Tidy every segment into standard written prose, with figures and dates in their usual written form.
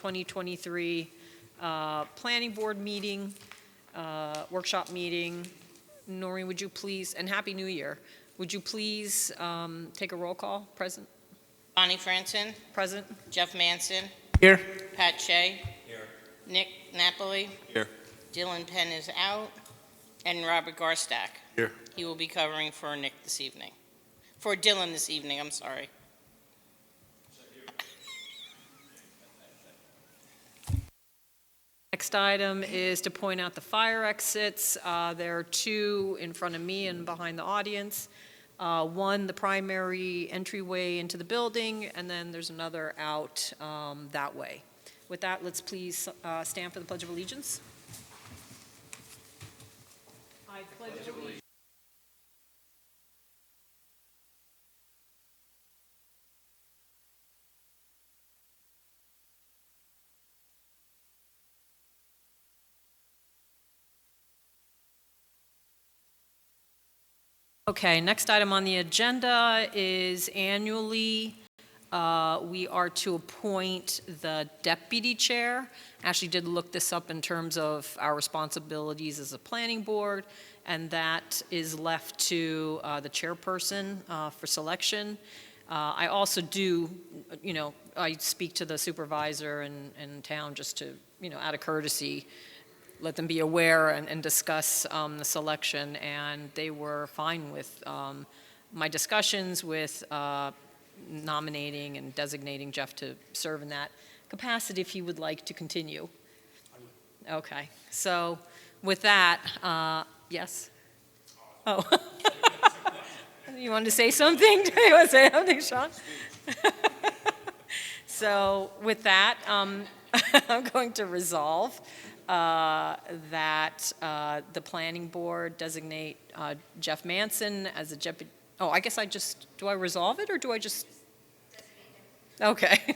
2023 Planning Board meeting, workshop meeting. Noreen, would you please, and Happy New Year, would you please take a roll call? Present. Bonnie Franson. Present. Jeff Manson. Here. Pat Shea. Here. Nick Napoli. Here. Dylan Penn is out. And Robert Garstack. Here. He will be covering for Nick this evening. For Dylan this evening, I'm sorry. Next item is to point out the fire exits. There are two in front of me and behind the audience. One, the primary entryway into the building, and then there's another out that way. With that, let's please stand for the Pledge of Allegiance. I pledge allegiance. Okay, next item on the agenda is annually we are to appoint the deputy chair. Actually did look this up in terms of our responsibilities as a planning board, and that is left to the chairperson for selection. I also do, I speak to the supervisor in town just to, out of courtesy, let them be aware and discuss the selection, and they were fine with my discussions with nominating and designating Jeff to serve in that capacity if he would like to continue. Okay, so with that, yes? Oh. You wanted to say something? Do you want to say something, Sean? So with that, I'm going to resolve that the planning board designate Jeff Manson as a deputy. Oh, I guess do I resolve it or do I just? Okay.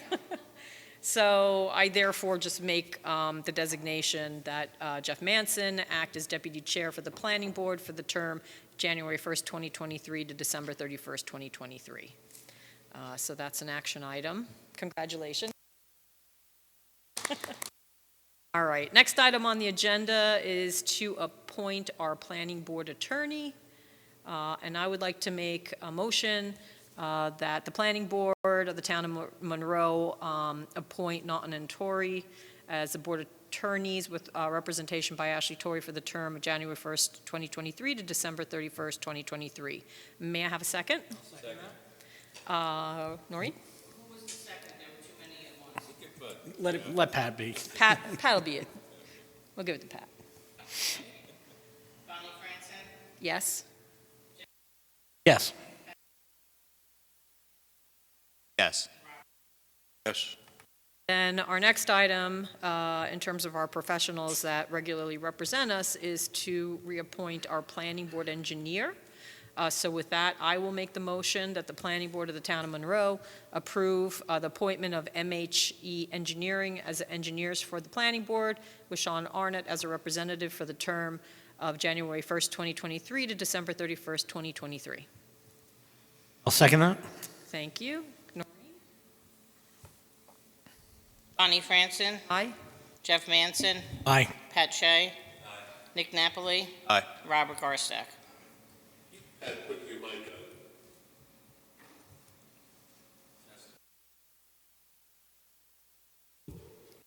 So I therefore just make the designation that Jeff Manson act as deputy chair for the planning board for the term January 1st, 2023 to December 31st, 2023. So that's an action item. Congratulations. All right, next item on the agenda is to appoint our planning board attorney. And I would like to make a motion that the planning board of the town of Monroe appoint Naughton and Torrey as the board attorneys with representation by Ashley Torrey for the term of January 1st, 2023 to December 31st, 2023. May I have a second? Second. Noreen? Who was the second? There were too many at once. Let Pat be. Pat'll be it. We'll give it to Pat. Bonnie Franson. Yes? Yes. Yes. Yes. Then our next item, in terms of our professionals that regularly represent us, is to reappoint our planning board engineer. So with that, I will make the motion that the planning board of the town of Monroe approve the appointment of MHE Engineering as engineers for the planning board, with Sean Arnott as a representative for the term of January 1st, 2023 to December 31st, 2023. I'll second that. Thank you. Bonnie Franson. Aye. Jeff Manson. Aye. Pat Shea. Nick Napoli. Aye. Robert Garstack.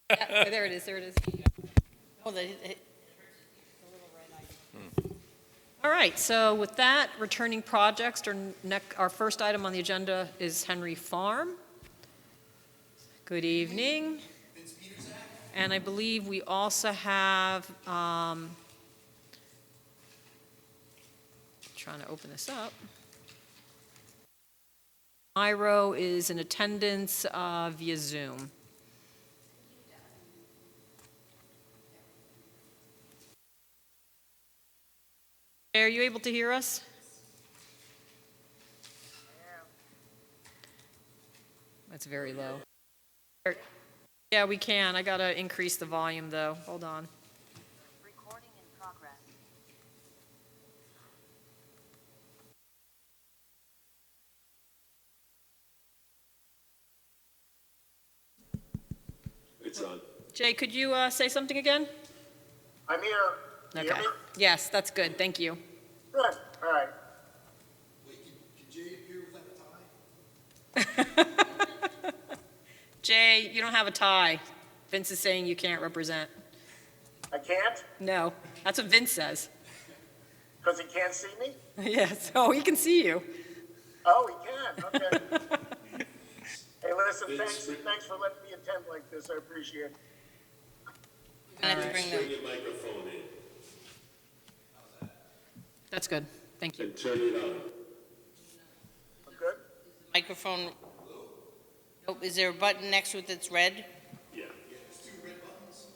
Yeah, there it is, there it is. Oh, All right, so with that, returning projects, our first item on the agenda is Henry Farm. Good evening. And I believe we also have, trying to open this up. Monroe is in attendance via Zoom. Are you able to hear us? That's very low. Yeah, we can. I gotta increase the volume though. Hold on. Recording in progress. It's on. Jay, could you say something again? I'm here. You hear Okay. me? Yes, that's good. Thank you. Good, all right. Can Jay appear without a tie? Jay, you don't have a tie. Vince is saying you can't represent. I can't, No, that's what Vince says. because he can't see me? Yes, oh, he can see you. Oh, he can, okay. Hey, listen, thanks for letting me attend like this, I appreciate it. I have to bring Bring the your microphone in That's good. Thank you. and turn it on. I'm good? microphone. Oh, is there a button next to it that's red? Yeah.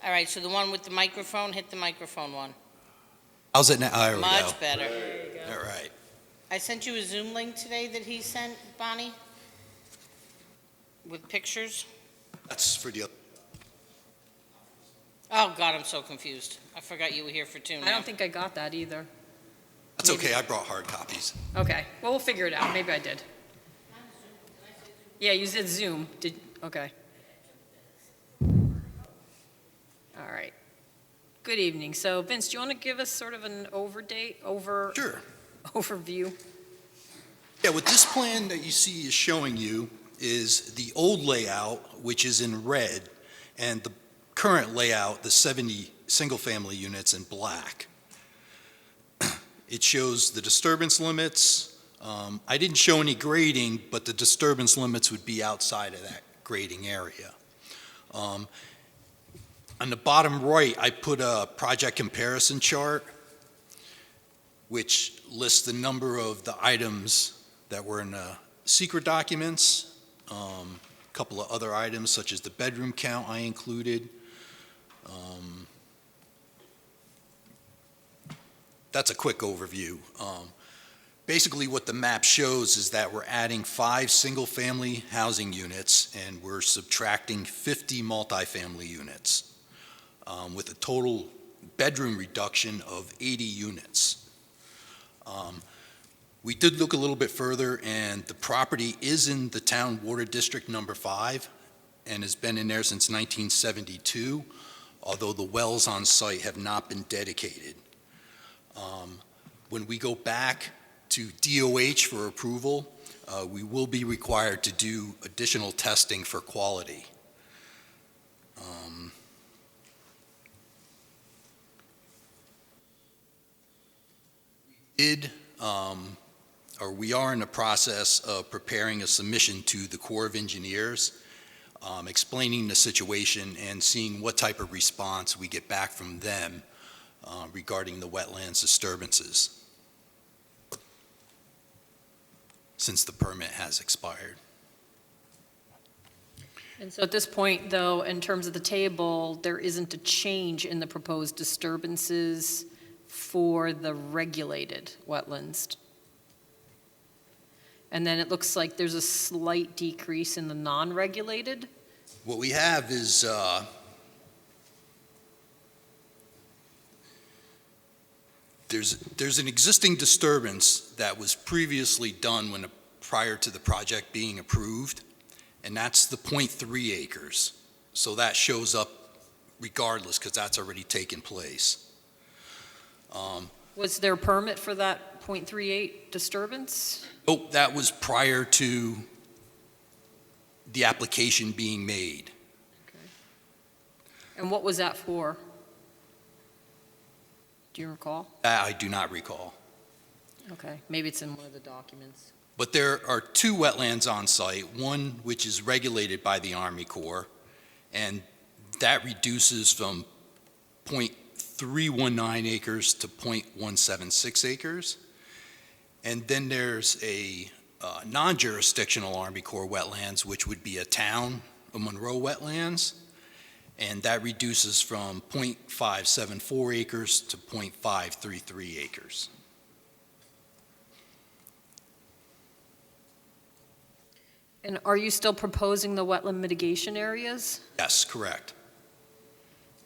All right, so the one with the microphone, hit the microphone one. How's it now? There we go. Much better. All right. I sent you a Zoom link today that he sent, Bonnie, with pictures. That's for the, Oh, God, I'm so confused. I forgot you were here for two now. I don't think I got that either. that's okay. I brought hard copies. Okay, well, we'll figure it out. Maybe I did. Yeah, you said Zoom. Did, okay. All right. Good evening. So Vince, do you want to give us sort of an Sure. overview? Yeah, what this plan that you see is showing you is the old layout, which is in red, and the current layout, the 70 single-family units in black. It shows the disturbance limits. I didn't show any grading, but the disturbance limits would be outside of that grading area. On the bottom right, I put a project comparison chart, which lists the number of the items that were in the secret documents, a couple of other items such as the bedroom count I included. That's a quick overview. Basically, what the map shows is that we're adding 5 single-family housing units, and we're subtracting 50 multifamily units, with a total bedroom reduction of 80 units. We did look a little bit further, and the property is in the town water district number 5, and has been in there since 1972, although the wells on site have not been dedicated. When we go back to DOH for approval, we will be required to do additional testing for quality. We are in the process of preparing a submission to the Corps of Engineers, explaining the situation and seeing what type of response we get back from them regarding the wetlands disturbances, since the permit has expired. And so at this point, though, in terms of the table, there isn't a change in the proposed disturbances for the regulated wetlands. And then it looks like there's a slight decrease in the non-regulated. What we have is there's an existing disturbance that was previously done prior to the project being approved, and that's the 0.3 acres. So that shows up regardless, because that's already taken place. Was there a permit for that .38 disturbance? Oh, that was prior to the application being made. And what was that for? Do you recall? That I do not recall. Okay, maybe it's in one of the documents. But there are 2 wetlands on site, one which is regulated by the Army Corps, and that reduces from 0.319 acres to 0.176 acres. And then there's a non-jurisdictional Army Corps wetlands, which would be a town of Monroe wetlands, and that reduces from 0.574 acres to 0.533 acres. And are you still proposing the wetland mitigation areas? Yes, correct.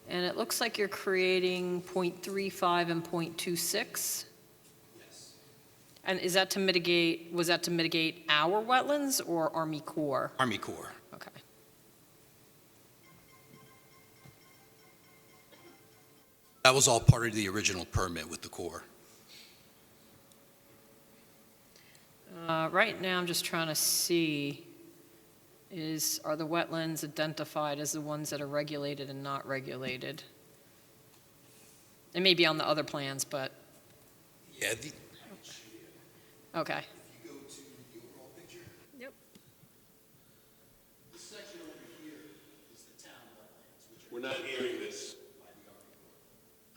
And it looks like you're creating .35 and .26? Yes. And is that to mitigate, was that to mitigate our wetlands or Army Corps? Army Corps. Okay. That was all part of the original permit with the Corps. Right now, I'm just trying to see, are the wetlands identified as the ones that are regulated and not regulated? It may be on the other plans, but, Yeah, okay. you go to the overall picture. Yep. This section over here is the town wetlands, which We're not hearing this.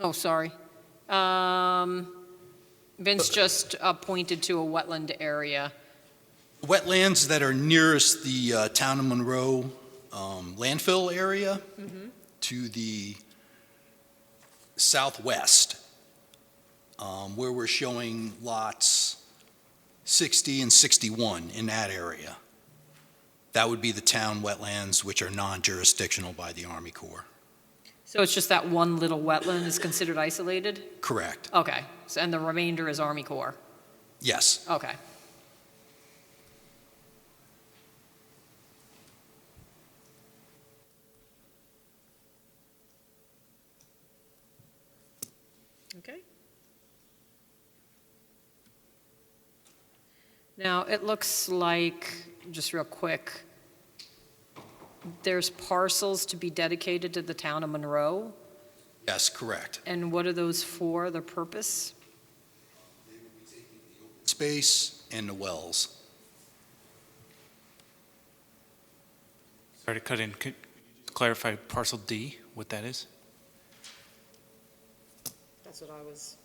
Oh, sorry. Vince just pointed to a wetland area. wetlands that are nearest the town of Monroe landfill area to the southwest, where we're showing lots 60 and 61 in that area. That would be the town wetlands, which are non-jurisdictional by the Army Corps. So it's just that one little wetland is considered isolated? Correct. Okay, so, and the remainder is Army Corps? Yes. Okay. Okay. Now, it looks like, just real quick, there's parcels to be dedicated to the town of Monroe, Yes, correct. and what are those for, the purpose? Space and the wells. Sorry to cut in. Could you clarify parcel D, what that is? That's what I was.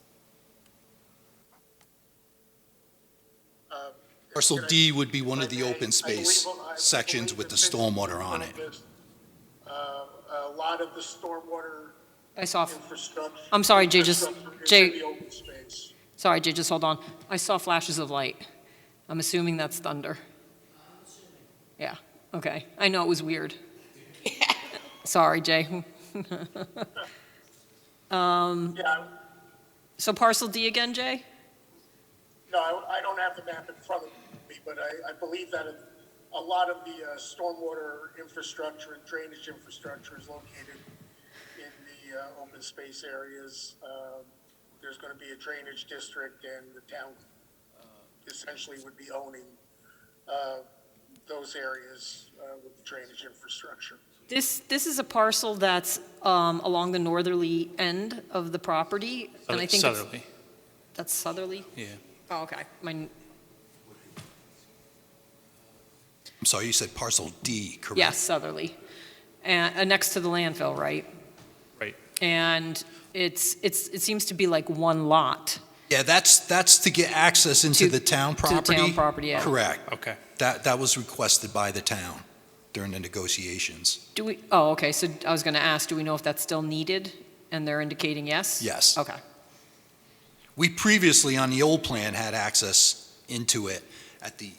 Parcel Can I- D would be one of I the may- open space I sections believe with the that stormwater on it. A lot of the stormwater I saw, infrastructure. I'm sorry, Jay, just- infrastructure is Jay- in the open space. sorry, Jay, just hold on. I saw flashes of light. I'm assuming that's thunder. Yeah, okay. I know it was weird. Sorry, Jay. Yeah, So parcel D again, Jay? no, I don't have the map in front of me, but I believe that a lot of the stormwater infrastructure and drainage infrastructure is located in the open space areas. There's going to be a drainage district, and the town essentially would be owning those areas with drainage infrastructure. This is a parcel that's along the northerly end of the property, and I think it's... Southerly, That's southerly? yeah. Oh, okay. I'm sorry, you said parcel D, correct? Yes, southerly. And next to the landfill, right? Right. And it seems to be like one lot. Yeah, that's to get access into To- the town to the property. town property, yeah. Correct. Okay. That was requested by the town during the negotiations. Do we, oh, okay, so I was going to ask, do we know if that's still needed? And they're indicating yes? Yes. Okay. We previously, on the old plan, had access into it at the,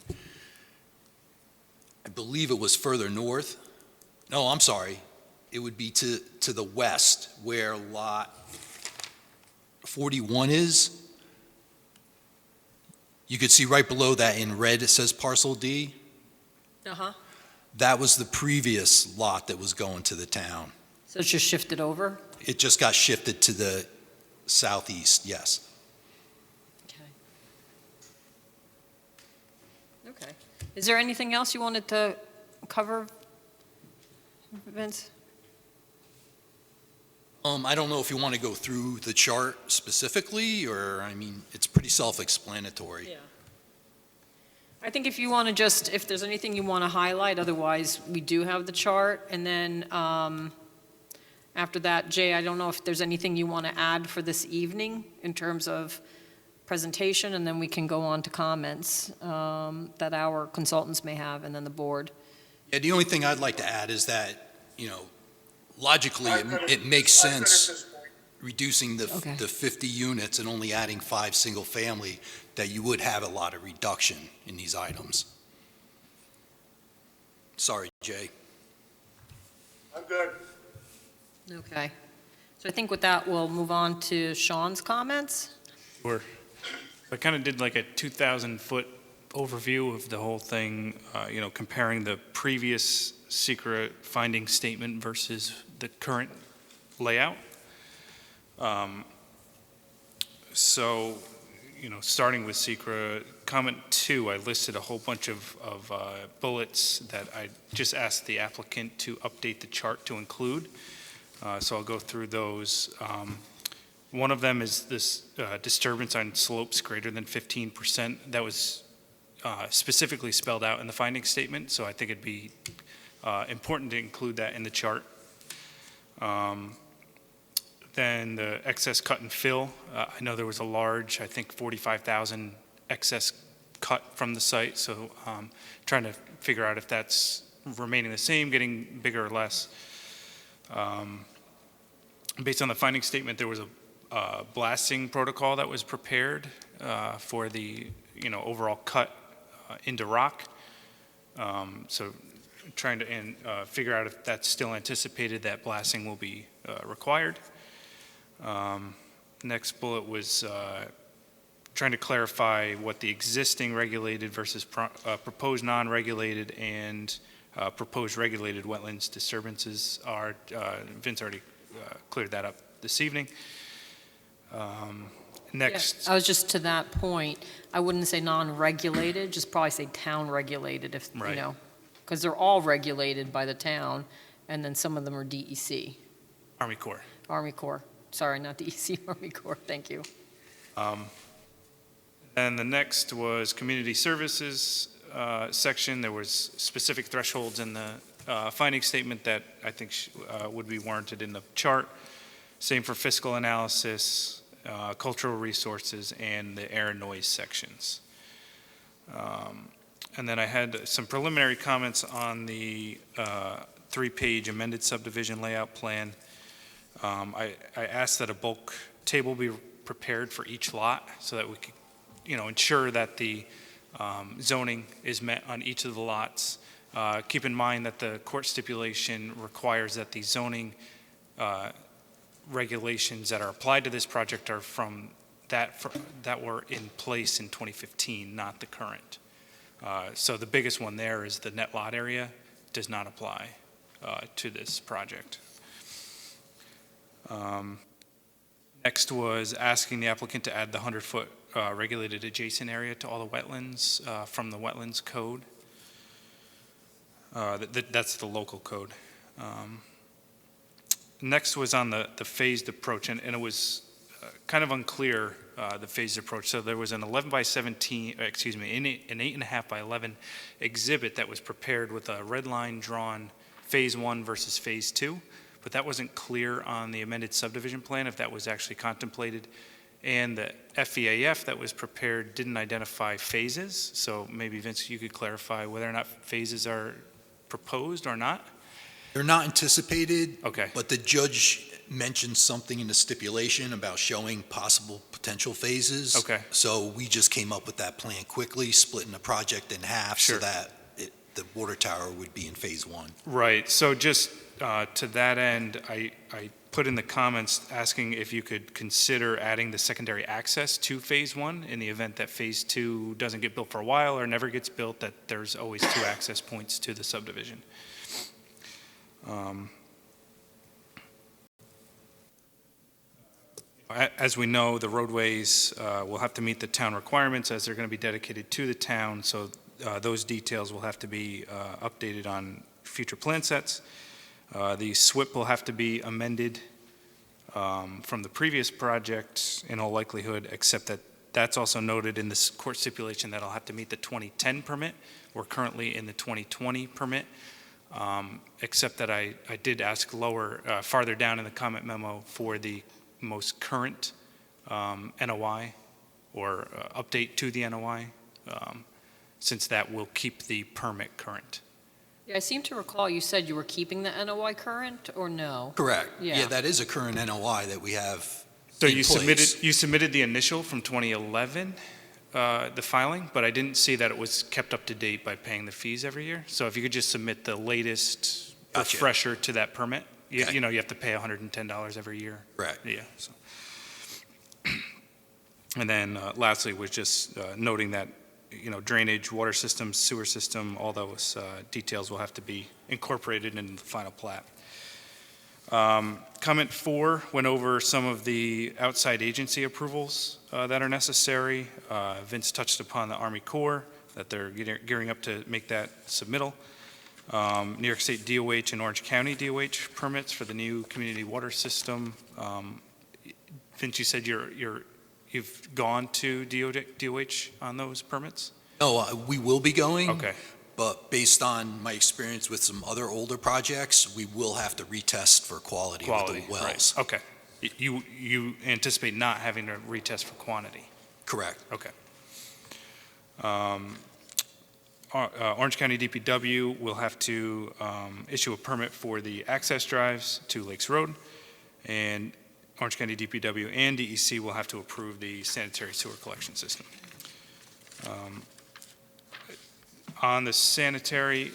I believe it was further north. No, I'm sorry. It would be to the west where lot 41 is. You could see right below that in red, it says parcel D. Uh-huh. That was the previous lot that was going to the town. So it's just shifted over? It just got shifted to the southeast, yes. Okay. Okay. Is there anything else you wanted to cover, Vince? I don't know if you want to go through the chart specifically, or, I mean, it's pretty self-explanatory. Yeah. I think if you want to just, if there's anything you want to highlight, otherwise we do have the chart. And then after that, Jay, I don't know if there's anything you want to add for this evening in terms of presentation, and then we can go on to comments that our consultants may have, and then the board. Yeah, the only thing I'd like to add is that, logically, it makes I'm good at sense this point. reducing the Okay. 50 units and only adding 5 single-family, that you would have a lot of reduction in these items. Sorry, Jay. I'm good. Okay. So I think with that, we'll move on to Sean's comments. Sure. I kind of did like a 2,000-foot overview of the whole thing, comparing the previous secret finding statement versus the current layout. So, starting with Secra, comment 2, I listed a whole bunch of bullets that I just asked the applicant to update the chart to include. So I'll go through those. One of them is this disturbance on slopes greater than 15%. That was specifically spelled out in the finding statement, so I think it'd be important to include that in the chart. Then the excess cut and fill. I know there was a large, I think 45,000 excess cut from the site, so trying to figure out if that's remaining the same, getting bigger or less. Based on the finding statement, there was a blasting protocol that was prepared for the overall cut into rock. So trying to figure out if that's still anticipated that blasting will be required. Next bullet was trying to clarify what the existing regulated versus proposed non-regulated and proposed regulated wetlands disturbances are. Vince already cleared that up this evening. Next. Yeah, I was just to that point, I wouldn't say non-regulated, just probably say town-regulated if, Right. because they're all regulated by the town, and then some of them are DEC, Army Corps. Army Corps. Sorry, not DEC, Army Corps, thank you. And the next was community services section. There was specific thresholds in the finding statement that I think would be warranted in the chart. Same for fiscal analysis, cultural resources, and the air and noise sections. And then I had some preliminary comments on the 3-page amended subdivision layout plan. I asked that a bulk table be prepared for each lot so that we could, ensure that the zoning is met on each of the lots. Keep in mind that the court stipulation requires that the zoning regulations that are applied to this project are from that were in place in 2015, not the current. So the biggest one there is the net lot area does not apply to this project. Next was asking the applicant to add the 100-foot regulated adjacent area to all the wetlands from the wetlands code. That's the local code. Next was on the phased approach, and it was kind of unclear, the phased approach. So there was an 11 by 17, an 8.5 by 11 exhibit that was prepared with a red line drawn phase 1 versus phase 2, but that wasn't clear on the amended subdivision plan if that was actually contemplated. And the FEAF that was prepared didn't identify phases, so maybe Vince, you could clarify whether or not phases are proposed or not? They're not anticipated. Okay. But the judge mentioned something in the stipulation about showing possible potential phases. Okay. So we just came up with that plan quickly, splitting the project in half Sure. so that the water tower would be in phase 1. Right, so just to that end, I put in the comments asking if you could consider adding the secondary access to phase 1 in the event that phase 2 doesn't get built for a while or never gets built, that there's always 2 access points to the subdivision. As we know, the roadways will have to meet the town requirements as they're going to be dedicated to the town, so those details will have to be updated on future plan sets. The SWIP will have to be amended from the previous project in all likelihood, except that that's also noted in this court stipulation that it'll have to meet the 2010 permit. We're currently in the 2020 permit, except that I did ask farther down in the comment memo for the most current NOI or update to the NOI, since that will keep the permit current. Yeah, I seem to recall you said you were keeping the NOI current, or no? Correct. Yeah. Yeah, that is a current NOI that we have So in you place. submitted the initial from 2011, the filing, but I didn't see that it was kept up to date by paying the fees every year. So if you could just submit the latest Gotcha. refresher to that permit, you Okay. know, you have to pay $110 every year. Right. Yeah. So. And then lastly was just noting that, drainage, water system, sewer system, all those details will have to be incorporated into the final plat. Comment 4 went over some of the outside agency approvals that are necessary. Vince touched upon the Army Corps, that they're gearing up to make that submittal. New York State DOH and Orange County DOH permits for the new community water system. Vince, you said you've gone to DOH on those permits? No, we will be going. Okay. But based on my experience with some other older projects, we will have to retest for quality with the wells. Right. Okay. You anticipate not having to retest for quantity? Correct. Okay. Orange County DPW will have to issue a permit for the access drives to Lakes Road, and Orange County DPW and DEC will have to approve the sanitary sewer collection system. On the sanitary,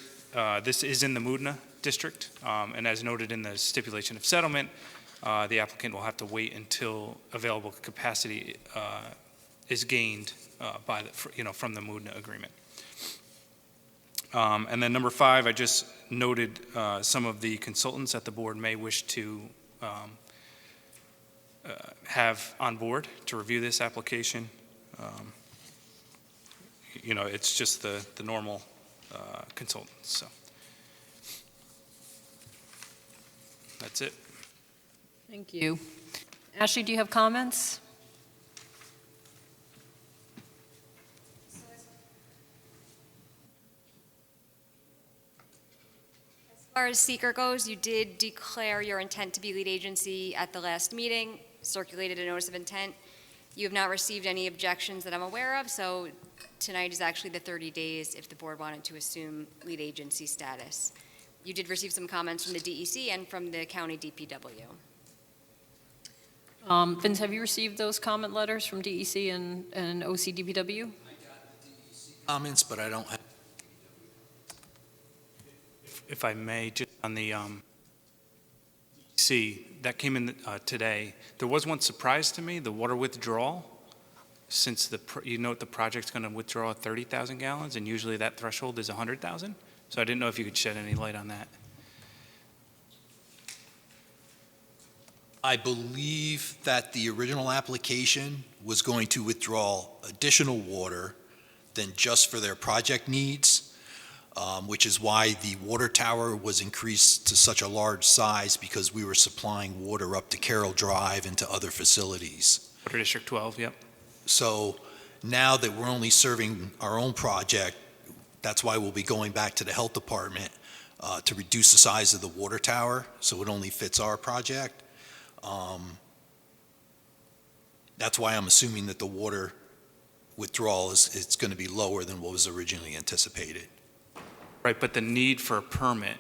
this is in the Moodna district, and as noted in the stipulation of settlement, the applicant will have to wait until available capacity is gained from the Moodna agreement. And then number 5, I just noted some of the consultants that the board may wish to have on board to review this application. It's just the normal consultants, so. That's it. Thank you. Ashley, do you have comments? As far as seeker goes, you did declare your intent to be lead agency at the last meeting, circulated a notice of intent. You have not received any objections that I'm aware of, so tonight is actually the 30 days if the board wanted to assume lead agency status. You did receive some comments from the DEC and from the county DPW. Vince, have you received those comment letters from DEC and OCDPW? Comments, but I don't have. If I may, just on the that came in today. There was one surprise to me, the water withdrawal. Since the project's going to withdraw 30,000 gallons, and usually that threshold is 100,000. So I didn't know if you could shed any light on that. I believe that the original application was going to withdraw additional water than just for their project needs, which is why the water tower was increased to such a large size, because we were supplying water up to Carroll Drive and to other facilities. Water District 12, yep. So now that we're only serving our own project, that's why we'll be going back to the health department to reduce the size of the water tower so it only fits our project. That's why I'm assuming that the water withdrawal it's going to be lower than what was originally anticipated. Right, but the need for a permit,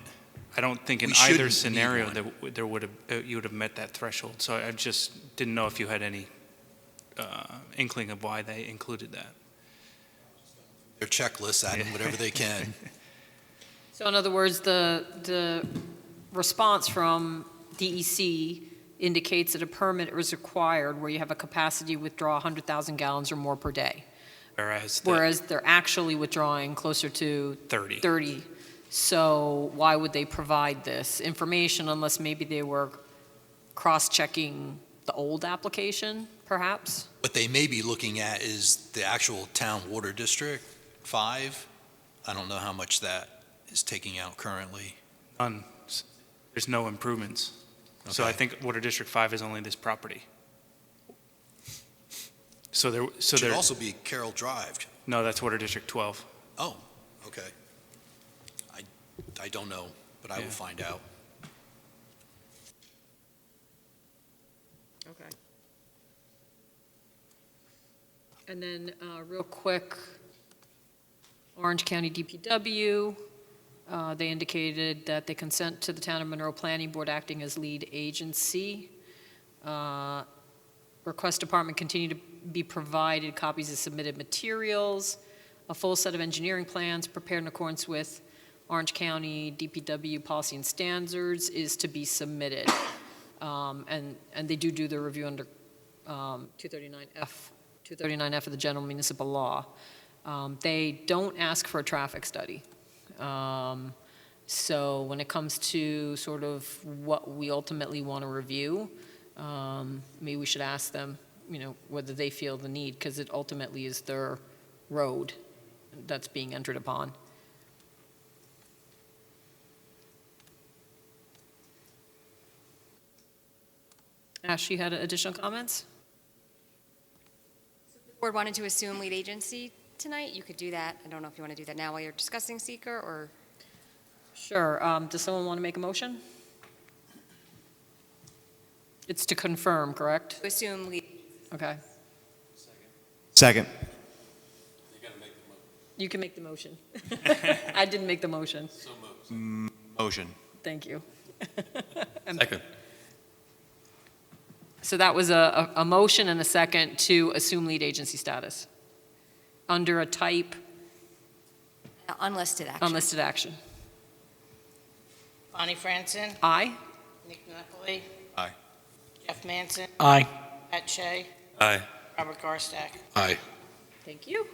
I don't think in We either shouldn't scenario need that you would have met that threshold. So I just didn't know if you had any inkling of why they included that. Their checklist, adding whatever they can. So in other words, the response from DEC indicates that a permit is required where you have a capacity to withdraw 100,000 gallons or more per day. Whereas they're actually withdrawing closer to 30. So why would they provide this information unless maybe they were cross-checking the old application, perhaps? What they may be looking at is the actual town water district, 5. I don't know how much that is taking out currently. None. There's no improvements. So I think Water District 5 is only this property. Should also be Carroll Drive. No, that's Water District 12. Oh, okay. I don't know, but I will find out. Okay. And then, real quick, Orange County DPW, they indicated that they consent to the Town of Monroe Planning Board acting as lead agency. Request department continue to be provided copies of submitted materials, a full set of engineering plans prepared in accordance with Orange County DPW policy and standards is to be submitted. And they do the review under 239F of the General Municipal Law. They don't ask for a traffic study. So when it comes to sort of what we ultimately want to review, maybe we should ask them, whether they feel the need, because it ultimately is their road that's being entered upon. Ash, you had additional comments? Board wanted to assume lead agency tonight, you could do that. I don't know if you want to do that now while you're discussing seeker, or? Sure. Does someone want to make a motion? It's to confirm, correct? Assume lead. Okay. Second. You can make the motion. I didn't make the motion. Motion. Thank you. Second. So that was a motion and a second to assume lead agency status under a type Unlisted action. unlisted action. Bonnie Franson, Aye? Nick Napoli, Aye. Jeff Manson, Aye. Pat Shea, Aye. Robert Garstack. Aye. Thank you.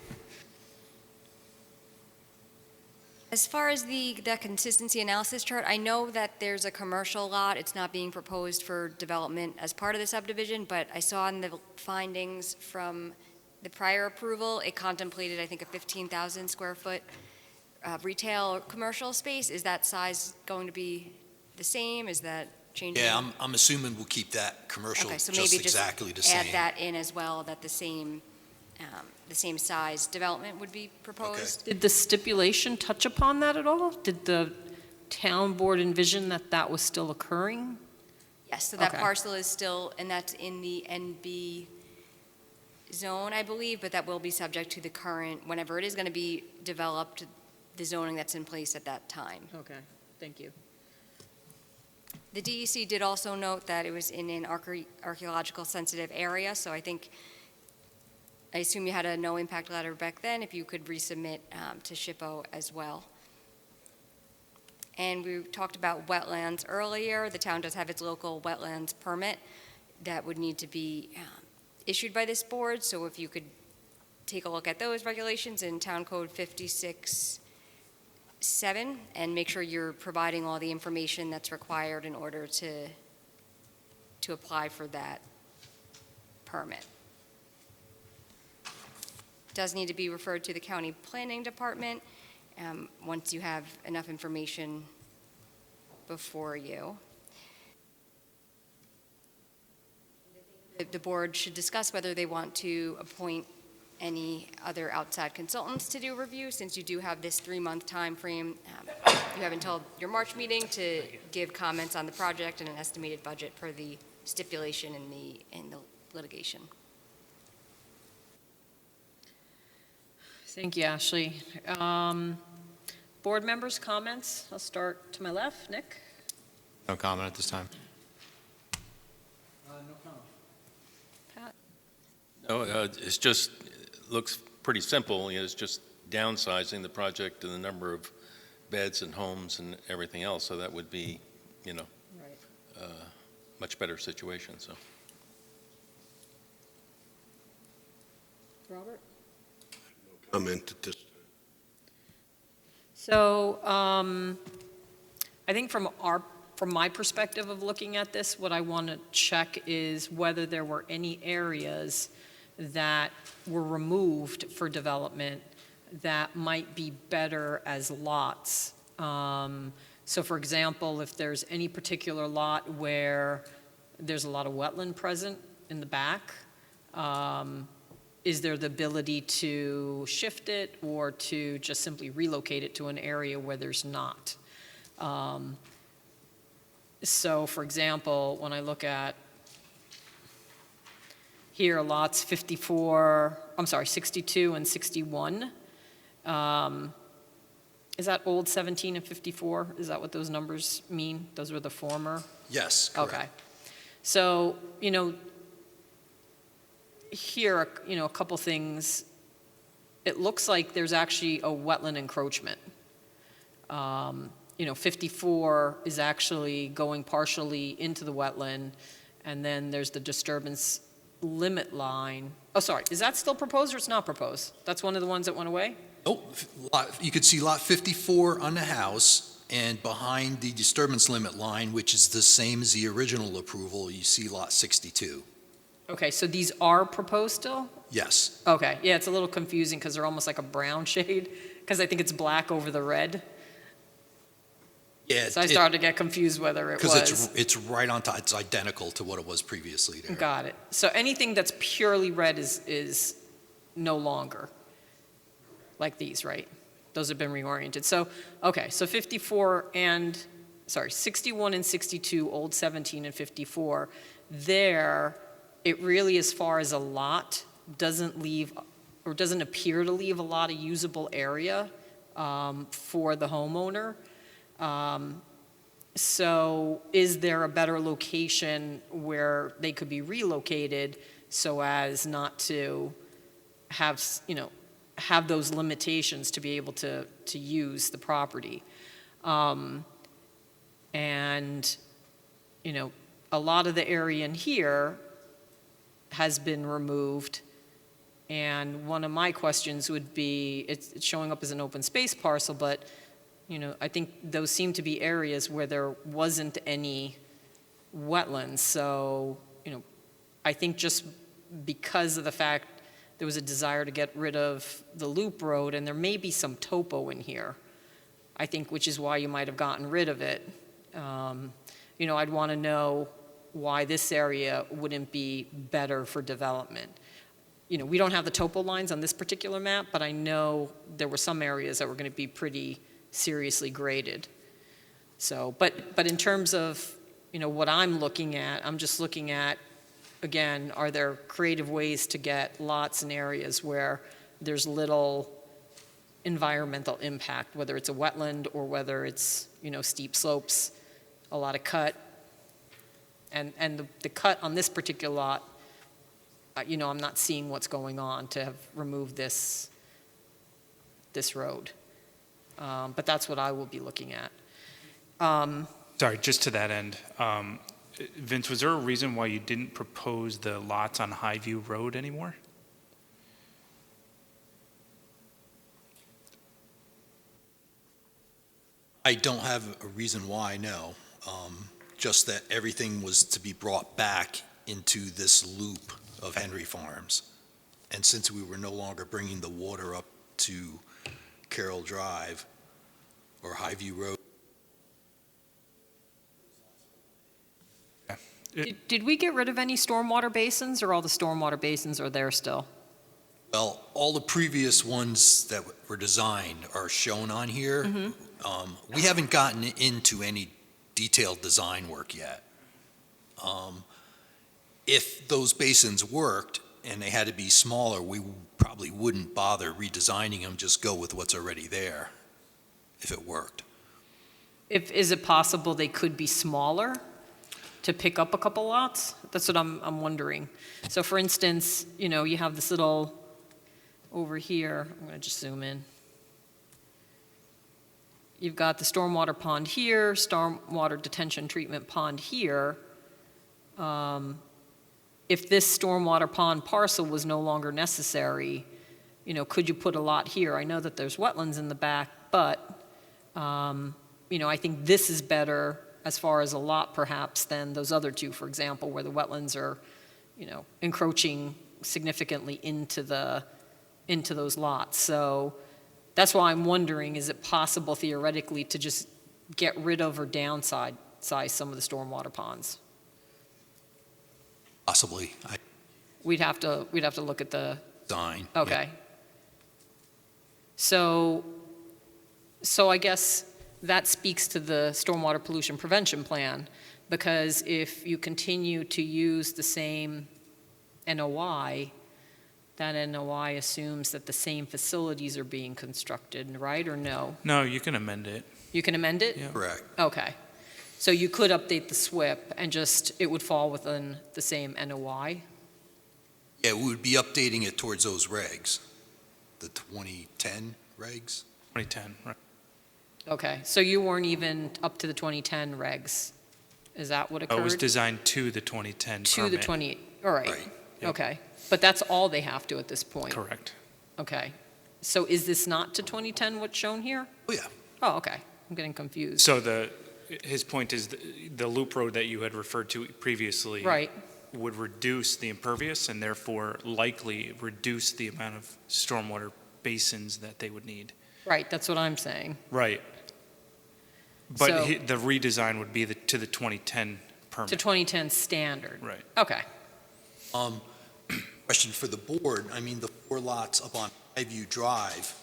As far as the consistency analysis chart, I know that there's a commercial lot. It's not being proposed for development as part of the subdivision, but I saw in the findings from the prior approval, it contemplated, I think, a 15,000 square foot retail or commercial space. Is that size going to be the same? Is that changing? Yeah, I'm assuming we'll keep that commercial Okay, so just maybe just exactly the same. add that in as well, that the same size development would be proposed. Did the stipulation touch upon that at all? Did the town board envision that that was still occurring? Yes, so that Okay. parcel is still, and that's in the NB zone, I believe, but that will be subject to the current, whenever it is going to be developed, the zoning that's in place at that time. Okay, thank you. The DEC did also note that it was in an archaeological sensitive area, so I assume you had a no impact letter back then, if you could resubmit to SHPO as well. And we talked about wetlands earlier. The town does have its local wetlands permit that would need to be issued by this board, so if you could take a look at those regulations in Town Code 56-7 and make sure you're providing all the information that's required in order to apply for that permit. Does need to be referred to the county planning department once you have enough information before you. The board should discuss whether they want to appoint any other outside consultants to do review, since you do have this 3-month time frame. You have until your March meeting to give comments on the project and an estimated budget for the stipulation in the litigation. Thank you, Ashley. Board members, comments? I'll start to my left. Nick? No comment at this time. No, it's just, looks pretty simple. It's just downsizing the project to the number of beds and homes and everything else. So that would be, Right. much better situation, so. Robert? Comment at this time. So I think from my perspective of looking at this, what I want to check is whether there were any areas that were removed for development that might be better as lots. So for example, if there's any particular lot where there's a lot of wetland present in the back, is there the ability to shift it or to just simply relocate it to an area where there's not? So for example, when I look at here, lots 62 and 61, is that old 17 and 54? Is that what those numbers mean? Those were the former? Yes, correct. Okay. So, here, a couple things. It looks like there's actually a wetland encroachment. 54 is actually going partially into the wetland, and then there's the disturbance limit line. Oh, sorry, is that still proposed or it's not proposed? That's one of the ones that went away? Oh, you could see lot 54 on the house, And behind the disturbance limit line, which is the same as the original approval, you see lot 62. Okay, so these are proposed still? Yes. Okay, yeah, it's a little confusing because they're almost like a brown shade, because I think it's black over the red. Yeah. So I started to get confused whether it was. Because it's right on top, it's identical to what it was previously there. Got it. So anything that's purely red is no longer like these, right? Those have been reoriented. So, okay, so 61 and 62, old 17 and 54, there, it really, as far as a lot, doesn't leave, or doesn't appear to leave a lot of usable area for the homeowner. So is there a better location where they could be relocated so as not to have, have those limitations to be able to use the property? And, a lot of the area in here has been removed. And one of my questions would be, it's showing up as an open space parcel, but I think those seem to be areas where there wasn't any wetlands. So, I think just because of the fact there was a desire to get rid of the loop road, and there may be some topo in here, I think, which is why you might have gotten rid of it. I'd want to know why this area wouldn't be better for development. We don't have the topo lines on this particular map, but I know there were some areas that were going to be pretty seriously graded. So, but in terms of, what I'm looking at, I'm just looking at, again, are there creative ways to get lots in areas where there's little environmental impact, whether it's a wetland or whether it's, steep slopes, a lot of cut. And the cut on this particular lot, I'm not seeing what's going on to have removed this road. But that's what I will be looking at. Sorry, just to that end, Vince, was there a reason why you didn't propose the lots on Highview Road anymore? I don't have a reason why, no. Just that everything was to be brought back into this loop of Henry Farms. And since we were no longer bringing the water up to Carroll Drive or Highview Road. Did we get rid of any stormwater basins, or all the stormwater basins are there still? Well, all the previous ones that were designed are shown on here. We haven't gotten into any detailed design work yet. If those basins worked and they had to be smaller, we probably wouldn't bother redesigning them, just go with what's already there, if it worked. Is it possible they could be smaller to pick up a couple lots? That's what I'm wondering. So for instance, you have this little, over here, I'm gonna just zoom in. You've got the stormwater pond here, stormwater detention treatment pond here. If this stormwater pond parcel was no longer necessary, could you put a lot here? I know that there's wetlands in the back, but, I think this is better as far as a lot perhaps than those other two, for example, where the wetlands are, encroaching significantly into those lots. So that's why I'm wondering, is it possible theoretically to just get rid of or downsize some of the stormwater ponds? Possibly. We'd have to look at the Design. Okay. So I guess that speaks to the stormwater pollution prevention plan, because if you continue to use the same NOI, that NOI assumes that the same facilities are being constructed, right, or no? No, you can amend it. You can amend it? Yeah. Correct. Okay. So you could update the SWIP and it would fall within the same NOI? Yeah, we would be updating it towards those regs, the 2010 regs. 2010, right. Okay, so you weren't even up to the 2010 regs? Is that what occurred? It was designed to the 2010 To permit. the 20, all right. Right. Yep. Okay, but that's all they have to at this point? Correct. Okay. So is this not to 2010 what's shown here? Oh, yeah. Oh, okay. I'm getting confused. So his point is the loop road that you had referred to previously. Right. Would reduce the impervious and therefore likely reduce the amount of stormwater basins that they would need. Right, that's what I'm saying. Right. So- But the redesign would be to the 2010 permit. To 2010 standard. Right. Okay. Question for the board, I mean, the 4 lots up on Highview Drive,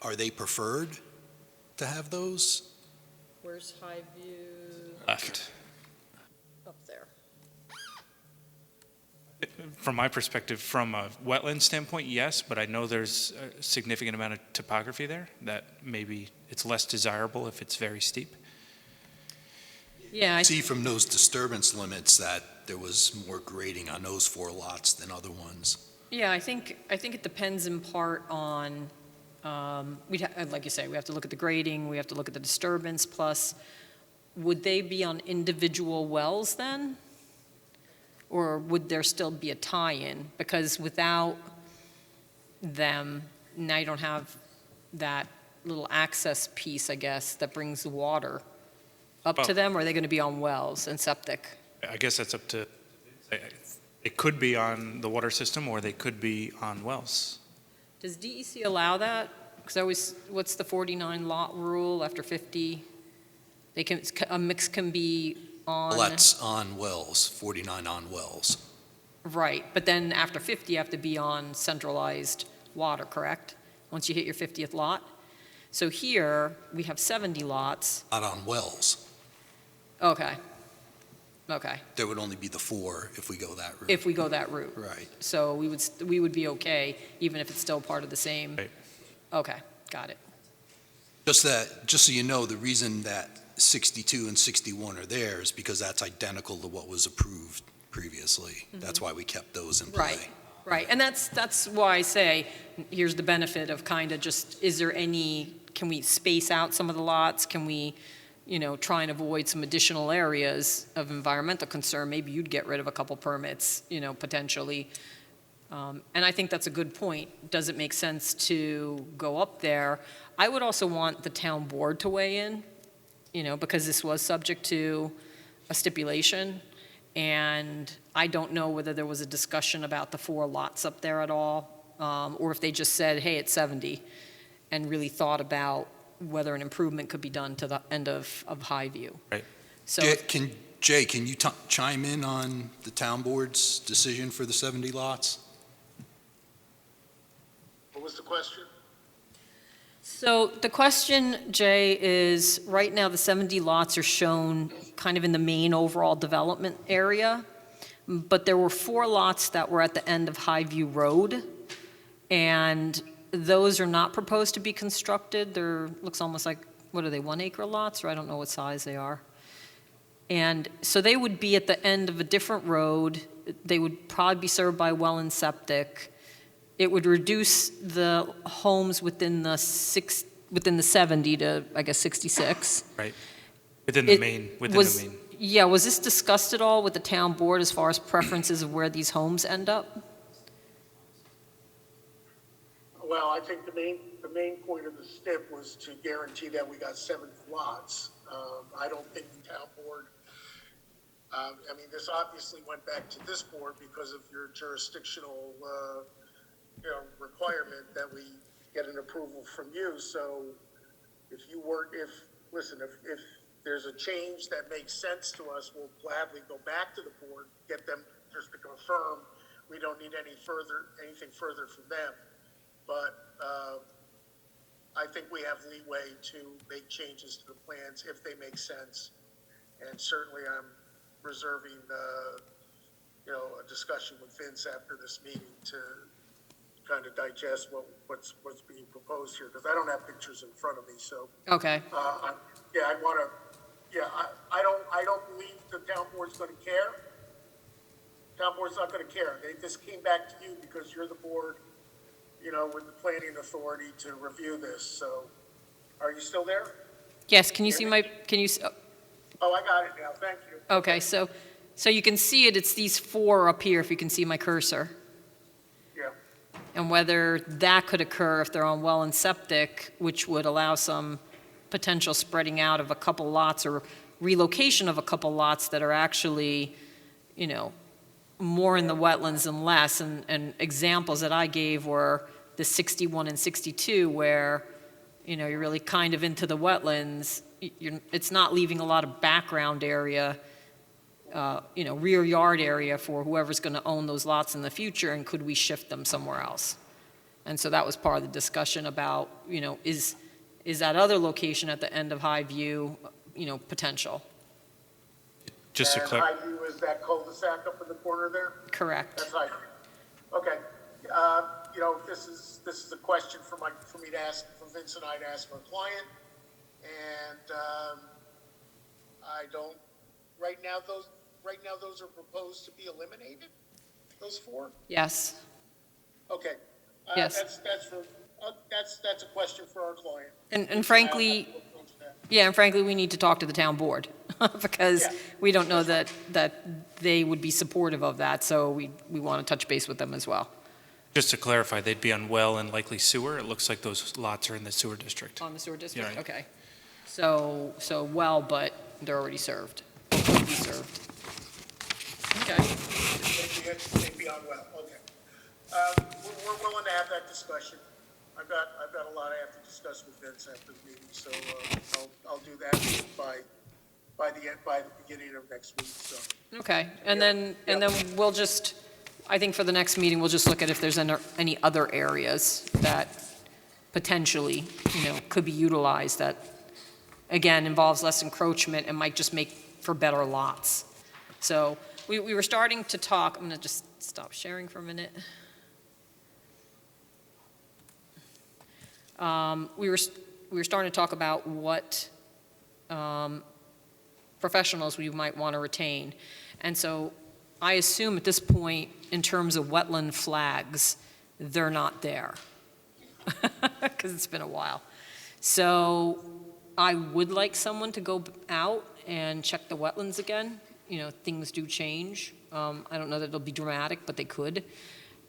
are they preferred to have those? Where's Highview? Left. Up there. From my perspective, from a wetland standpoint, yes, but I know there's a significant amount of topography there that maybe it's less desirable if it's very steep. Yeah, I See from those disturbance limits that there was more grading on those 4 lots than other ones. Yeah, I think it depends in part on, like you say, we have to look at the grading, we have to look at the disturbance, plus, would they be on individual wells then? Or would there still be a tie-in? Because without them, now you don't have that little access piece, I guess, that brings the water up to Well- them, or are they going to be on wells and septic? I guess that's up to, it could be on the water system or they could be on wells. Does DEC allow that? Because what's the 49 lot rule after 50? A mix can be on. Well, that's on wells, 49 on wells. Right, but then after 50, you have to be on centralized water, correct? Once you hit your 50th lot? So here, we have 70 lots. Not on wells. Okay. Okay, There would only be the 4 if we go that route. if we go that route. Right. So we would be okay, even if it's still part of the same. Right. Okay, got it. Just so you know, the reason that 62 and 61 are there is because that's identical to what was approved previously. That's why we kept those in play. Right, right. And that's why I say, here's the benefit of kind of just, can we space out some of the lots? Can we, try and avoid some additional areas of environmental concern? Maybe you'd get rid of a couple permits, potentially. And I think that's a good point. Does it make sense to go up there? I would also want the town board to weigh in, because this was subject to a stipulation. And I don't know whether there was a discussion about the 4 lots up there at all, or if they just said, hey, it's 70, and really thought about whether an improvement could be done to the end of Highview. Right. So, Jay, can you chime in on the town board's decision for the 70 lots? What was the question? so the question, Jay, is right now the 70 lots are shown kind of in the main overall development area, but there were 4 lots that were at the end of Highview Road, and those are not proposed to be constructed. Looks almost like, what are they, 1 acre lots, or I don't know what size they are. And so they would be at the end of a different road. They would probably be served by well and septic. It would reduce the homes within the 70 to, I guess, 66. Right. Within the It main. Yeah, was this discussed at all with the town board as far as preferences of where these homes end up? Well, I think the main point of the STIP was to guarantee that we got 7 lots. I don't think the town board, this obviously went back to this board because of your jurisdictional, requirement that we get an approval from you. So if there's a change that makes sense to us, we'll gladly go back to the board, get them just to confirm we don't need anything further from them. But I think we have leeway to make changes to the plans if they make sense. And certainly I'm reserving a discussion with Vince after this meeting to kind of digest what's being proposed here, because I don't have pictures in front of me, so. Okay, I don't believe the town board's gonna care. Town board's not gonna care. This came back to you because you're the board, with the planning authority to review this, so. Are you still there? yes, can you see Oh, I got it now, thank you. okay, so you can see it's these 4 up here, if you can see my cursor. Yeah, And whether that could occur if they're on well and septic, which would allow some potential spreading out of a couple lots or relocation of a couple lots that are actually, more in the wetlands and less. And examples that I gave were the 61 and 62 where, you're really kind of into the wetlands. It's not leaving a lot of background area, rear yard area for whoever's going to own those lots in the future, and could we shift them somewhere else? And so that was part of the discussion about, is that other location at the end of Highview, potential? Just to And clarify. Highview is that cul-de-sac up in the corner there? Correct. That's Highview. Okay. This is a question for me to ask, for Vince and I to ask our client. And I don't, right now those are proposed to be eliminated, those 4? Yes. Okay. Yes. That's a question for our client. And frankly, we need to talk to the town board because Yeah. we don't know that they would be supportive of that. So we want to touch base with them as well. Just to clarify, they'd be on well and likely sewer. It looks like those lots are in the sewer district. On the sewer district? Yeah, right. Okay. So well, but they're already served. Or could be served. Okay. They'd be on well, okay. We're willing to have that discussion. I've got a lot I have to discuss with Vince after the meeting, so I'll do that by the beginning of next week, so. Okay. And then we'll just, I think for the next meeting, we'll just look at if there's any other areas that potentially, could be utilized that, again, involves less encroachment and might just make for better lots. So we were starting to talk, I'm going to just stop sharing for a minute. We were starting to talk about what professionals we might want to retain. And so I assume at this point, in terms of wetland flags, they're not there because it's been a while. So I would like someone to go out and check the wetlands again. Things do change. I don't know that it'll be dramatic, but they could.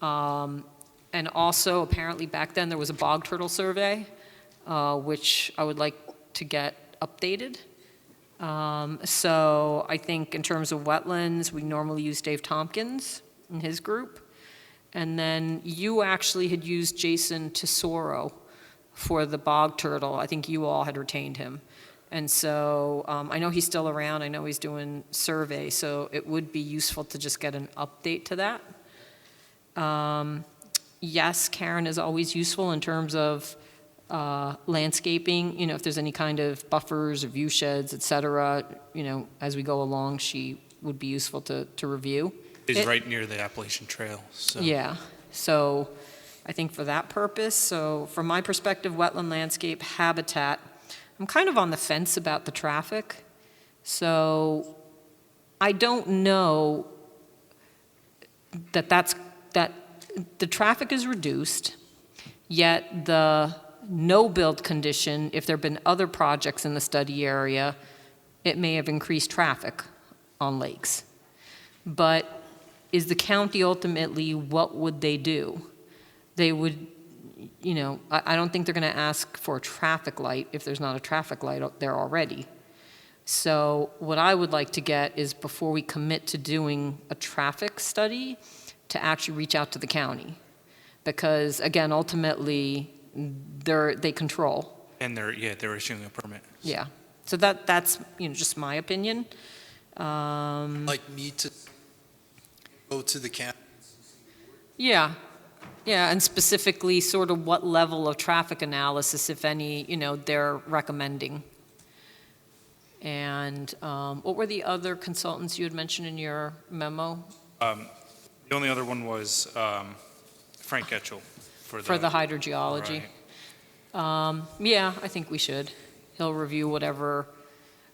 And also, apparently back then, there was a bog turtle survey, which I would like to get updated. So I think in terms of wetlands, we normally use Dave Tompkins and his group. And then you actually had used Jason Tesoro for the bog turtle. I think you all had retained him. And so I know he's still around. I know he's doing survey. So it would be useful to just get an update to that. Yes, Karen is always useful in terms of landscaping, if there's any kind of buffers or view sheds, et cetera, as we go along, she would be useful to review. It's right near the Appalachian Trail. So. Yeah, so I think for that purpose, so from my perspective, wetland landscape, habitat, I'm kind of on the fence about the traffic. So I don't know that the traffic is reduced, yet the no-build condition, if there have been other projects in the study area, it may have increased traffic on lakes. But is the county ultimately, what would they do? They would, I don't think they're going to ask for a traffic light if there's not a traffic light out there already. So what I would like to get is, before we commit to doing a traffic study, to actually reach out to the county. Because, again, ultimately, they control. And they're issuing a permit. Yeah. So that's just my opinion. Like me to go to the county? Yeah, and specifically sort of what level of traffic analysis, if any, they're recommending. And what were the other consultants you had mentioned in your memo? The only other one was Frank Etchell for the hydrogeology. Right. Yeah, I think we should. He'll review whatever.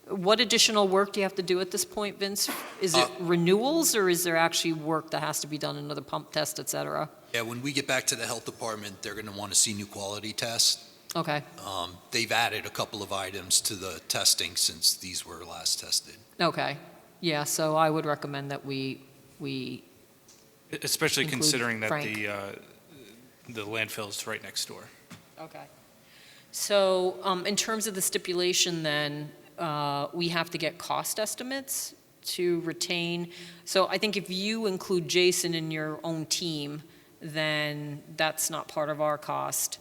What additional work do you have to do at this point, Vince? Is it renewals, or is there actually work that has to be done, another pump test, et cetera? Yeah, when we get back to the health department, they're going to want to see new quality tests. Okay. They've added a couple of items to the testing since these were last tested. Okay. Yeah, so I would recommend that we Especially include considering that Frank. the landfill is right next door. Okay. So in terms of the stipulation then, we have to get cost estimates to retain. So I think if you include Jason in your own team, then that's not part of our cost.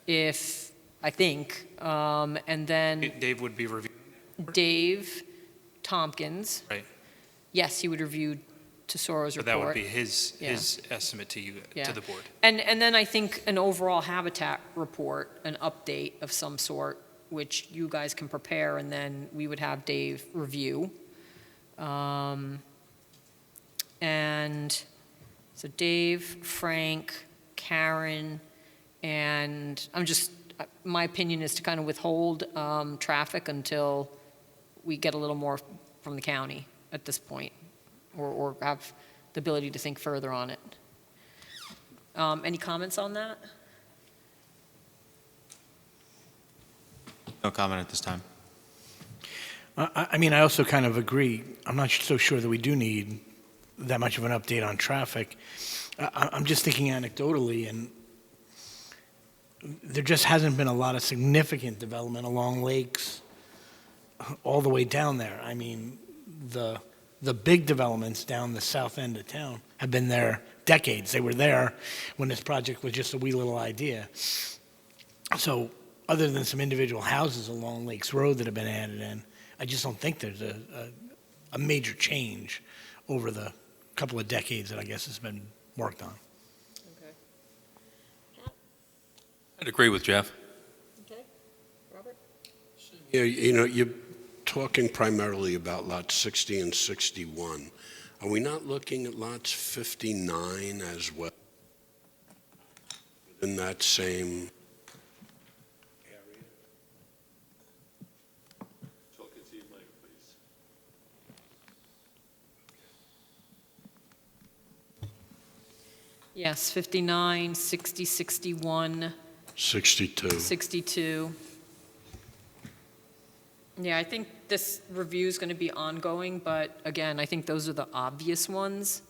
I think, and then Dave would be reviewing. Dave Tompkins. Right. Yes, he would review Tesoro's So report. that would be his Yeah. estimate to you, Yeah. to the board. And then I think an overall habitat report, an update of some sort, which you guys can prepare, and then we would have Dave review. And so Dave, Frank, Karen, and my opinion is to kind of withhold traffic until we get a little more from the county at this point, or have the ability to think further on it. Any comments on that? No comment at this time. I mean, I also kind of agree. I'm not so sure that we do need that much of an update on traffic. I'm just thinking anecdotally, and there just hasn't been a lot of significant development along lakes all the way down there. I mean, the big developments down the south end of town have been there decades. They were there when this project was just a wee little idea. So other than some individual houses along Lakes Road that have been added in, I just don't think there's a major change over the couple of decades that I guess has been worked on. Okay. I'd agree with Jeff. Okay. Robert? Yeah, you're talking primarily about lots 60 and 61. Are we not looking at lots 59 as well? In that same area? Talk into your mic, please. Yes, 59, 60, 61, 62. 62. Yeah, I think this review is going to be ongoing, but again, I think those are the obvious ones.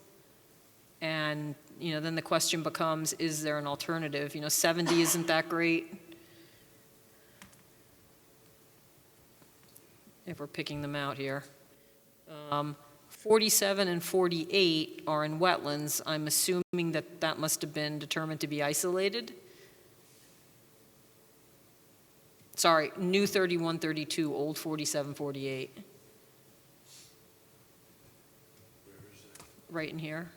And, then the question becomes, is there an alternative? 70 isn't that great. If we're picking them out here. 47 and 48 are in wetlands. I'm assuming that must have been determined to be isolated. Sorry, new 31, 32, old 47, 48. Right in here.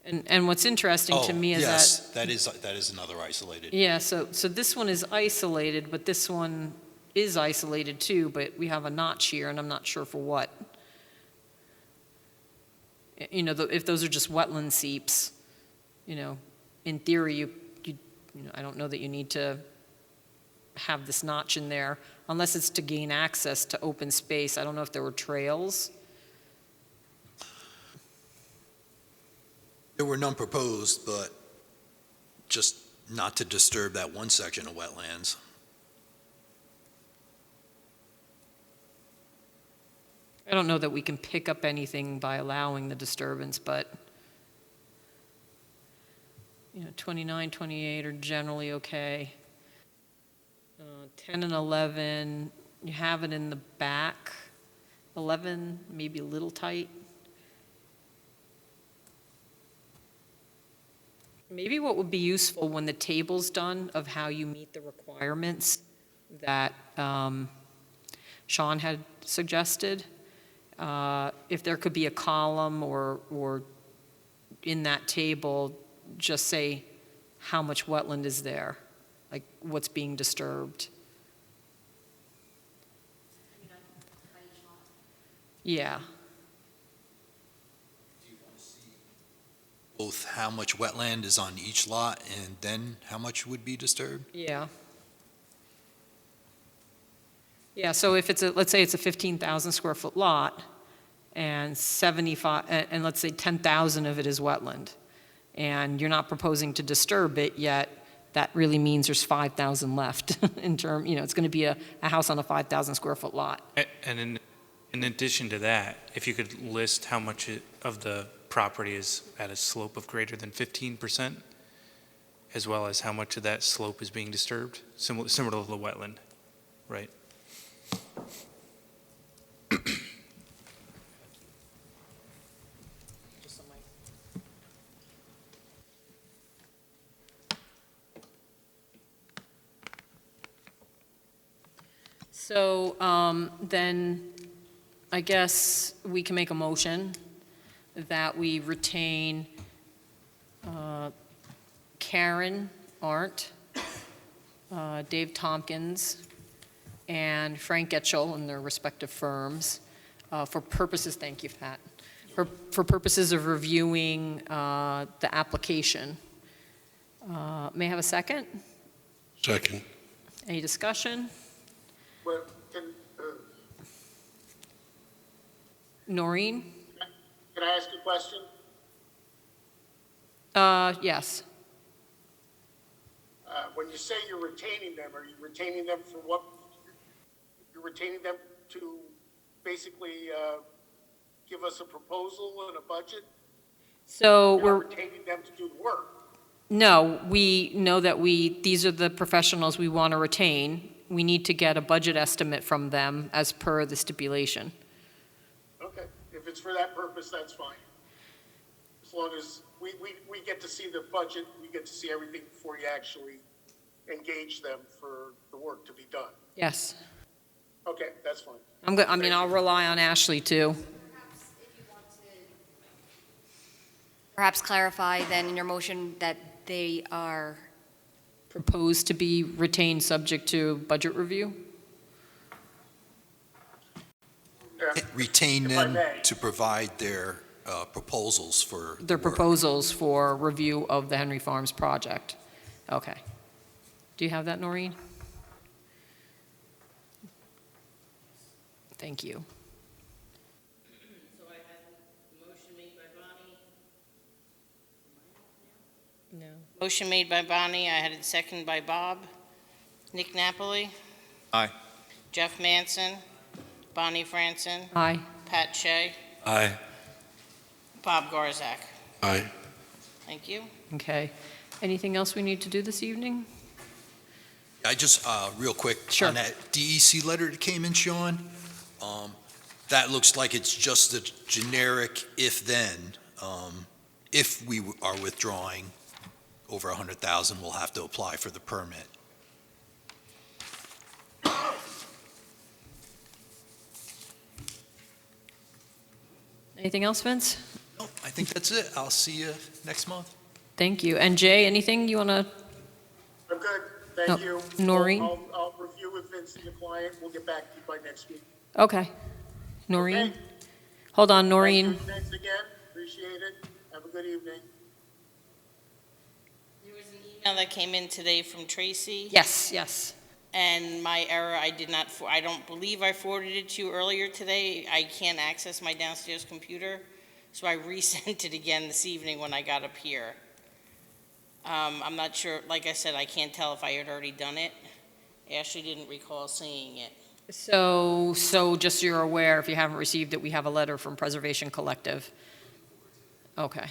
And what's interesting to me is yes, that is another isolated. yeah, so this one is isolated, but this one is isolated too, but we have a notch here, and I'm not sure for what. If those are just wetland seeps, in theory, I don't know that you need to have this notch in there, unless it's to gain access to open space. I don't know if there were trails. There were none proposed, but just not to disturb that one section of wetlands. I don't know that we can pick up anything by allowing the disturbance, but 29, 28 are generally okay. 10 and 11, you have it in the back. 11, maybe a little tight. Maybe what would be useful when the table's done of how you meet the requirements that Sean had suggested, if there could be a column or in that table, just say how much wetland is there, like what's being disturbed. Yeah. Both how much wetland is on each lot and then how much would be disturbed? Yeah. Yeah, so if let's say it's a 15,000 square foot lot and 75, and let's say 10,000 of it is wetland, and you're not proposing to disturb it yet, that really means there's 5,000 left it's going to be a house on a 5,000 square foot lot. And in addition to that, if you could list how much of the property is at a slope of greater than 15%, as well as how much of that slope is being disturbed, similar to the wetland, right? So then I guess we can make a motion that we retain Karen Arndt, Dave Tompkins, and Frank Getchell in their respective firms for purposes, thank you, Pat, for purposes of reviewing the application. May I have a second? Second. Any discussion? Well, Noreen? can I ask a question? Yes. When you say you're retaining them, are you retaining them for what? You're retaining them to basically give us a proposal and a budget? So You're we're, not retaining them to do the work. no, we know that these are the professionals we want to retain. We need to get a budget estimate from them as per the stipulation. Okay, if it's for that purpose, that's fine. As long as we get to see the budget, we get to see everything before you actually engage them for the work to be done. Yes. Okay, that's fine. I'm good, I mean, I'll rely on Ashley too. Perhaps clarify then in your motion that they are, Proposed to be retained subject to budget review? Retain If I them may. to provide their proposals for the Their work. proposals for review of the Henry Farms project. Okay. Do you have that, Noreen? Thank you. So I had a motion made by Bonnie. No. Motion made by Bonnie, I had it seconded by Bob. Nick Napoli? Aye. Jeff Manson? Bonnie Franson? Aye. Pat Shea? Aye. Bob Garzak? Aye. Thank you. Okay. Anything else we need to do this evening? I just, real quick, Sure. on that DEC letter that came in, Sean, that looks like it's just a generic if-then. If we are withdrawing over 100,000, we'll have to apply for the permit. Anything else, Vince? No, I think that's it. I'll see you next month. Thank you. And Jay, anything you want to? I'm good, No, thank you. Noreen? I'll review with Vince and the client, we'll get back to you by next week. Okay. Noreen? Okay? Hold on, Thank Noreen. you. Thanks again, appreciate it, have a good evening. There was an email that came in today from Tracy. Yes, yes. And my error, I don't believe I forwarded it to you earlier today. I can't access my downstairs computer, so I resent it again this evening when I got up here. I'm not sure, like I said, I can't tell if I had already done it. Ashley didn't recall seeing it. So just so you're aware, if you haven't received it, we have a letter from Preservation Collective. Okay.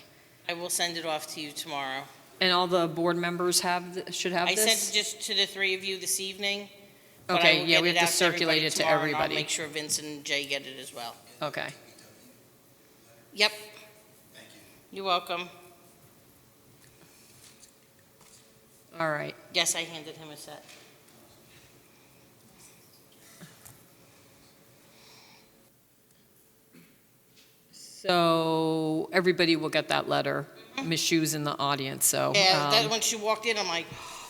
I will send it off to you tomorrow. And all the board members should have I this? sent it just to the three of you this evening. but I Okay, will yeah, get we it have out to circulate it to tomorrow, and everybody. I'll make sure Vince and Jay get it as well. Okay. Yep. You're welcome. All right. Yes, I handed him a set. So everybody will get that letter. Ms. Shu's in the audience, so. Yeah, that when she walked in, I'm like,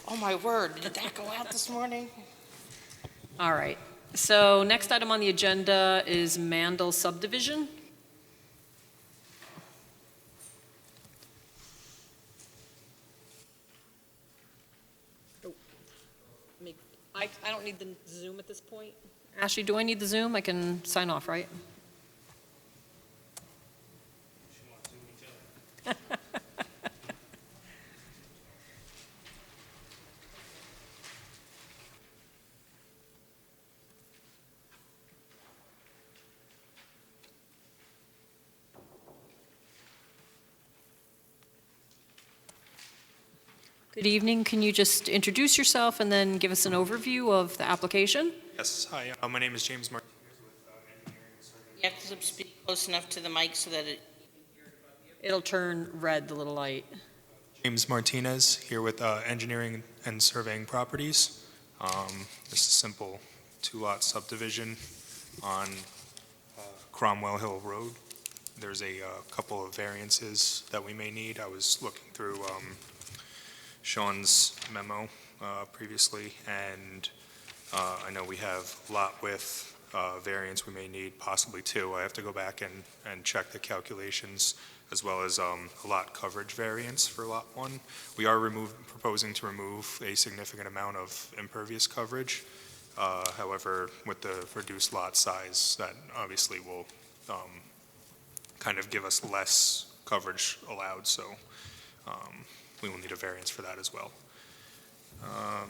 oh my word, did that go out this morning? All right. So next item on the agenda is Mandel subdivision. I don't need the Zoom at this point. Ashley, do I need the Zoom? I can sign off, right? Good evening. Can you just introduce yourself and then give us an overview of the application? Yes, hi, my name is James Martinez with Engineering and Surveying. You have to speak close enough to the mic so that it, It'll turn red, the little light. James Martinez here with Engineering and Surveying Properties. This is a simple two-lot subdivision on Cromwell Hill Road. There's a couple of variances that we may need. I was looking through Sean's memo previously, and I know we have lot width variance we may need, possibly two. I have to go back and check the calculations, as well as a lot coverage variance for lot one. We are proposing to remove a significant amount of impervious coverage. However, with the reduced lot size, that obviously will kind of give us less coverage allowed, so we will need a variance for that as well.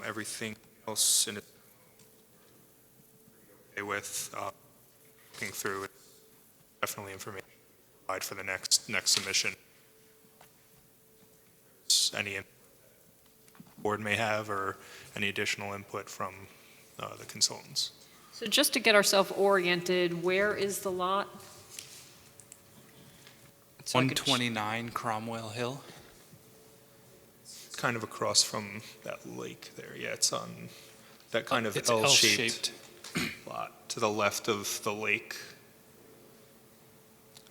Everything else in it okay with looking through it, definitely information to provide for the next submission. Any board may have, or any additional input from the consultants. So just to get ourselves oriented, where is the lot? So I could- 129 Cromwell Hill. It's kind of across from that lake there. Yeah, it's on that kind of It's L-shaped L-shaped lot to the left of the lake.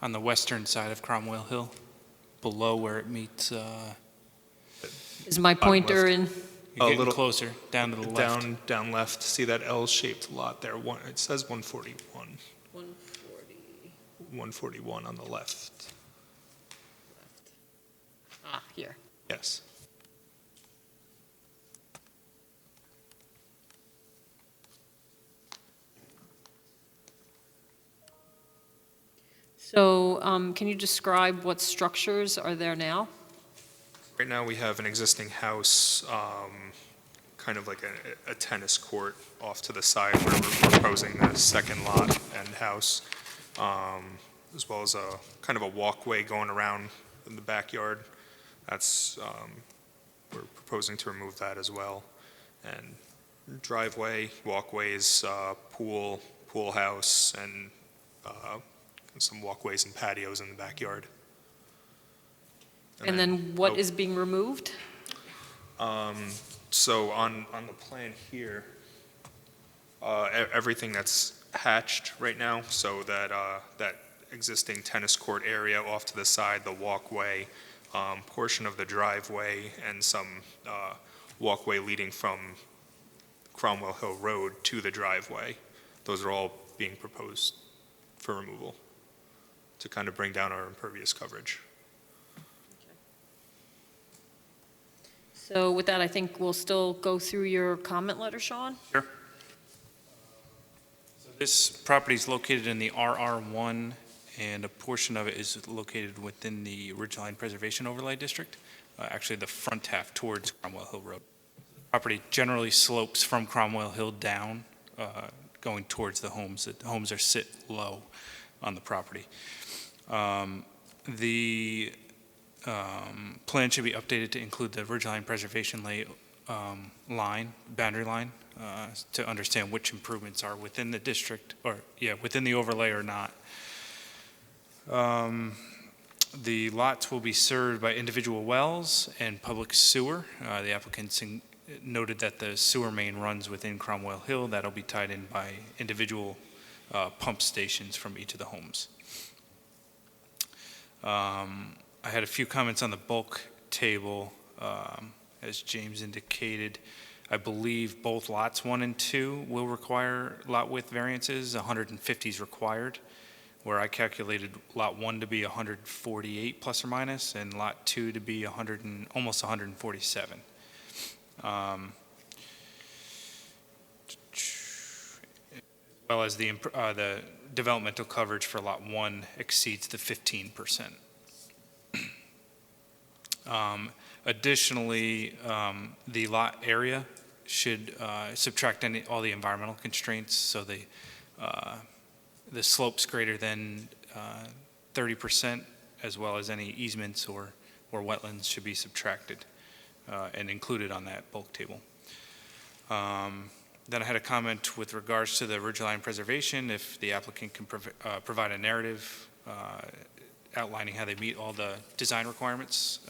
on the western side of Cromwell Hill, below where it meets, Is my pointer left. in? you're getting little- closer, down to the left. Down left. See that L-shaped lot there? It says 141. 140. 141 on the left. Ah, here. Yes. So can you describe what structures are there now? Right now, we have an existing house, kind of like a tennis court off to the side where we're proposing the second lot and house, as well as a kind of a walkway going around in the backyard. That's, we're proposing to remove that as well. And driveway, walkways, pool house, and some walkways and patios in the backyard. And then what is being removed? So on the plan here, everything that's hatched right now, so that that existing tennis court area off to the side, the walkway, portion of the driveway, and some walkway leading from Cromwell Hill Road to the driveway, those are all being proposed for removal to kind of bring down our impervious coverage. So with that, I think we'll still go through your comment letter, Sean? Sure. So this property is located in the RR1, and a portion of it is located within the Ridgeline Preservation Overlay District, actually the front half towards Cromwell Hill Road. Property generally slopes from Cromwell Hill down, going towards the homes. The homes are sit low on the property. The plan should be updated to include the Ridgeline Preservation boundary line, to understand which improvements are within the district, within the overlay or not. The lots will be served by individual wells and public sewer. The applicants noted that the sewer main runs within Cromwell Hill. That'll be tied in by individual pump stations from each of the homes. I had a few comments on the bulk table. As James indicated, I believe both lots 1 and 2 will require lot width variances. 150 is required, where I calculated lot 1 to be 148 plus or minus, and lot 2 to be almost 147. As well as the developmental coverage for lot 1 exceeds the 15%. Additionally, the lot area should subtract all the environmental constraints, so the slopes greater than 30%, as well as any easements or wetlands should be subtracted. and included on that bulk table. Then I had a comment with regards to the ridgeline preservation, if the applicant can provide a narrative outlining how they meet all the design requirements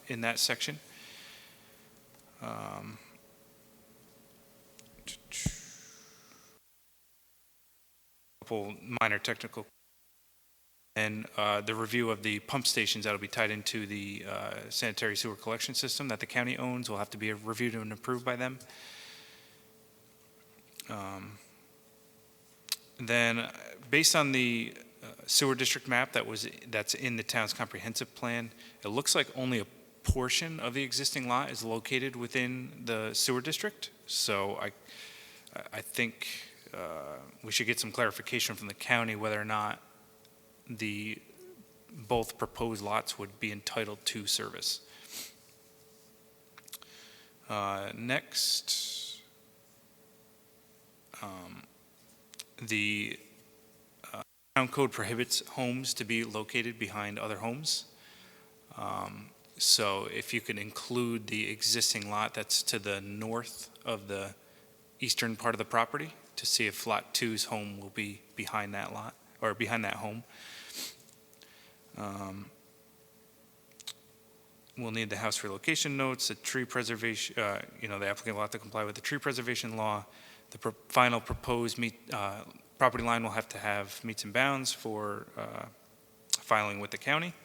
in that section. Couple minor technical, and the review of the pump stations that will be tied into the sanitary sewer collection system that the county owns will have to be reviewed and approved by them. Then, based on the sewer district map that's in the town's comprehensive plan, it looks like only a portion of the existing lot is located within the sewer district. So I think we should get some clarification from the county whether or not both proposed lots would be entitled to service. Next, the town code prohibits homes to be located behind other homes. So if you could include the existing lot that's to the north of the eastern part of the property to see if Lot 2's home will be behind that lot, or behind that home. We'll need the house relocation notes, the tree preservation, the applicant will have to comply with the tree preservation law. The final proposed property line will have to have meets and bounds for filing with the county.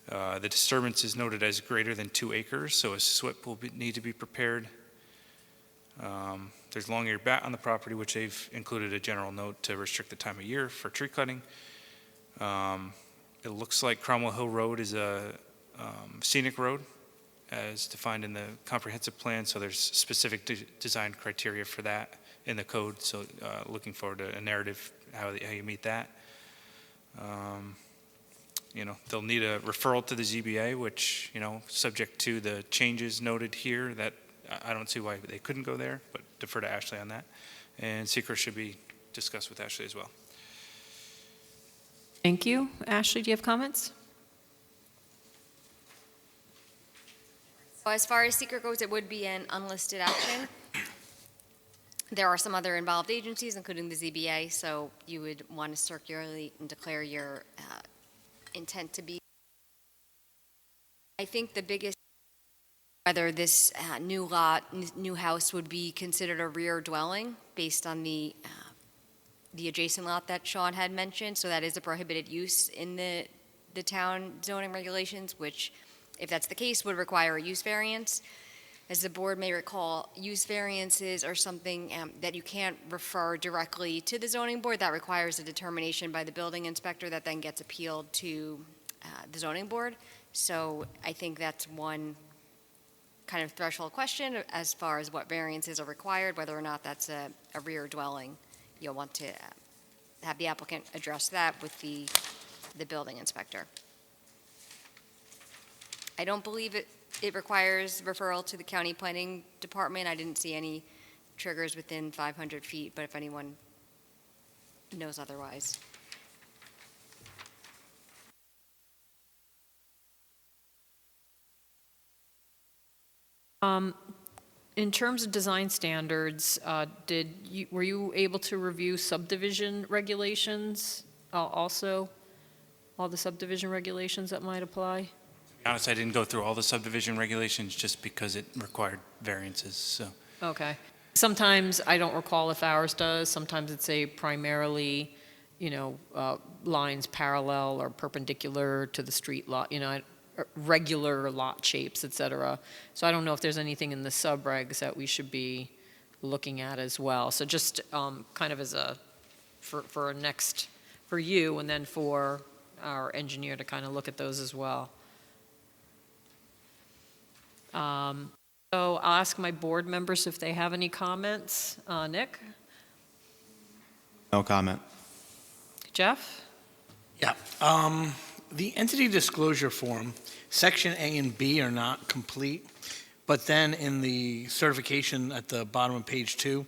The disturbance is noted as greater than 2 acres, so a SWIP will need to be prepared. There's long-eared bat on the property, which they've included a general note to restrict the time of year for tree cutting. It looks like Cromwell Hill Road is a scenic road as defined in the comprehensive plan, so there's specific design criteria for that in the code, so looking forward to a narrative how you meet that. They'll need a referral to the ZBA, which, subject to the changes noted here, that I don't see why they couldn't go there, but defer to Ashley on that. And secret should be discussed with Ashley as well. Thank you. Ashley, do you have comments? So as far as seeker goes, it would be an unlisted action. There are some other involved agencies, including the ZBA, so you would want to circularly declare your intent to be. I think the biggest, whether this new house would be considered a rear dwelling based on the adjacent lot that Sean had mentioned. So that is a prohibited use in the town zoning regulations, which, if that's the case, would require a use variance. As the board may recall, use variances are something that you can't refer directly to the zoning board. That requires a determination by the building inspector that then gets appealed to the zoning board. So I think that's one kind of threshold question as far as what variances are required, whether or not that's a rear dwelling. You'll want to have the applicant address that with the building inspector. I don't believe it requires referral to the county planning department. I didn't see any triggers within 500 feet, but if anyone knows otherwise. In terms of design standards, were you able to review subdivision regulations also? All the subdivision regulations that might apply? To be honest, I didn't go through all the subdivision regulations just because it required variances, so. Okay. Sometimes, I don't recall if ours does, sometimes it's a primarily, lines parallel or perpendicular to the street lot, regular lot shapes, et cetera. So I don't know if there's anything in the subregs that we should be looking at as well. So just kind of as for you, and then for our engineer to kind of look at those as well. So I'll ask my board members if they have any comments. Nick? No comment. Jeff? Yeah. The entity disclosure form, section A and B are not complete, but then in the certification at the bottom of page 2,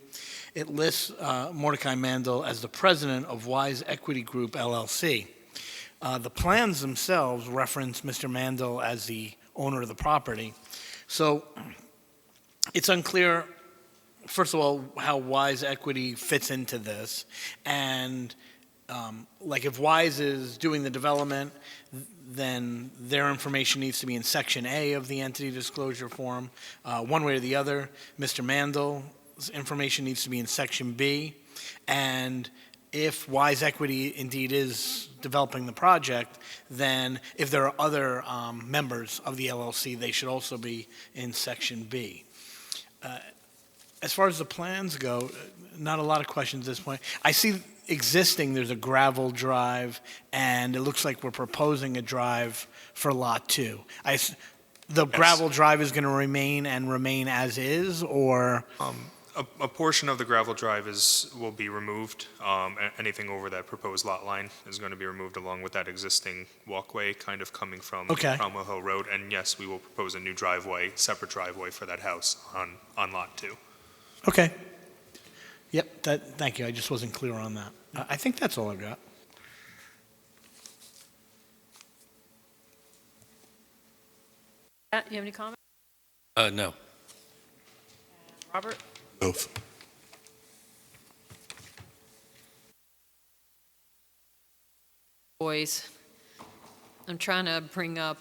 it lists Mordecai Mandel as the president of Wise Equity Group LLC. The plans themselves reference Mr. Mandel as the owner of the property, So it's unclear, first of all, how Wise Equity fits into this. And like if Wise is doing the development, then their information needs to be in Section A of the entity disclosure form. One way or the other, Mr. Mandel's information needs to be in Section B. And if Wise Equity indeed is developing the project, then if there are other members of the LLC, they should also be in Section B. As far as the plans go, not a lot of questions at this point. I see existing, there's a gravel drive, and it looks like we're proposing a drive for Lot 2. The gravel drive is going to remain as is, or? A portion of the gravel drive will be removed. Anything over that proposed lot line is going to be removed along with that existing walkway kind of coming from Cromwell Hill Road. And yes, we will propose a new driveway, separate driveway for that house on Lot 2. Okay. Yep, thank you. I just wasn't clear on that. I think that's all I've got. Matt, you have any comments? No. Robert? No. Boys, I'm trying to bring up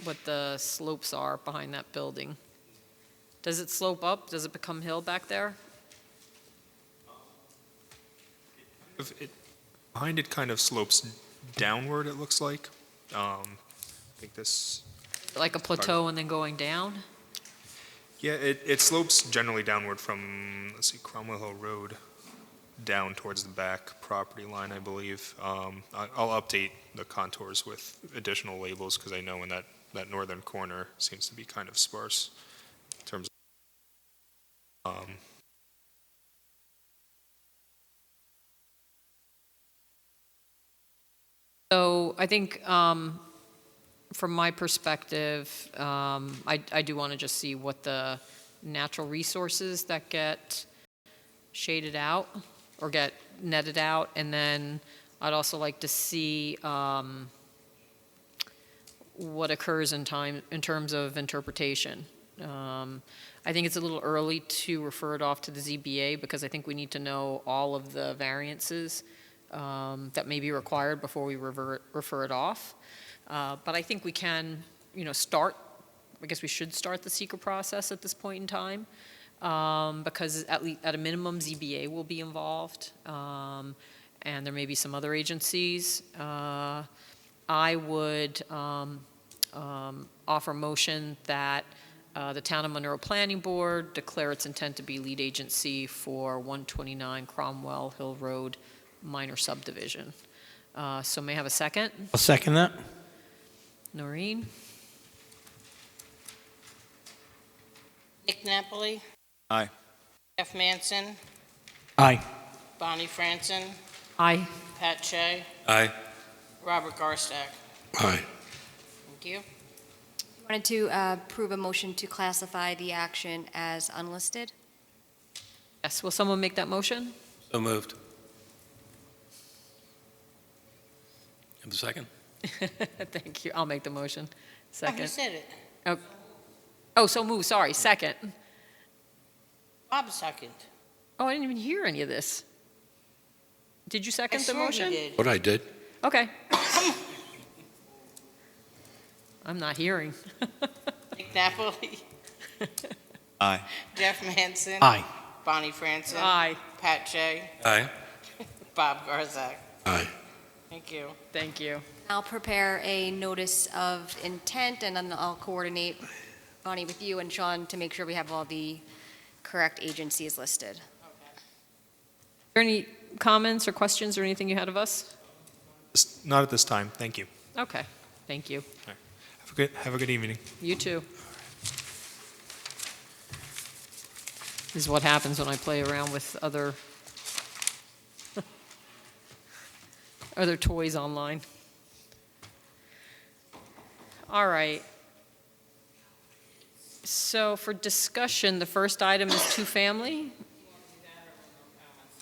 what the slopes are behind that building. Does it slope up? Does it become hill back there? Behind it kind of slopes downward, it looks like. I think this, Like a plateau and then going down? yeah, it slopes generally downward from, let's see, Cromwell Hill Road down towards the back property line, I believe. I'll update the contours with additional labels because I know in that northern corner seems to be kind of sparse in terms of So I think from my perspective, I do want to just see what the natural resources that get shaded out or get netted out. And then I'd also like to see what occurs in terms of interpretation. I think it's a little early to refer it off to the ZBA because I think we need to know all of the variances that may be required before we refer it off. But I think we can, start, I guess we should start the seeker process at this point in time because at a minimum ZBA will be involved and there may be some other agencies. I would offer motion that the Town of Monroe Planning Board declare its intent to be lead agency for 129 Cromwell Hill Road minor subdivision. So may I have a second? I'll second that. Noreen? Nick Napoli, Aye. Jeff Manson, Aye. Bonnie Franson, Aye. Pat Shea, Aye. Robert Garstack. Aye. Thank you. Wanted to approve a motion to classify the action as unlisted. Yes, will someone make that motion? So moved. Have a second? Thank you. I'll make the motion. Oh, who Second. said it? Oh, so move, sorry, second. Bob second. Oh, I didn't even hear any of this. Did you I second the swear he motion? did. What I did? Okay. I'm not hearing. Nick Napoli, Aye. Jeff Manson. Aye. Bonnie Franson. Aye. Pat Shea, Aye. Bob Garzack. Aye. Thank you. Thank you. I'll prepare a notice of intent, and then I'll coordinate, Bonnie, with you and Sean to make sure we have all the correct agencies listed. Are there any comments or questions or anything you had of us? not at this time. Thank you. Okay, thank you. Have a good evening. You too. This is what happens when I play around with other toys online. All right. So for discussion, the first item is two-family.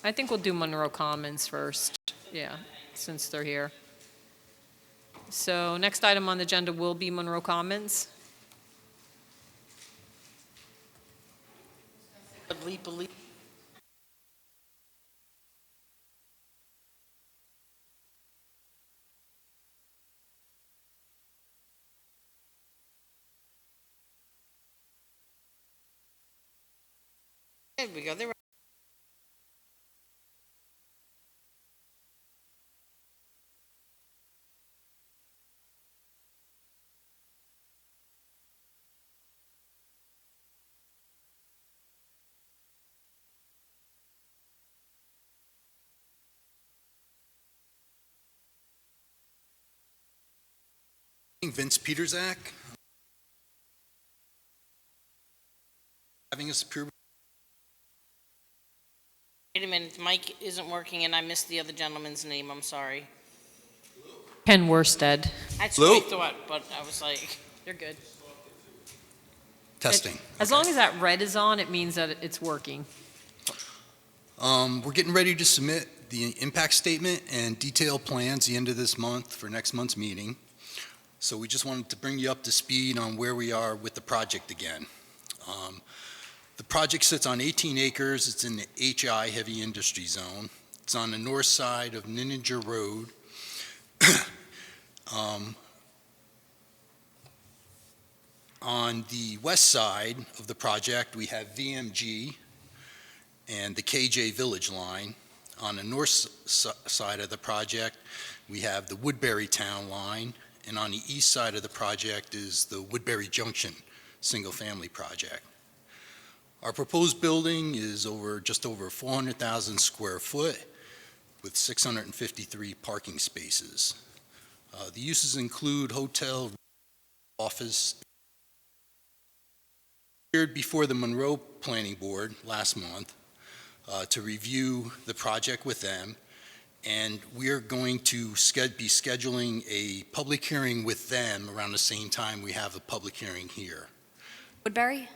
I think we'll do Monroe Commons first, yeah, since they're here. So next item on the agenda will be Monroe Commons. Leap a leap. There we go. There Vince Peterzak. Having a superior. Wait a minute, the mic isn't working and I missed the other gentleman's name, I'm sorry. Ken Worsted. That's Lou? what I thought, but I was like, You're good. Testing. As long as that red is on, it means that it's working. We're getting ready to submit the impact statement and detailed plans the end of this month for next month's meeting. So we just wanted to bring you up to speed on where we are with the project again. The project sits on 18 acres. It's in the HI heavy industry zone. It's on the north side of Ninninger Road. On the west side of the project, we have VMG and the KJ Village line. On the north side of the project, we have the Woodbury Town line, and on the east side of the project is the Woodbury Junction single-family project. Our proposed building is just over 400,000 square foot with 653 parking spaces. The uses include hotel, office. Appeared before the Monroe Planning Board last month to review the project with them, and we're going to be scheduling a public hearing with them around the same time we have a public hearing here. Woodbury?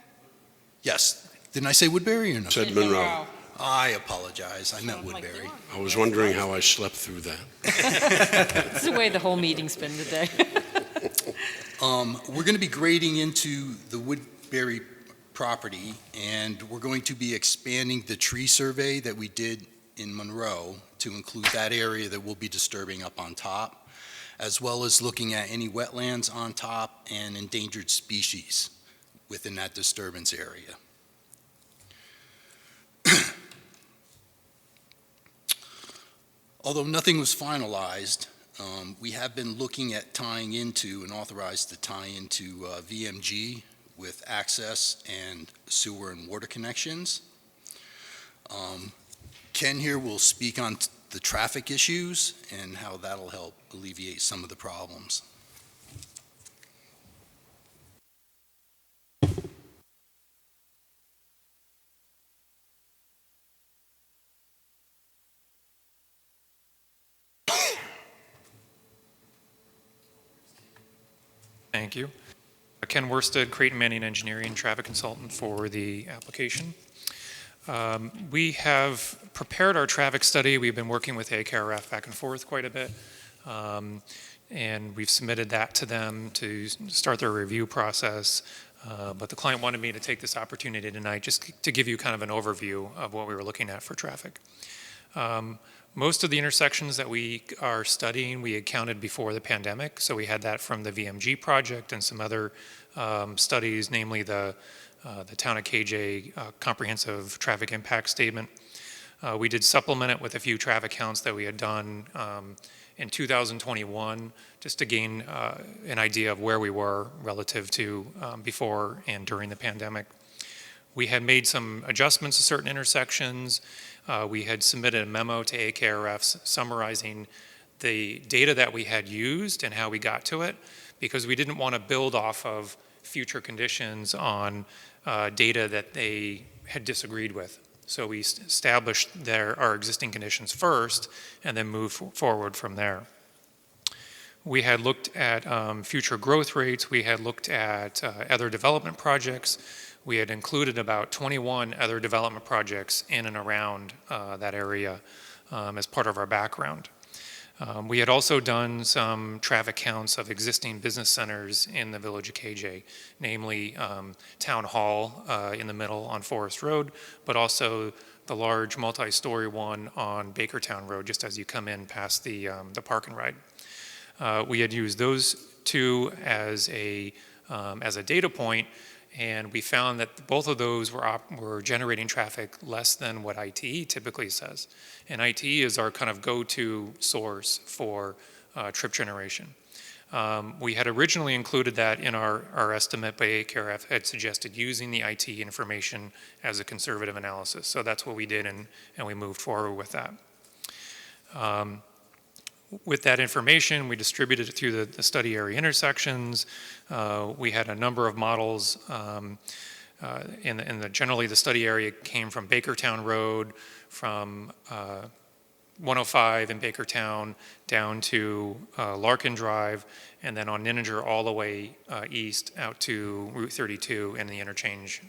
Yes. Didn't I say Woodbury or no? Said Monroe. I apologize. I meant Woodbury. I was wondering how I slept through that. This is the way the whole meeting's been today. We're going to be grading into the Woodbury property, and we're going to be expanding the tree survey that we did in Monroe to include that area that we'll be disturbing up on top, as well as looking at any wetlands on top and endangered species within that disturbance area. Although nothing was finalized, we have been looking at tying into and authorized to tie into VMG with access and sewer and water connections. Ken here will speak on the traffic issues and how that'll help alleviate some of the problems. Thank you. Ken Worsted, Creighton Manning Engineering, traffic consultant for the application. We have prepared our traffic study. We've been working with AKRF back and forth quite a bit, and we've submitted that to them to start their review process. But the client wanted me to take this opportunity tonight just to give you kind of an overview of what we were looking at for traffic. Most of the intersections that we are studying, we had counted before the pandemic, so we had that from the VMG project and some other studies, namely the Town of KJ Comprehensive Traffic Impact Statement. We did supplement it with a few traffic counts that we had done in 2021, just to gain an idea of where we were relative to before and during the pandemic. We had made some adjustments to certain intersections. We had submitted a memo to AKRF summarizing the data that we had used and how we got to it, because we didn't want to build off of future conditions on data that they had disagreed with. So we established our existing conditions first and then moved forward from there. We had looked at future growth rates. We had looked at other development projects. We had included about 21 other development projects in and around that area as part of our background. We had also done some traffic counts of existing business centers in the village of KJ, namely Town Hall in the middle on Forest Road, but also the large multi-story one on Bakertown Road, just as you come in past the park and ride. We had used those two as a data point, and we found that both of those were generating traffic less than what ITE typically says. And ITE is our kind of go-to source for trip generation. We had originally included that in our estimate, but AKRF had suggested using the ITE information as a conservative analysis. So that's what we did, and we moved forward with that. With that information, we distributed it through the study area intersections. We had a number of models. Generally, the study area came from Bakertown Road, from 105 in Bakertown down to Larkin Drive, and then on Ninninger all the way east out to Route 32 and the interchange,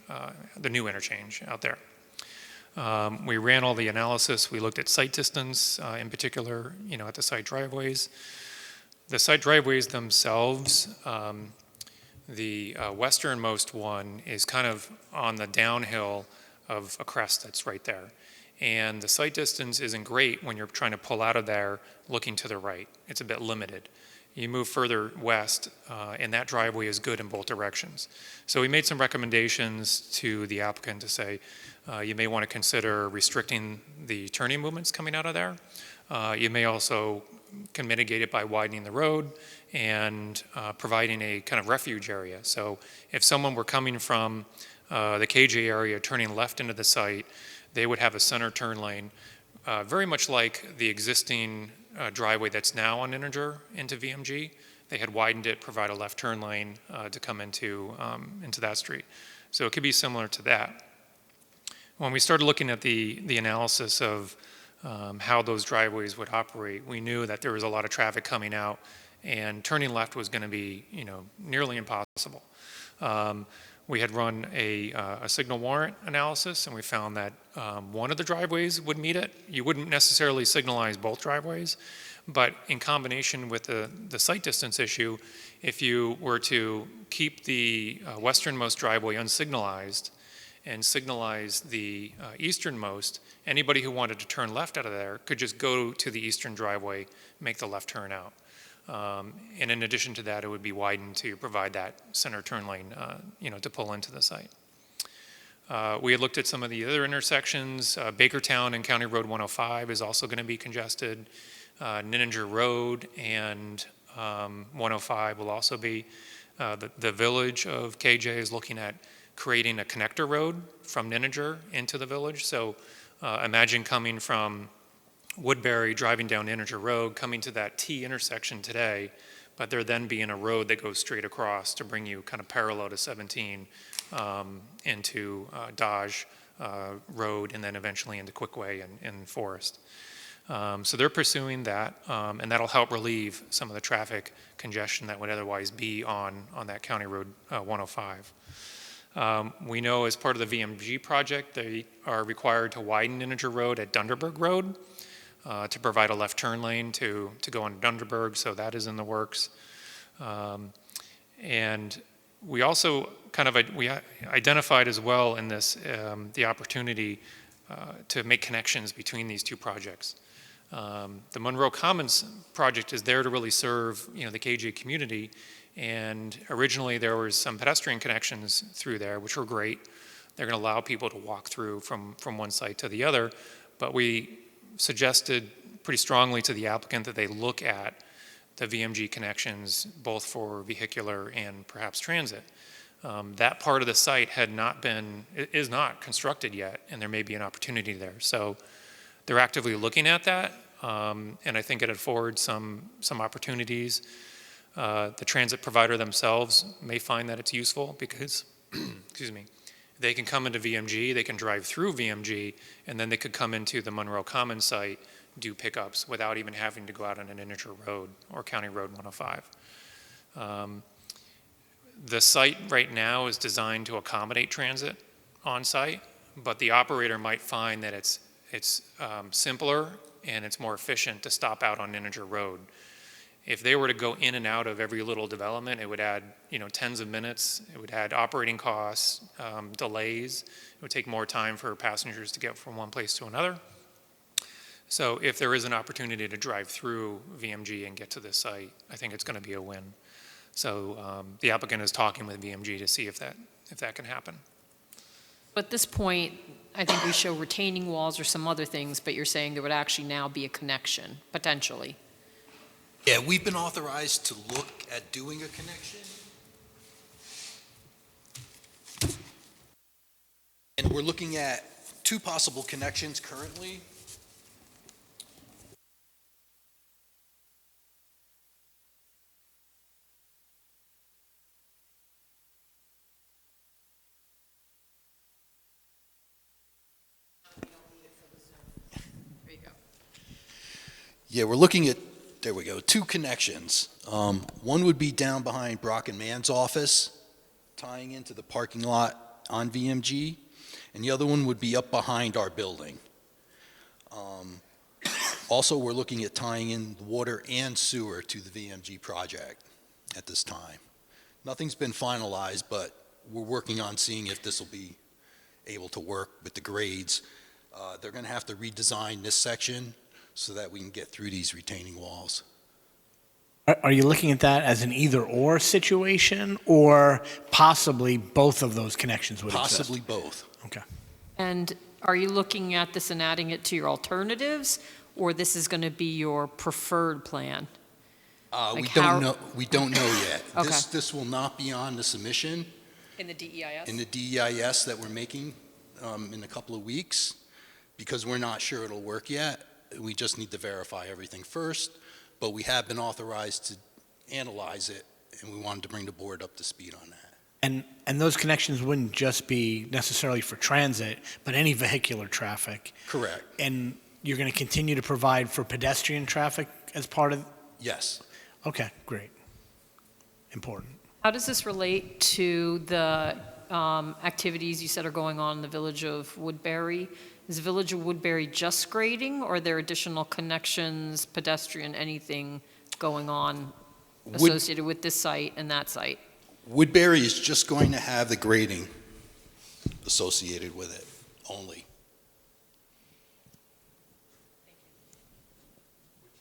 the new interchange out there. We ran all the analysis. We looked at site distance, in particular, at the site driveways. The site driveways themselves, the westernmost one is kind of on the downhill of a crest that's right there. And the site distance isn't great when you're trying to pull out of there looking to the right. It's a bit limited. You move further west, and that driveway is good in both directions. So we made some recommendations to the applicant to say, you may want to consider restricting the turning movements coming out of there. You may also can mitigate it by widening the road and providing a kind of refuge area. So if someone were coming from the KJ area turning left into the site, they would have a center turn lane, very much like the existing driveway that's now on Ninninger into VMG. They had widened it, provide a left turn lane to come into that street. So it could be similar to that. When we started looking at the analysis of how those driveways would operate, we knew that there was a lot of traffic coming out, and turning left was going to be, nearly impossible. We had run a signal warrant analysis, and we found that one of the driveways would meet it. You wouldn't necessarily signalize both driveways, but in combination with the site distance issue, if you were to keep the westernmost driveway unsignalized and signalize the easternmost, anybody who wanted to turn left out of there could just go to the eastern driveway, make the left turn out. And in addition to that, it would be widened to provide that center turn lane, to pull into the site. We had looked at some of the other intersections. Bakertown and County Road 105 is also going to be congested. Ninninger Road and 105 will also be. The village of KJ is looking at creating a connector road from Ninninger into the village. So imagine coming from Woodbury, driving down Ninninger Road, coming to that T intersection today, but there then being a road that goes straight across to bring you kind of parallel to 17 into Dodge Road and then eventually into Quickway and Forest. So they're pursuing that, and that'll help relieve some of the traffic congestion that would otherwise be on that County Road 105. We know as part of the VMG project, they are required to widen Ninninger Road at Dunderberg Road to provide a left turn lane to go on Dunderberg, so that is in the works. And we also we identified as well in this the opportunity to make connections between these two projects. The Monroe Commons project is there to really serve the KJ community, and originally there was some pedestrian connections through there, which were great. They're going to allow people to walk through from one site to the other, but we suggested pretty strongly to the applicant that they look at the VMG connections both for vehicular and perhaps transit. That part of the site is not constructed yet, and there may be an opportunity there. So they're actively looking at that, and I think it affords some opportunities. The transit provider themselves may find that it's useful because, excuse me, they can come into VMG, they can drive through VMG, and then they could come into the Monroe Commons site, do pickups without even having to go out on an Ninninger Road or County Road 105. The site right now is designed to accommodate transit on site, but the operator might find that it's simpler and it's more efficient to stop out on Integer Road. If they were to go in and out of every little development, it would add, tens of minutes. It would add operating costs, delays. It would take more time for passengers to get from one place to another. So if there is an opportunity to drive through VMG and get to this site, I think it's going to be a win. So the applicant is talking with VMG to see if that can happen. At this point, I think we show retaining walls or some other things, but you're saying there would actually now be a connection, potentially. Yeah, we've been authorized to look at doing a connection. And we're looking at 2 possible connections currently. There you go. Yeah, we're looking at, there we go, 2 connections. One would be down behind Brock and Mann's office, tying into the parking lot on VMG, and the other one would be up behind our building. Also, we're looking at tying in water and sewer to the VMG project at this time. Nothing's been finalized, but we're working on seeing if this will be able to work with the grades. They're going to have to redesign this section so that we can get through these retaining walls. Are you looking at that as an either-or situation, or possibly both of those connections would exist? Possibly both. Okay. And are you looking at this and adding it to your alternatives, or this is going to be your preferred plan? We Like don't know. We don't know yet. Okay. This will not be on the submission In the DEIS? in the DEIS that we're making in a couple of weeks, because we're not sure it'll work yet. We just need to verify everything first, but we have been authorized to analyze it, and we wanted to bring the board up to speed on that. And those connections wouldn't just be necessarily for transit, but any vehicular traffic. Correct. And you're going to continue to provide for pedestrian traffic as part of? Yes. Okay, great. Important. How does this relate to the activities you said are going on in the village of Woodbury? Is the village of Woodbury just grading, or are there additional connections, pedestrian, anything going on associated with this site and that site? Woodbury is just going to have the grading associated with it only.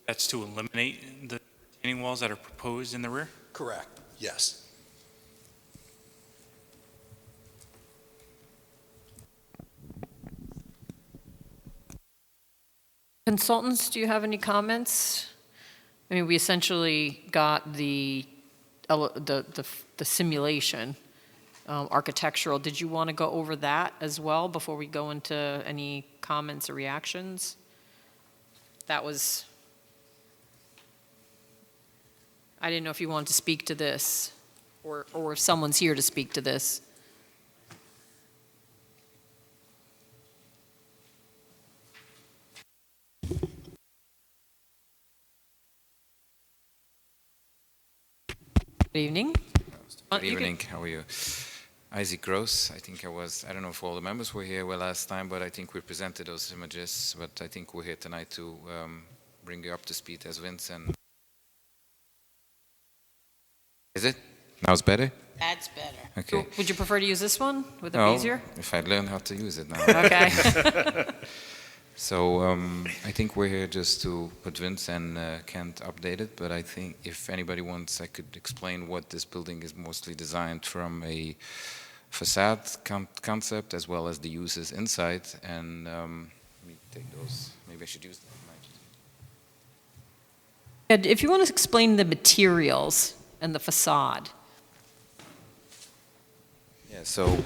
That's to eliminate the retaining walls that are proposed in the rear? Correct. Yes. Consultants, do you have any comments? I mean, we essentially got the simulation, architectural. Did you want to go over that as well before we go into any comments or reactions? That was, I didn't know if you wanted to speak to this, or if someone's here to speak to this. Good evening. Good evening, how are you? Isaac Gross, I don't know if all the members were here last time, but I think we presented those images, but I think we're here tonight to bring you up to speed as Vince. And is it? Now it's better? That's better. Okay. Would you prefer to use this one? Would that No, be easier? if I'd learn how to use it now. Okay. So I think we're here just to put Vince and Kent updated, but I think if anybody wants, I could explain what this building is mostly designed from a facade concept as well as the uses inside. And let me take those. Maybe I should use them. If you want to explain the materials and the facade. Yeah, so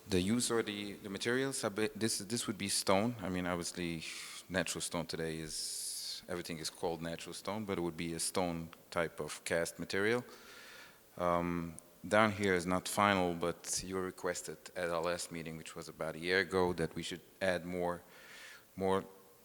the use or the materials, this would be stone. I mean, obviously, natural stone today is, everything is called natural stone, but it would be a stone type of cast material. Down here is not final, but you requested at our last meeting, which was about a year ago, that we should add more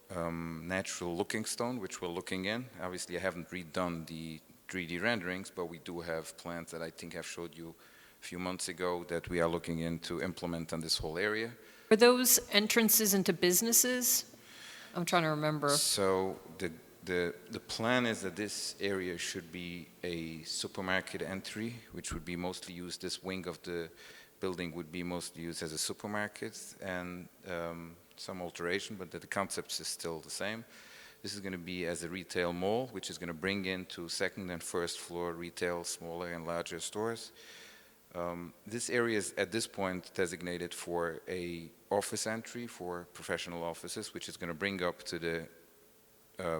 natural looking stone, which we're looking in. Obviously, I haven't redone the 3D renderings, but we do have plans that I think I've showed you a few months ago that we are looking in to implement on this whole area. Are those entrances into businesses? I'm trying to remember. So the plan is that this area should be a supermarket entry, which would be mostly used, this wing of the building would be mostly used as a supermarket, and some alteration, but the concept is still the same. This is going to be as a retail mall, which is going to bring into second and first floor retail, smaller and larger stores. This area is at this point designated for a office entry for professional offices, which is going to bring up to the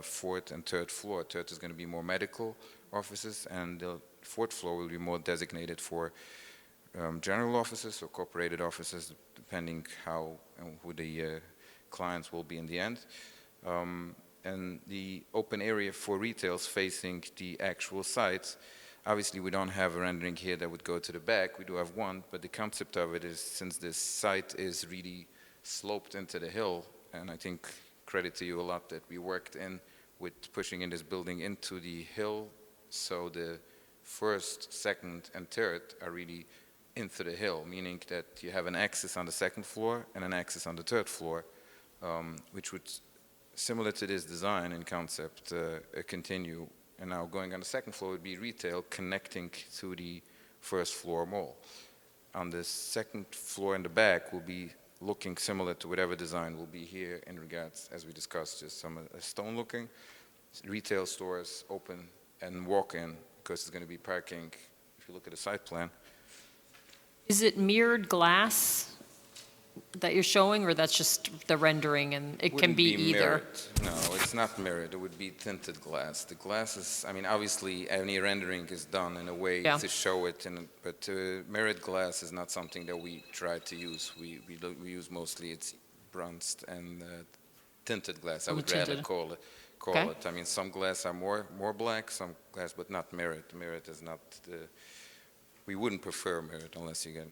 fourth and third floor. Third is going to be more medical offices, and the fourth floor will be more designated for general offices or corporated offices, depending how and who the clients will be in the end. And the open area for retails facing the actual sites. Obviously, we don't have a rendering here that would go to the back. We do have one, but the concept of it is, since this site is really sloped into the hill, and I think credit to you a lot that we worked in with pushing in this building into the hill, so the first, second, and third are really into the hill, meaning that you have an access on the second floor and an access on the third floor, which would, similar to this design and concept, continue. And now going on the second floor would be retail connecting to the first floor mall. On the second floor in the back will be looking similar to whatever design will be here in regards, as we discussed, just some stone looking, retail stores open and walk in, because it's going to be parking. If you look at the site plan. Is it mirrored glass that you're showing, or that's just the rendering, and it can Wouldn't be either? mirrored. No, it's not mirrored. It would be tinted glass. The glass is, I mean, obviously any rendering is done in a way to show it, but mirrored glass is not something that we try to use. We use mostly it's bronzed and tinted glass. I would rather call it. I mean, some glass are more black, some glass, but not mirrored. Mirrored is not we wouldn't prefer mirrored unless you get.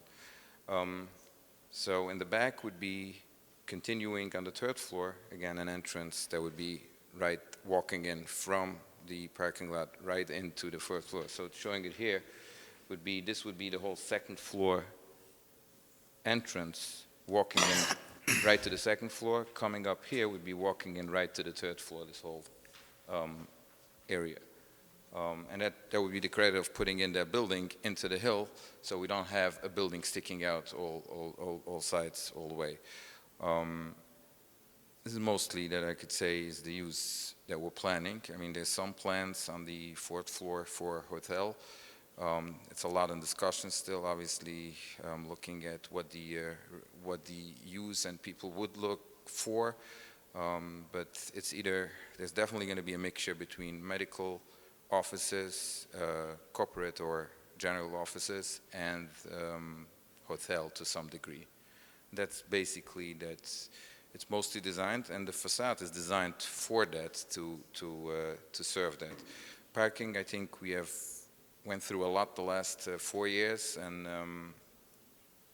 So in the back would be continuing on the third floor, again, an entrance that would be right walking in from the parking lot right into the first floor. So showing it here would be, this would be the whole second floor entrance, walking in right to the second floor. Coming up here would be walking in right to the third floor, this whole area. And that would be the credit of putting in that building into the hill, so we don't have a building sticking out all sides all the way. This is mostly that I could say is the use that we're planning. I mean, there's some plans on the fourth floor for hotel. It's a lot in discussion still, obviously, looking at what the use and people would look for. But it's either, there's definitely going to be a mixture between medical offices, corporate or general offices, and hotel to some degree. That's basically, it's mostly designed, and the facade is designed for that, to serve that. Parking, I think we have went through a lot the last 4 years, and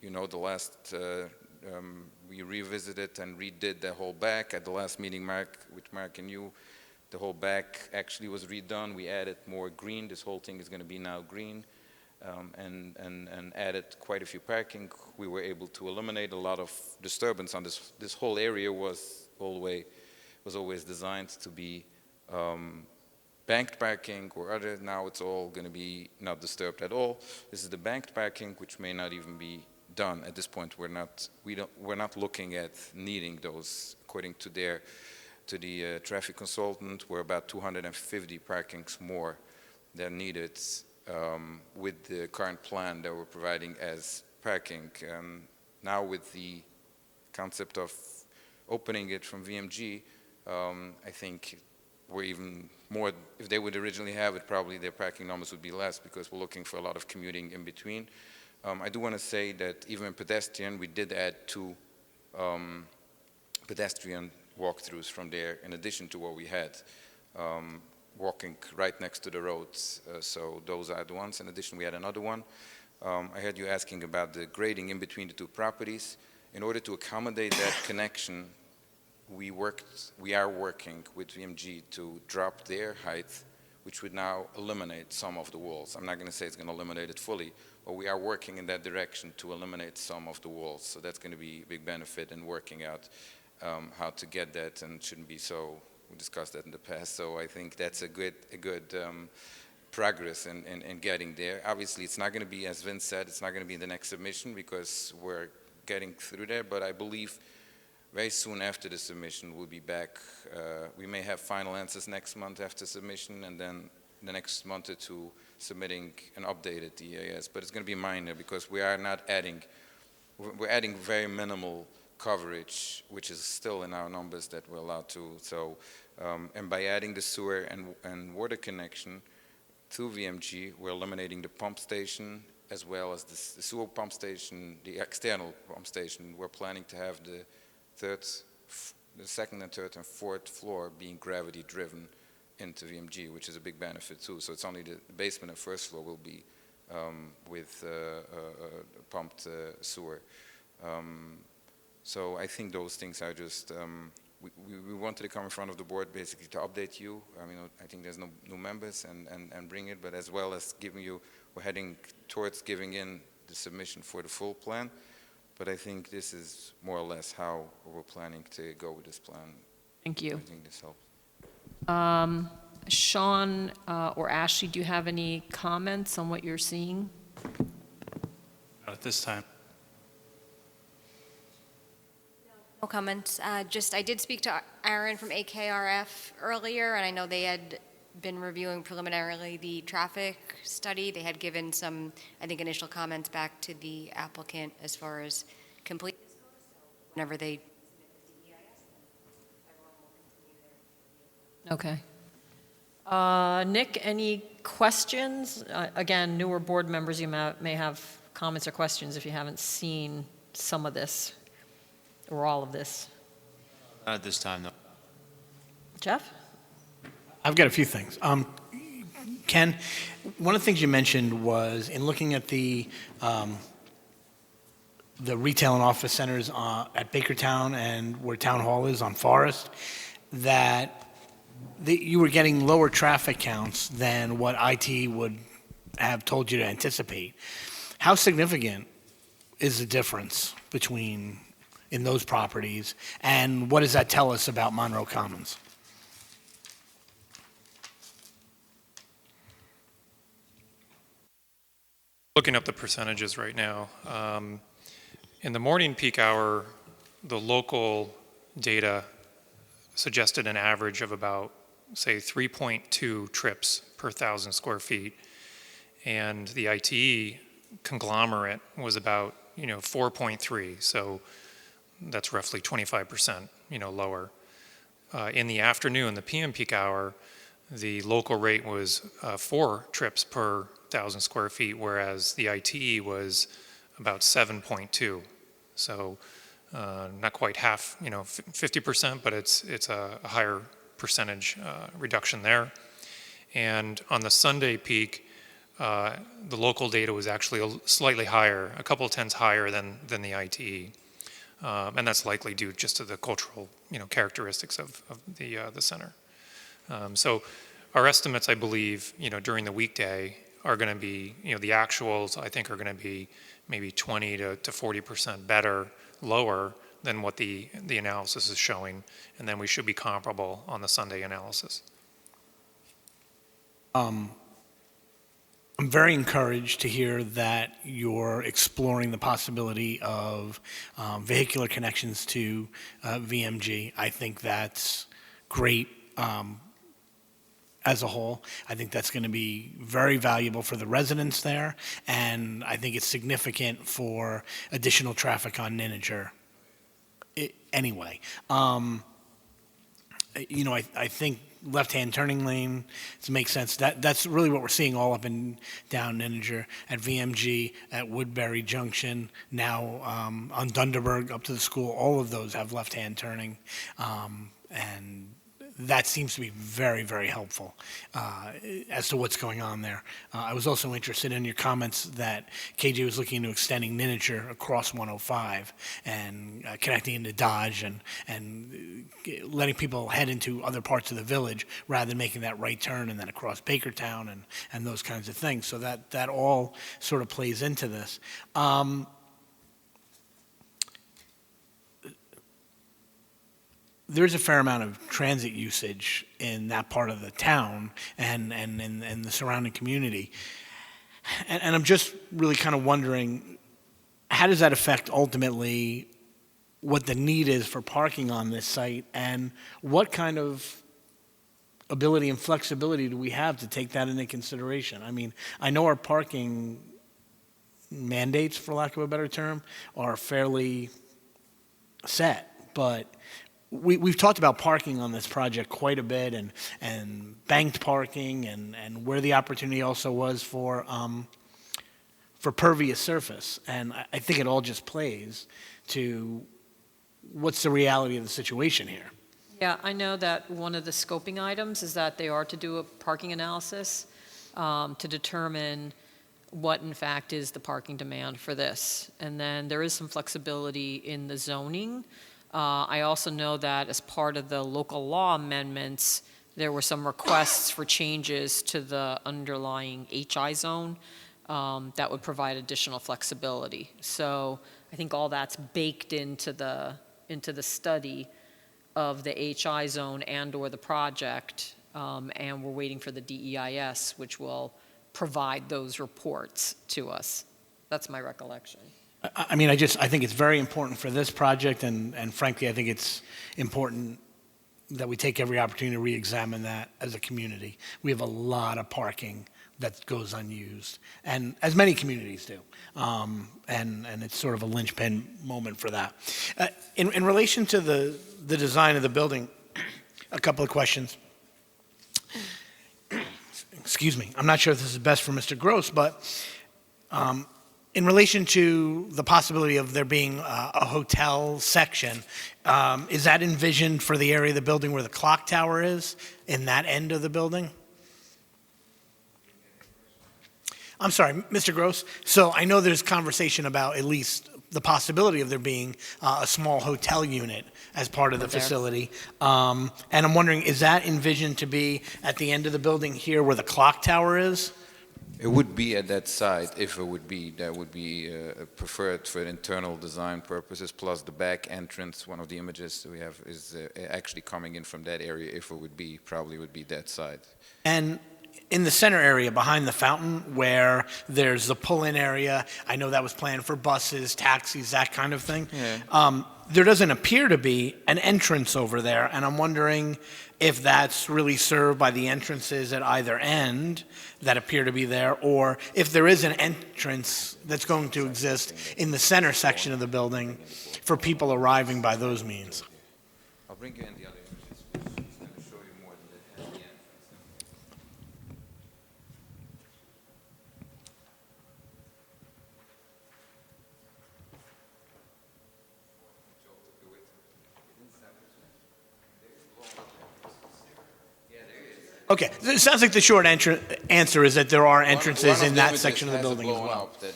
you know, the last we revisited and redid the whole back at the last meeting, with Mark and you. The whole back actually was redone. We added more green. This whole thing is going to be now green, and added quite a few parking. We were able to eliminate a lot of disturbance on this. This whole area was always designed to be banked parking or other. Now it's all going to be not disturbed at all. This is the banked parking, which may not even be done at this point. We're not looking at needing those according to the traffic consultant. We're about 250 parkings more than needed with the current plan that we're providing as parking. Now with the concept of opening it from VMG, I think we're even more, if they would originally have it, probably their parking numbers would be less, because we're looking for a lot of commuting in between. I do want to say that even in pedestrian, we did add 2 pedestrian walkthroughs from there, in addition to what we had, walking right next to the roads. So those are the ones. In addition, we had another one. I heard you asking about the grading in between the 2 properties. In order to accommodate that connection, we are working with VMG to drop their height, which would now eliminate some of the walls. I'm not going to say it's going to eliminate it fully, but we are working in that direction to eliminate some of the walls. So that's going to be a big benefit in working out how to get that, and shouldn't be so, we discussed that in the past, so I think that's a good progress in getting there. Obviously, it's not going to be, as Vince said, it's not going to be in the next submission because we're getting through there, but I believe very soon after the submission we'll be back. We may have final answers next month after submission, and then the next month or two submitting an updated EAS, but it's going to be minor because we are not adding, we're adding very minimal coverage, which is still in our numbers that we're allowed to. So, and by adding the sewer and water connection to VMG, we're eliminating the pump station as well as the sewer pump station, the external pump station. We're planning to have the second and third and fourth floor being gravity driven into VMG, which is a big benefit too. So it's only the basement and first floor will be with pumped sewer. So I think those things are just, we wanted to come in front of the board basically to update you. I mean, I think there's no new members and bring it, but as well as giving you, we're heading towards giving in the submission for the full plan. But I think this is more or less how we're planning to go with this plan. Thank you. I think this helps. Sean or Ashley, do you have any comments on what you're seeing? Not at this time. No comments. Just, I did speak to Aaron from AKRF earlier, and I know they had been reviewing preliminarily the traffic study. They had given some, I think, initial comments back to the applicant as far as completeness goes. So whenever they submit the EIS, then everyone will continue their Okay. review. Nick, any questions? Again, newer board members, you may have comments or questions if you haven't seen some of this or all of this. Not at this time, no. Jeff? I've got a few things. Ken, one of the things you mentioned was in looking at the retail and office centers at Bakertown and where Town Hall is on Forest, that you were getting lower traffic counts than what IT would have told you to anticipate. How significant is the difference between in those properties, and what does that tell us about Monroe Commons? Looking up the percentages right now. In the morning peak hour, the local data suggested an average of about, say, 3.2 trips per 1,000 square feet. And the ITE conglomerate was about, 4.3. So that's roughly 25%, lower. In the afternoon, the PM peak hour, the local rate was 4 trips per 1,000 square feet, whereas the ITE was about 7.2. So not quite half, 50%, but it's a higher percentage reduction there. And on the Sunday peak, the local data was actually slightly higher, a couple of tenths higher than the ITE. And that's likely due just to the cultural, characteristics of the center. So our estimates, I believe, during the weekday are going to be, the actuals, I think, are going to be maybe 20 to 40% better, lower than what the analysis is showing, and then we should be comparable on the Sunday analysis. I'm very encouraged to hear that you're exploring the possibility of vehicular connections to VMG. I think that's great as a whole. I think that's going to be very valuable for the residents there, and I think it's significant for additional traffic on Nininger. Anyway, I think left-hand turning lane makes sense. That's really what we're seeing all up and down Nininger, at VMG, at Woodbury Junction, now on Dunderberg up to the school. All of those have left-hand turning, and that seems to be very, very helpful as to what's going on there. I was also interested in your comments that KJ was looking into extending Nininger across 105 and connecting into Dodge and letting people head into other parts of the village rather than making that right turn and then across Bakertown and those kinds of things. So that all sort of plays into this. there's a fair amount of transit usage in that part of the town and in the surrounding community. And I'm just really kind of wondering, how does that affect ultimately what the need is for parking on this site, and what kind of ability and flexibility do we have to take that into consideration? I mean, I know our parking mandates, for lack of a better term, are fairly set, but we've talked about parking on this project quite a bit, and banked parking, and where the opportunity also was for pervious surface. And I think it all just plays to what's the reality of the situation here. Yeah, I know that one of the scoping items is that they are to do a parking analysis to determine what in fact is the parking demand for this. And then there is some flexibility in the zoning. I also know that as part of the local law amendments, there were some requests for changes to the underlying HI zone that would provide additional flexibility. So I think all that's baked into the study of the HI zone and/or the project, and we're waiting for the DEIS, which will provide those reports to us. That's my recollection. I mean, I think it's very important for this project, and frankly, I think it's important that we take every opportunity to re-examine that as a community. We have a lot of parking that goes unused, and as many communities do, and it's sort of a linchpin moment for that. In relation to the design of the building, a couple of questions. Excuse me. I'm not sure if this is best for Mr. Gross, but in relation to the possibility of there being a hotel section, is that envisioned for the area of the building where the clock tower is, in that end of the building? I'm sorry, Mr. Gross. So I know there's conversation about at least the possibility of there being a small hotel unit as part of the facility. And I'm wondering, is that envisioned to be at the end of the building here where the clock tower is? It would be at that side, if it would be, that would be preferred for internal design purposes, plus the back entrance, one of the images we have is actually coming in from that area, if it would be, probably would be that side. And in the center area behind the fountain where there's the pull-in area, I know that was planned for buses, taxis, that kind of thing. Yeah. There doesn't appear to be an entrance over there, and I'm wondering if that's really served by the entrances at either end that appear to be there, or if there is an entrance that's going to exist in the center section of the building for people arriving by those means. I'll bring you in the other images. It's going to show you more than that has the entrance. Okay, it sounds like the short answer is that there are entrances One of in the that images section of the has it building as blown well. up, that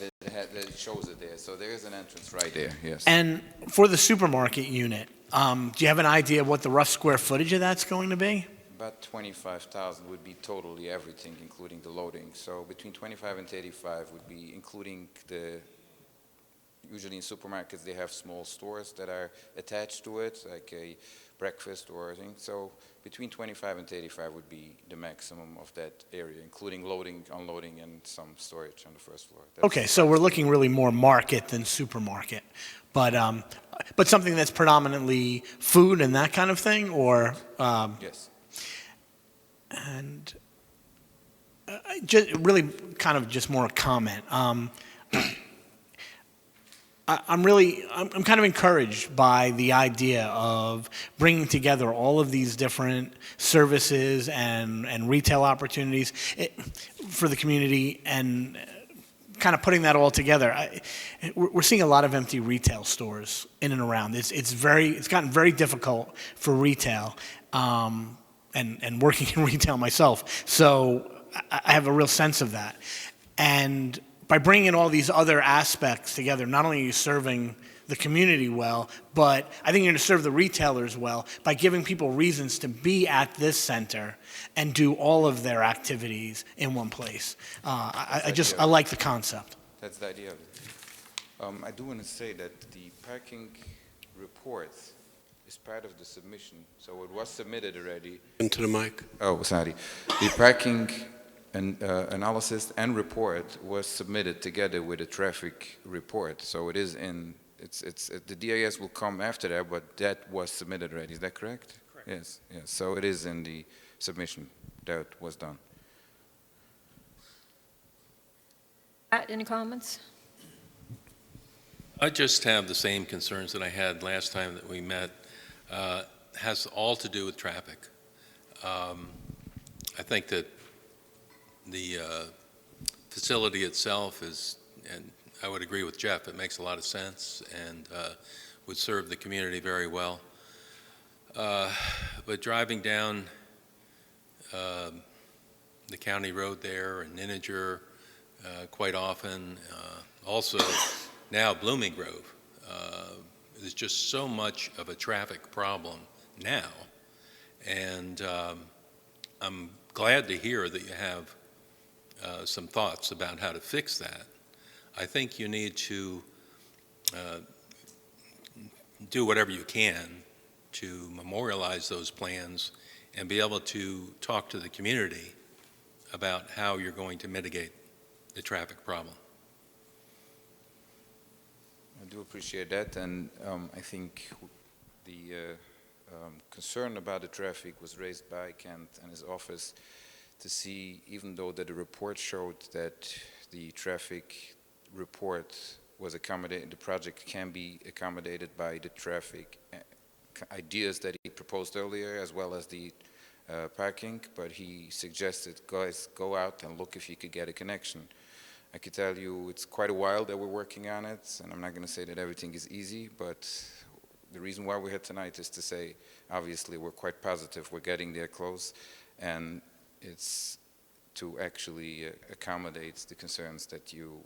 it shows it there, so there is an entrance right there, yes. And for the supermarket unit, do you have an idea what the rough square footage of that's going to be? About 25,000 would be totally everything, including the loading. So between 25 and 35 would be including usually in supermarkets they have small stores that are attached to it, like a breakfast or a thing. So between 25 and 35 would be the maximum of that area, including loading, unloading, and some storage on the first floor. Okay, so we're looking really more market than supermarket, but something that's predominantly food and that kind of thing, or? Yes. And just really kind of just more a comment. I'm kind of encouraged by the idea of bringing together all of these different services and retail opportunities for the community, and kind of putting that all together. We're seeing a lot of empty retail stores in and around. It's gotten very difficult for retail, and working in retail myself, so I have a real sense of that. And by bringing in all these other aspects together, not only are you serving the community well, but I think you're going to serve the retailers well by giving people reasons to be at this center and do all of their activities in one place. I like the concept. That's the idea of it. I do want to say that the parking reports is part of the submission, so it was submitted already. Into the mic. Oh, sorry. The parking analysis and report was submitted together with a traffic report, so it is in, the DIS will come after that, but that was submitted already, is that correct? Correct. Yes, yes, so it is in the submission that was done. Pat, any comments? I just have the same concerns that I had last time that we met. Has all to do with traffic. I think that the facility itself is, and I would agree with Jeff, it makes a lot of sense and would serve the community very well. But driving down the county road there in Integer quite often, also now Blooming Grove, there's just so much of a traffic problem now, and I'm glad to hear that you have some thoughts about how to fix that. I think you need to do whatever you can to memorialize those plans and be able to talk to the community about how you're going to mitigate the traffic problem. I do appreciate that, and I think the concern about the traffic was raised by Kent and his office to see, even though that the report showed that the traffic report was accommodated, the project can be accommodated by the traffic ideas that he proposed earlier, as well as the parking, but he suggested, guys, go out and look if you could get a connection. I could tell you it's quite a while that we're working on it, and I'm not going to say that everything is easy, but the reason why we're here tonight is to say, obviously, we're quite positive we're getting there close, and it's to actually accommodate the concerns that you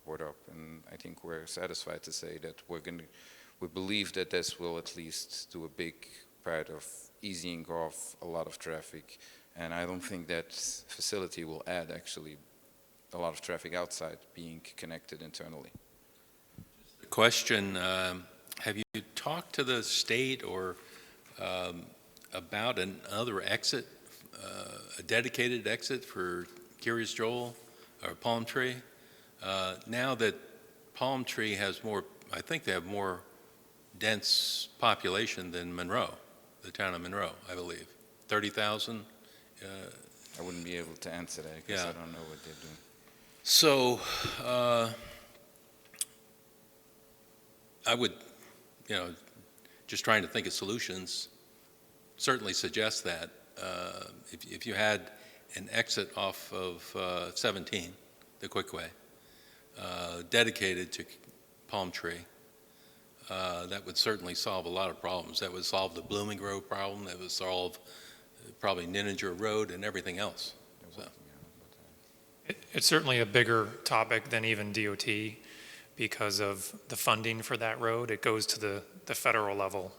brought up. And I think we're satisfied to say that we believe that this will at least do a big part of easing off a lot of traffic, and I don't think that facility will add actually a lot of traffic outside being connected internally. Question, have you talked to the state or about another exit, a dedicated exit for Curious Joel or Palm Tree? Now that Palm Tree has more, I think they have more dense population than Monroe, the town of Monroe, I believe. 30,000? I wouldn't be able to answer that because I don't know what they're doing. So I would, just trying to think of solutions, certainly suggest that if you had an exit off of 17, the Quickway, dedicated to Palm Tree, that would certainly solve a lot of problems. That would solve the Blooming Grove problem. That would solve probably Ninninger Road and everything else. So. It's certainly a bigger topic than even DOT because of the funding for that road. It goes to the federal level.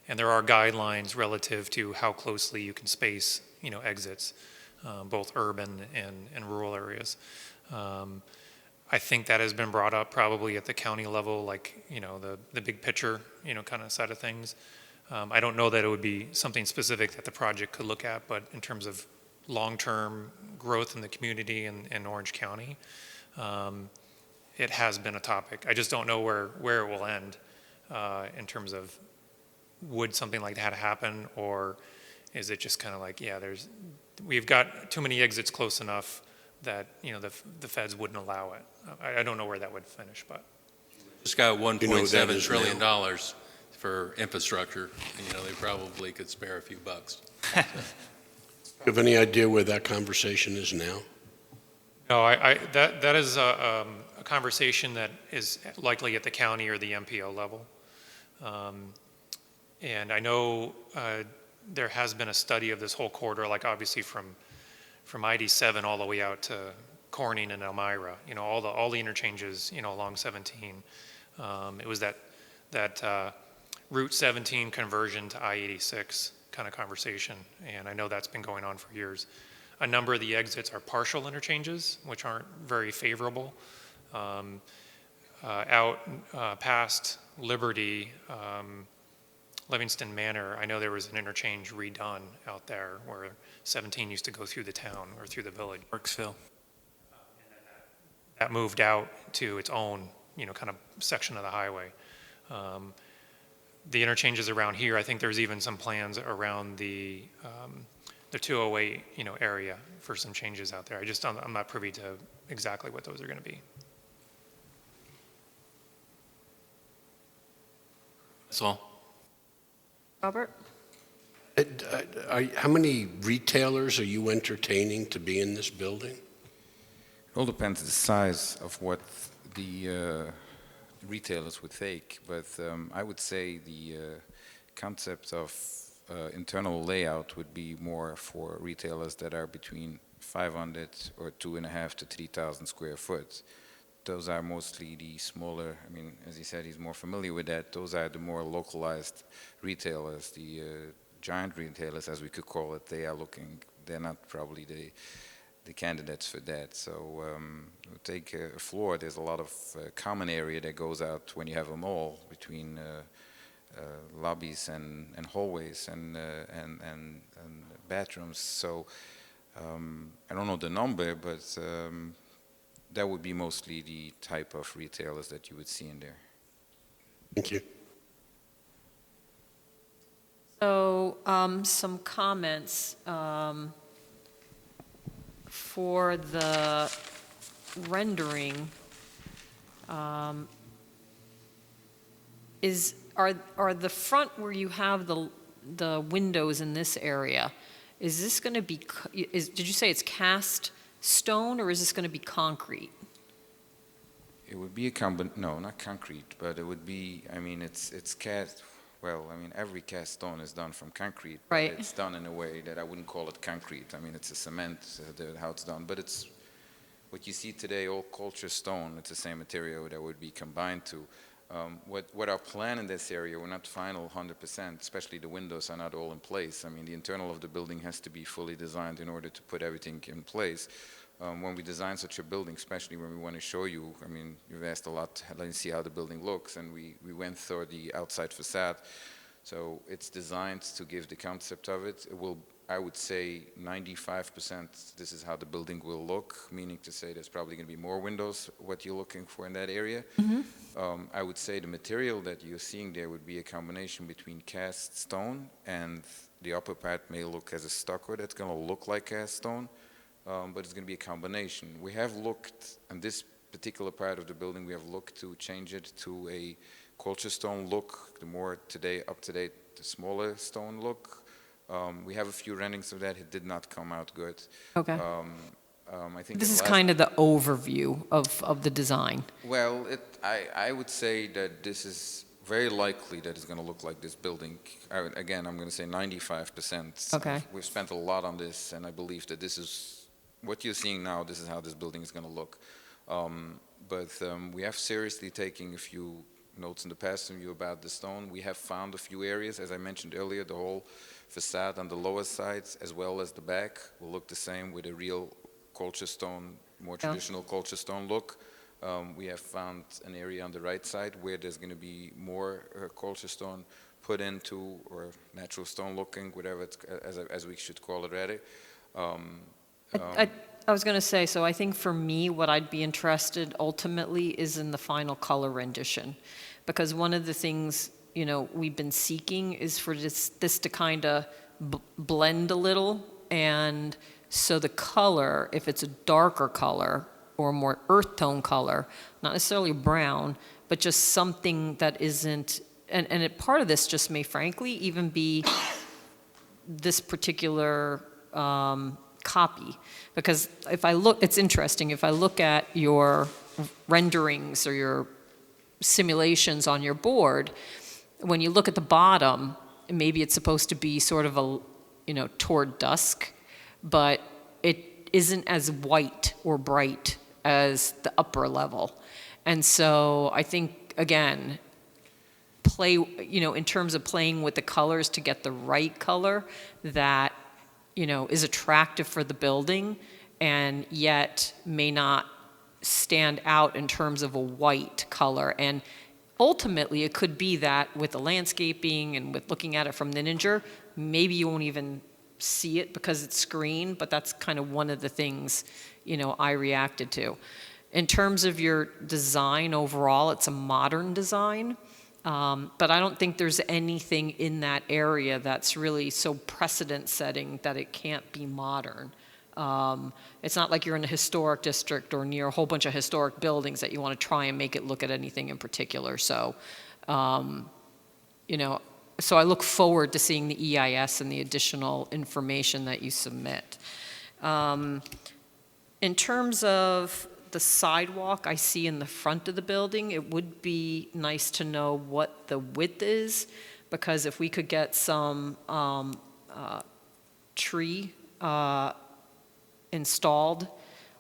And there are guidelines relative to how closely you can space, exits, both urban and rural areas. I think that has been brought up probably at the county level, like, the big picture, kind of side of things. I don't know that it would be something specific that the project could look at, but in terms of long-term growth in the community in Orange County, it has been a topic. I just don't know where it will end in terms of would something like that happen, or is it just kind of like, we've got too many exits close enough that, the feds wouldn't allow it. I don't know where that would finish, but. Just got $1.7 trillion for infrastructure. They probably could spare a few bucks. Do you have any idea where that conversation is now? No, that is a conversation that is likely at the county or the MPO level. And I know there has been a study of this whole corridor, like obviously from ID7 all the way out to Corning and Elmira, all the interchanges, along 17. It was that Route 17 conversion to I-86 kind of conversation, and I know that's been going on for years. A number of the exits are partial interchanges, which aren't very favorable. Out past Liberty, Livingston Manor, I know there was an interchange redone out there where 17 used to go through the town or through the village. Parksville. That moved out to its own, kind of section of the highway. The interchanges around here, I think there's even some plans around the 208, area for some changes out there. I'm not privy to exactly what those are going to be. That's all. Robert? How many retailers are you entertaining to be in this building? It all depends the size of what the retailers would take, but I would say the concept of internal layout would be more for retailers that are between 500 or 2.5 to 3,000 square foot. Those are mostly the smaller, as he said, he's more familiar with that. Those are the more localized retailers, the giant retailers, as we could call it. They're not probably the candidates for that. So take a floor, there's a lot of common area that goes out when you have a mall between lobbies and hallways and bathrooms. So I don't know the number, but that would be mostly the type of retailers that you would see in there. Thank you. So some comments for the rendering. Are the front where you have the windows in this area, is this going to be, did you say it's cast stone or is this going to be concrete? It would be no, not concrete, but it would be, it's cast, every cast stone is done from concrete. Right. But it's done in a way that I wouldn't call it concrete. It's a cement, how it's done. But it's, what you see today, all culture stone, it's the same material that would be combined to. What our plan in this area, we're not final 100%, especially the windows are not all in place. The internal of the building has to be fully designed in order to put everything in place. When we design such a building, especially when we want to show you, you've asked a lot, let me see how the building looks, and we went through the outside facade. So it's designed to give the concept of it. It will, I would say 95% this is how the building will look, meaning to say there's probably going to be more windows, what you're looking for in that area. Mm-hmm. I would say the material that you're seeing there would be a combination between cast stone, and the upper part may look as a stucco that's going to look like cast stone, but it's going to be a combination. We have looked, on this particular part of the building, we have looked to change it to a culture stone look, the more up-to-date, the smaller stone look. We have a few renderings of that. It did not come out good. Okay. I think This is kind of the overview of the design. Well, I would say that this is very likely that it's going to look like this building. Again, I'm going to say 95%. Okay. We've spent a lot on this, and I believe that this is what you're seeing now. This is how this building is going to look. But we have seriously taken a few notes in the past from you about the stone. We have found a few areas, as I mentioned earlier, the whole facade on the lower sides as well as the back will look the same with a real culture stone, more traditional culture stone look. We have found an area on the right side where there's going to be more culture stone put into, or natural stone looking, whatever it's, as we should call it rather. I was going to say, so I think for me, what I'd be interested ultimately is in the final color rendition. Because one of the things, we've been seeking is for this to kind of blend a little. And so the color, if it's a darker color or a more earth tone color, not necessarily brown, but just something that isn't, and part of this just may frankly even be this particular copy. Because if I look, it's interesting, if I look at your renderings or your simulations on your board, when you look at the bottom, maybe it's supposed to be sort of a, toward dusk, but it isn't as white or bright as the upper level. And so I think, again, in terms of playing with the colors to get the right color that, is attractive for the building and yet may not stand out in terms of a white color. And ultimately, it could be that with the landscaping and with looking at it from the Ninja, maybe you won't even see it because it's screened, but that's kind of one of the things, I reacted to. In terms of your design overall, it's a modern design, but I don't think there's anything in that area that's really so precedent-setting that it can't be modern. It's not like you're in a historic district or near a whole bunch of historic buildings that you want to try and make it look at anything in particular. So, so I look forward to seeing the EIS and the additional information that you submit. In terms of the sidewalk I see in the front of the building, it would be nice to know what the width is, because if we could get some tree installed,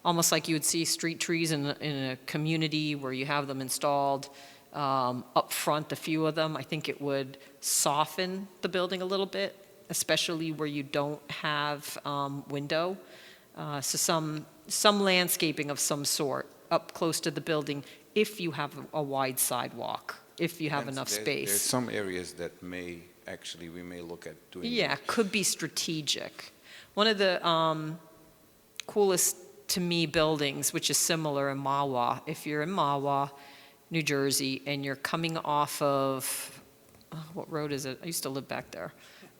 almost like you would see street trees in a community where you have them installed up front, a few of them, I think it would soften the building a little bit, especially where you don't have window. So some landscaping of some sort up close to the building if you have a wide sidewalk, if you have enough space. There's some areas that we may look at doing. Yeah, could be strategic. One of the coolest to me buildings, which is similar in Mahwah, if you're in Mahwah, New Jersey, and you're coming off of, what road is it? I used to live back there.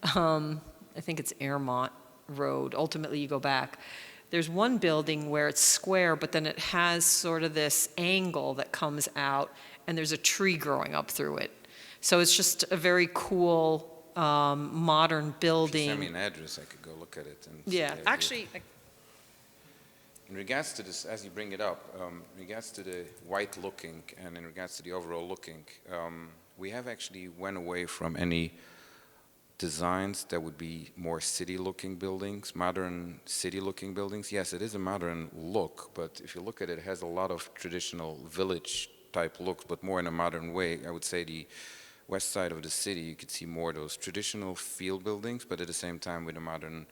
I think it's Airmont Road. Ultimately, you go back. There's one building where it's square, but then it has sort of this angle that comes out, and there's a tree growing up through it. So it's just a very cool, modern building. Send me an address, I could go look at it. Yeah, actually. In regards to this, as you bring it up, in regards to the white looking and in regards to the overall looking, we have actually went away from any designs that would be more city-looking buildings, modern city-looking buildings. Yes, it is a modern look, but if you look at it, it has a lot of traditional village-type looks, but more in a modern way. I would say the west side of the city, you could see more of those traditional field buildings, but at the same time with a modern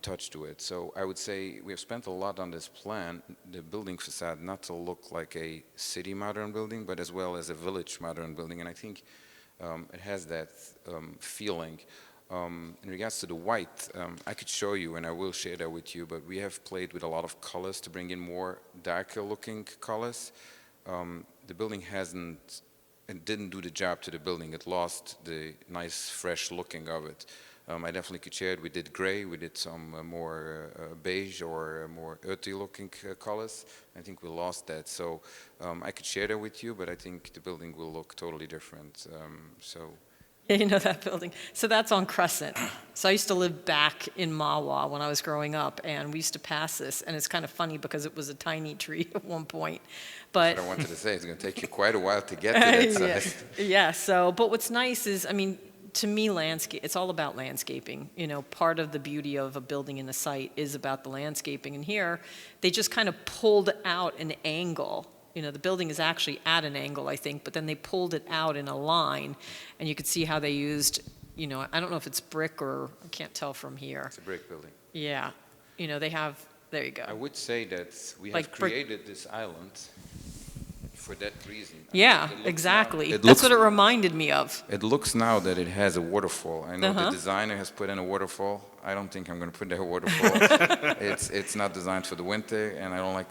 touch to it. So I would say we have spent a lot on this plan, the building facade, not to look like a city modern building, but as well as a village modern building, and I think it has that feeling. In regards to the white, I could show you, and I will share that with you, but we have played with a lot of colors to bring in more darker looking colors. The building it didn't do the job to the building. It lost the nice, fresh looking of it. I definitely could share it. We did gray, we did some more beige or more earthy looking colors. I think we lost that. So I could share that with you, but I think the building will look totally different. Yeah, you know that building. So that's on Crescent. So I used to live back in Mahwah when I was growing up, and we used to pass this, and it's kind of funny because it was a tiny tree at one point. But I wanted to say, it's going to take you quite a while to get to that size. Yeah, but what's nice is, to me, it's all about landscaping. Part of the beauty of a building in a site is about the landscaping. And here, they just kind of pulled out an angle. The building is actually at an angle, I think, but then they pulled it out in a line, and you could see how they used, I don't know if it's brick or, I can't tell from here. It's a brick building. Yeah. They have, there you go. I would say that we have created this island for that reason. Yeah, exactly. That's what it reminded me of. It looks now that it has a waterfall. I know the designer has put in a waterfall. I don't think I'm going to put that waterfall. It's not designed for the winter, and I don't like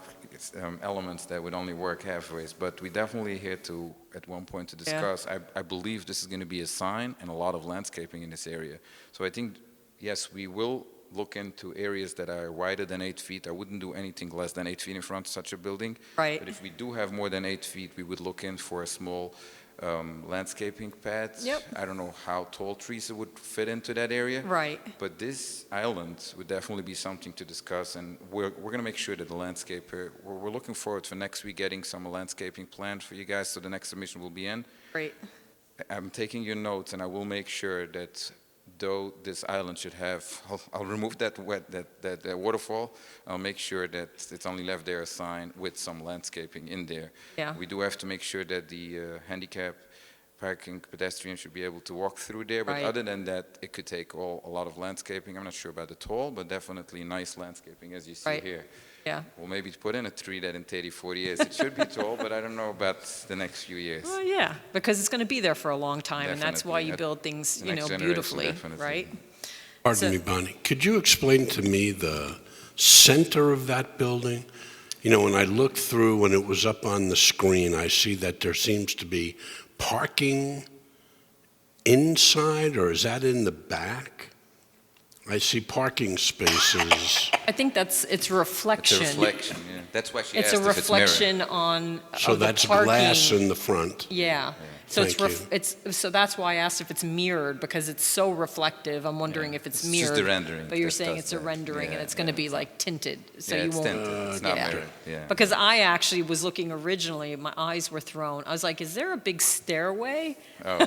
elements that would only work halfway. But we definitely here to, at one point, to discuss. Yeah. I believe this is going to be a sign and a lot of landscaping in this area. So I think, yes, we will look into areas that are wider than 8 feet. I wouldn't do anything less than 8 feet in front of such a building. Right. But if we do have more than 8 feet, we would look in for a small landscaping pad. Yep. I don't know how tall trees would fit into that area. Right. But this island would definitely be something to discuss, and we're going to make sure that the landscaper, we're looking forward for next week getting some landscaping plan for you guys, so the next submission will be in. Great. I'm taking your notes, and I will make sure that though this island should have, I'll remove that waterfall. I'll make sure that it's only left there a sign with some landscaping in there. Yeah. We do have to make sure that the handicap parking pedestrians should be able to walk through there. But Right. other than that, it could take a lot of landscaping. I'm not sure about the tall, but definitely nice landscaping, as you see Right. here. Yeah. Well, maybe put in a tree that in 30, 40 years, it should be tall, but I don't know about the next few years. Well, yeah, because it's going to be there for a long time, and that's why Definitely. you build things, The you next know, generation, beautifully, definitely. right? Pardon So- me, Bonnie. Could you explain to me the center of that building? You know, when I looked through, when it was up on the screen, I see that there seems to be parking inside, or is that in the back? I see parking spaces. I think it's It's a reflection. reflection, yeah. That's why she It's asked a if it's mirrored. reflection on So of the that's parking. glass in the front. Yeah. So Thank you. it's so that's why I asked if it's mirrored, because it's so reflective. I'm wondering if it's It's mirrored. just the rendering But you're that saying does it's a that. rendering, and Yeah, it's going to yeah. be like tinted, so Yeah, you it's won't. tinted. It's not yeah. mirrored, yeah. Because I actually was looking originally, my eyes were thrown. I was like, is there a big stairway Oh,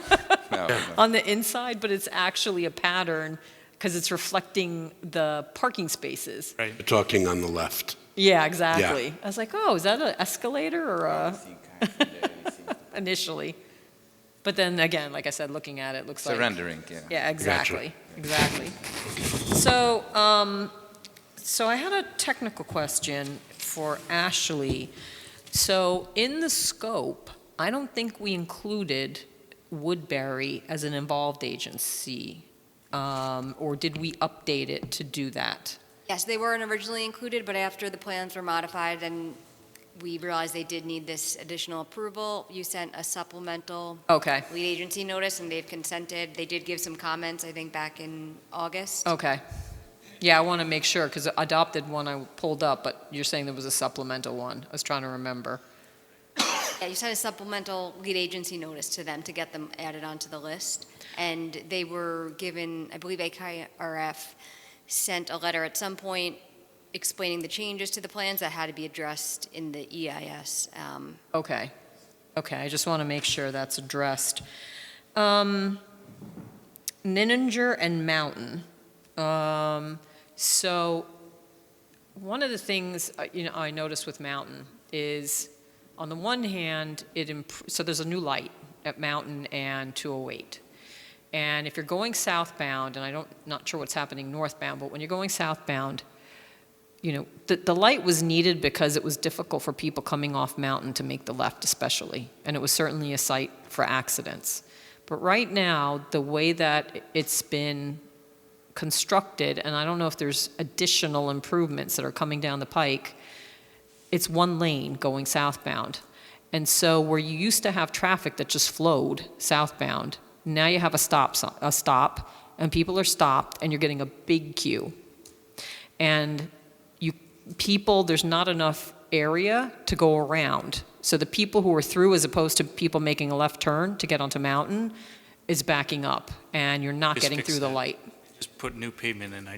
no, no. on the inside? But it's actually a pattern, because it's reflecting the parking spaces. You're talking on the left. Yeah, exactly. I was like, oh, is that an escalator or a initially? But then again, like I said, looking at it, looks It's like a rendering, yeah. Yeah, exactly, exactly. So, so I had a technical question for Ashley. So in the scope, I don't think we included Woodbury as an involved agency, or did we update it to do that? Yes, they weren't originally included, but after the plans were modified and we realized they did need this additional approval, you sent a supplemental Okay, lead agency notice, and they've consented. They did give some comments, I think, back in August. okay. Yeah, I want to make sure, because adopted one I pulled up, but you're saying there was a supplemental one. I was trying to remember. Yeah, you sent a supplemental lead agency notice to them to get them added onto the list. And they were given, I believe AKRF sent a letter at some point explaining the changes to the plans that had to be addressed in the EIS. Okay, okay, I just want to make sure that's addressed. Nininger and Mountain. So one of the things, I noticed with Mountain is, on the one hand, so there's a new light at Mountain and 208. And if you're going southbound, and not sure what's happening northbound, but when you're going southbound, the light was needed because it was difficult for people coming off Mountain to make the left especially, and it was certainly a site for accidents. But right now, the way that it's been constructed, and I don't know if there's additional improvements that are coming down the pike, it's one lane going southbound. And so where you used to have traffic that just flowed southbound, now you have a stop, and people are stopped, and you're getting a big queue. And there's not enough area to go around. So the people who are through, as opposed to people making a left turn to get onto Mountain, is backing up, and you're not Just getting fix through the that. light. Just put new pavement in.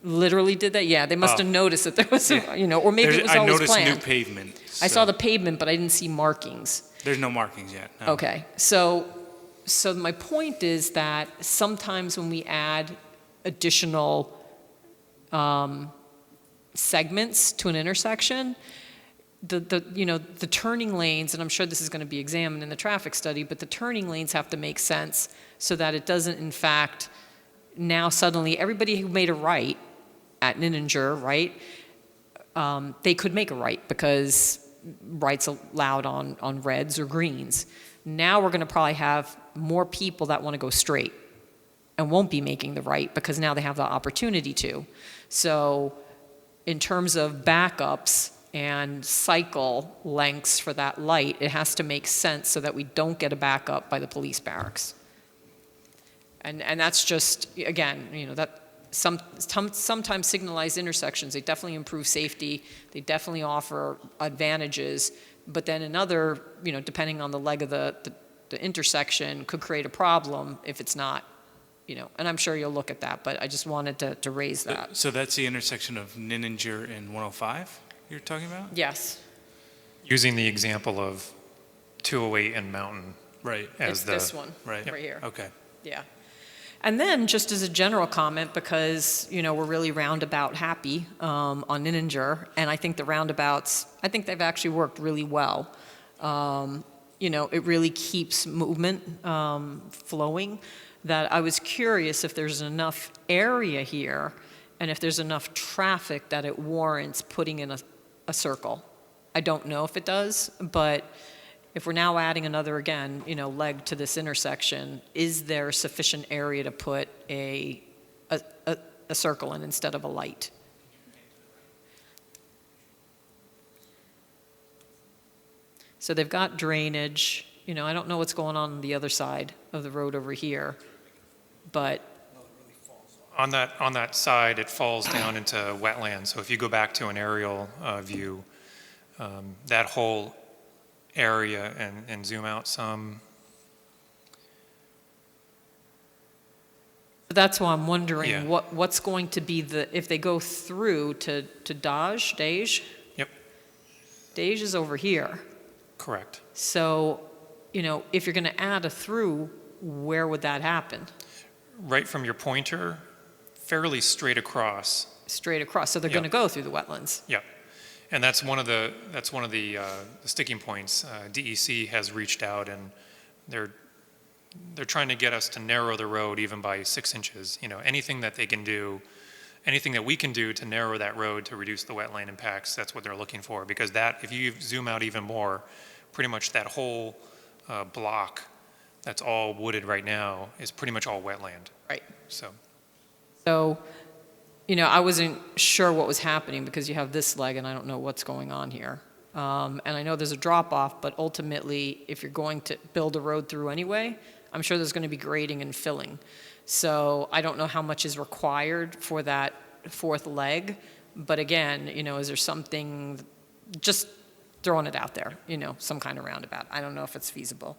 Literally did that? Yeah, they must have noticed that there was, or maybe it was I always noticed new planned. pavement. I saw the pavement, but I didn't see markings. There's no markings yet. No. Okay, so my point is that sometimes when we add additional segments to an intersection, the turning lanes, and I'm sure this is going to be examined in the traffic study, but the turning lanes have to make sense so that it doesn't, in fact, now suddenly everybody who made a right at Nininger, right, they could make a right because rights allowed on reds or greens. Now we're going to probably have more people that want to go straight and won't be making the right because now they have the opportunity to. So in terms of backups and cycle lengths for that light, it has to make sense so that we don't get a backup by the police barracks. And that's just, again, that sometimes signalized intersections, they definitely improve safety, they definitely offer advantages, but then another, depending on the leg of the intersection, could create a problem if it's not, and I'm sure you'll look at that, but I just wanted to raise that. So that's the intersection of Nininger and 105 you're talking about? Yes. Using the example of 208 and Mountain. Right. It's this one, right here. Okay. Yeah. And then, just as a general comment, because, we're really roundabout happy on Nininger, and I think the roundabouts, I think they've actually worked really well. it really keeps movement flowing, that I was curious if there's enough area here and if there's enough traffic that it warrants putting in a circle. I don't know if it does, but if we're now adding another, again, leg to this intersection, is there sufficient area to put a circle in instead of a light? So they've got drainage. I don't know what's going on the other side of the road over here, but On that side, it falls down into wetlands. So if you go back to an aerial view, that whole area, and zoom out some. that's why I'm wondering Yeah. what's going to be if they go through to Dage? Yep. Dage is over here. Correct. So, if you're going to add a through, where would that happen? Right from your pointer, fairly straight across. Straight across. So they're Yep. going to go through the wetlands. Yep. And that's one of the sticking points. DEC has reached out, and they're trying to get us to narrow the road even by 6 inches. Anything that they can do, anything that we can do to narrow that road to reduce the wetland impacts, that's what they're looking for. Because if you zoom out even more, pretty much that whole block that's all wooded right now is pretty much all wetland. Right. So. So, I wasn't sure what was happening because you have this leg and I don't know what's going on here. And I know there's a drop off, but ultimately, if you're going to build a road through anyway, I'm sure there's going to be grading and filling. So I don't know how much is required for that fourth leg. But again, is there something, just throwing it out there, some kind of roundabout. I don't know if it's feasible.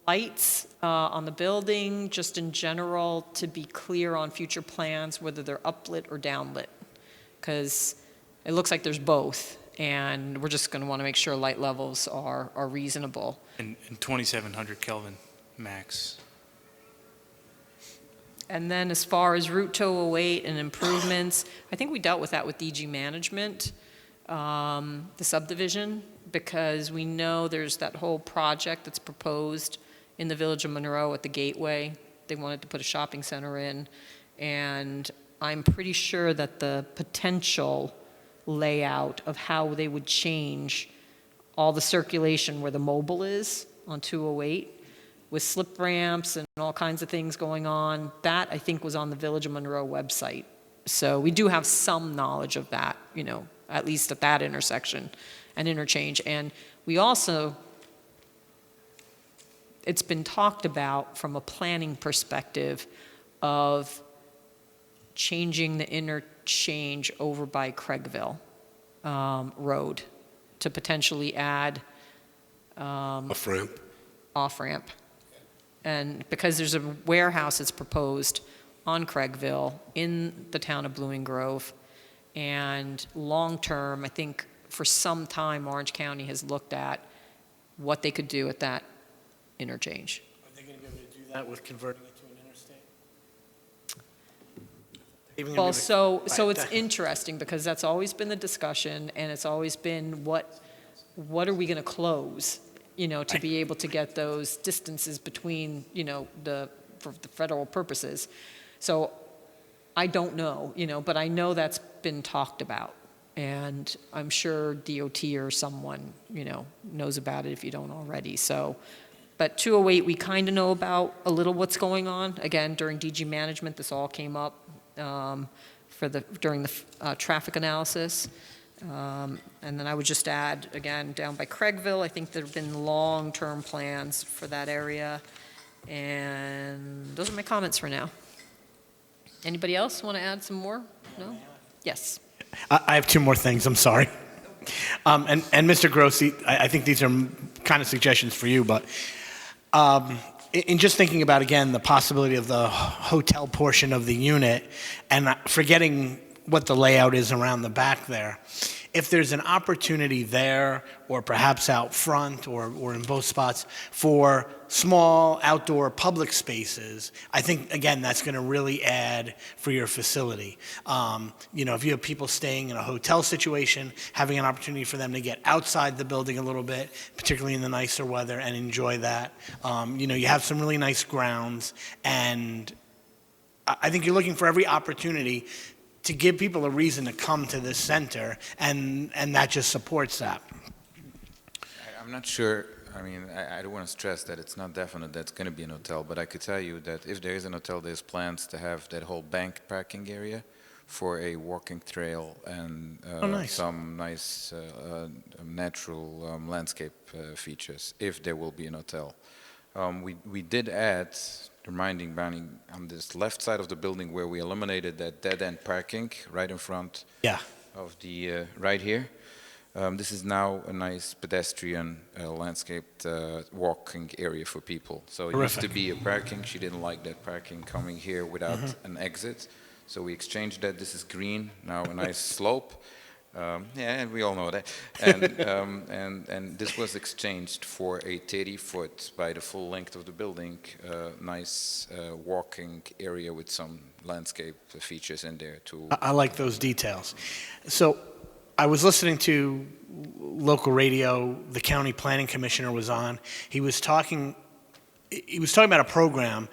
Lights on the building, just in general, to be clear on future plans, whether they're uplit or downlit. Because it looks like there's both, and we're just going to want to make sure light levels are reasonable. And 2,700 Kelvin max. And then as far as Route 208 and improvements, I think we dealt with that with DG Management, the subdivision, because we know there's that whole project that's proposed in the village of Monroe at the Gateway. They wanted to put a shopping center in, and I'm pretty sure that the potential layout of how they would change all the circulation where the mobile is on 208 with slip ramps and all kinds of things going on, that I think was on the Village of Monroe website. So we do have some knowledge of that, at least at that intersection and interchange. And we also, it's been talked about from a planning perspective of changing the interchange over by Craigville Road to potentially add Off-ramp? off-ramp. And because there's a warehouse that's proposed on Craigville in the town of Blue Grove, and long-term, I think for some time, Orange County has looked at what they could do at that interchange. Are they going to be able to do that with converting it to an interstate? Well, so it's interesting because that's always been the discussion, and it's always been what are we going to close, to be able to get those distances between, for the federal purposes. So I don't know, but I know that's been talked about, and I'm sure DOT or someone, knows about it if you don't already. So, but 208, we kind of know about a little what's going on. Again, during DG Management, this all came up during the traffic analysis. And then I would just add, again, down by Craigville, I think there have been long-term plans for that area. And those are my comments for now. Anybody else want to add some more? No? Yes. I have two more things, I'm sorry. And Mr. Grossi, I think these are kind of suggestions for you, but in just thinking about, again, the possibility of the hotel portion of the unit and forgetting what the layout is around the back there, if there's an opportunity there, or perhaps out front, or in both spots, for small outdoor public spaces, I think, again, that's going to really add for your facility. If you have people staying in a hotel situation, having an opportunity for them to get outside the building a little bit, particularly in the nicer weather, and enjoy that. You have some really nice grounds, and I think you're looking for every opportunity to give people a reason to come to this center, and that just supports that. I'm not sure, I don't want to stress that it's not definite that it's going to be an hotel, but I could tell you that if there is an hotel, there's plans to have that whole banked parking area for a walking trail and nice. some nice natural landscape features, if there will be an hotel. We did add, reminding Barney, on this left side of the building where we eliminated that dead-end parking right in front of the, right here. This is now a nice pedestrian landscaped walking area for people. So it used to be a parking. She didn't like that parking coming here without an exit. So we exchanged that. This is green, now a nice slope. And we all know that. And this was exchanged for a 30-foot by the full length of the building, nice walking area with some landscape features in there too. I like those details. So I was listening to local radio. The county planning commissioner was on. He was talking about a program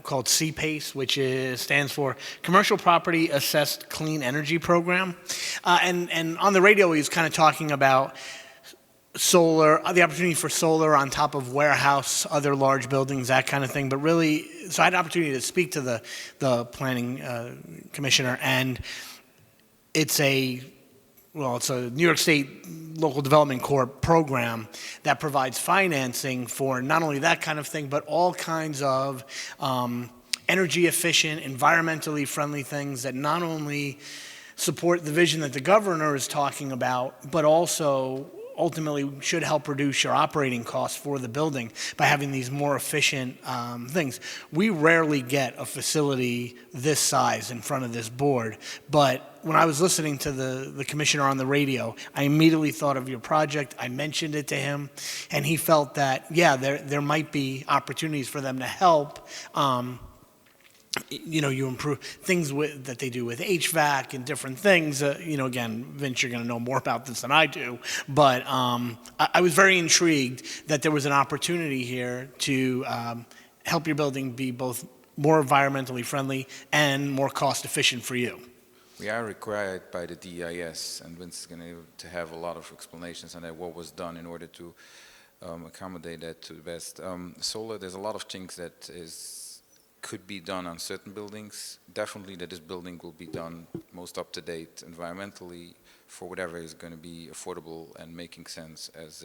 called CPACE, which stands for Commercial Property Assessed Clean Energy Program. And on the radio, he was kind of talking about solar, the opportunity for solar on top of warehouse, other large buildings, that kind of thing. But really, so I had an opportunity to speak to the planning commissioner, and it's a New York State Local Development Corp program that provides financing for not only that kind of thing, but all kinds of energy efficient, environmentally friendly things that not only support the vision that the governor is talking about, but also ultimately should help reduce your operating costs for the building by having these more efficient things. We rarely get a facility this size in front of this board, but when I was listening to the commissioner on the radio, I immediately thought of your project. I mentioned it to him, and he felt that, there might be opportunities for them to help. You improve things that they do with HVAC and different things. Again, Vince, you're going to know more about this than I do. But I was very intrigued that there was an opportunity here to help your building be both more environmentally friendly and more cost efficient for you. We are required by the DEIS, and Vince is going to have a lot of explanations on that, what was done in order to accommodate that to the best. Solar, there's a lot of things that could be done on certain buildings. Definitely that this building will be done most up-to-date environmentally for whatever is going to be affordable and making sense as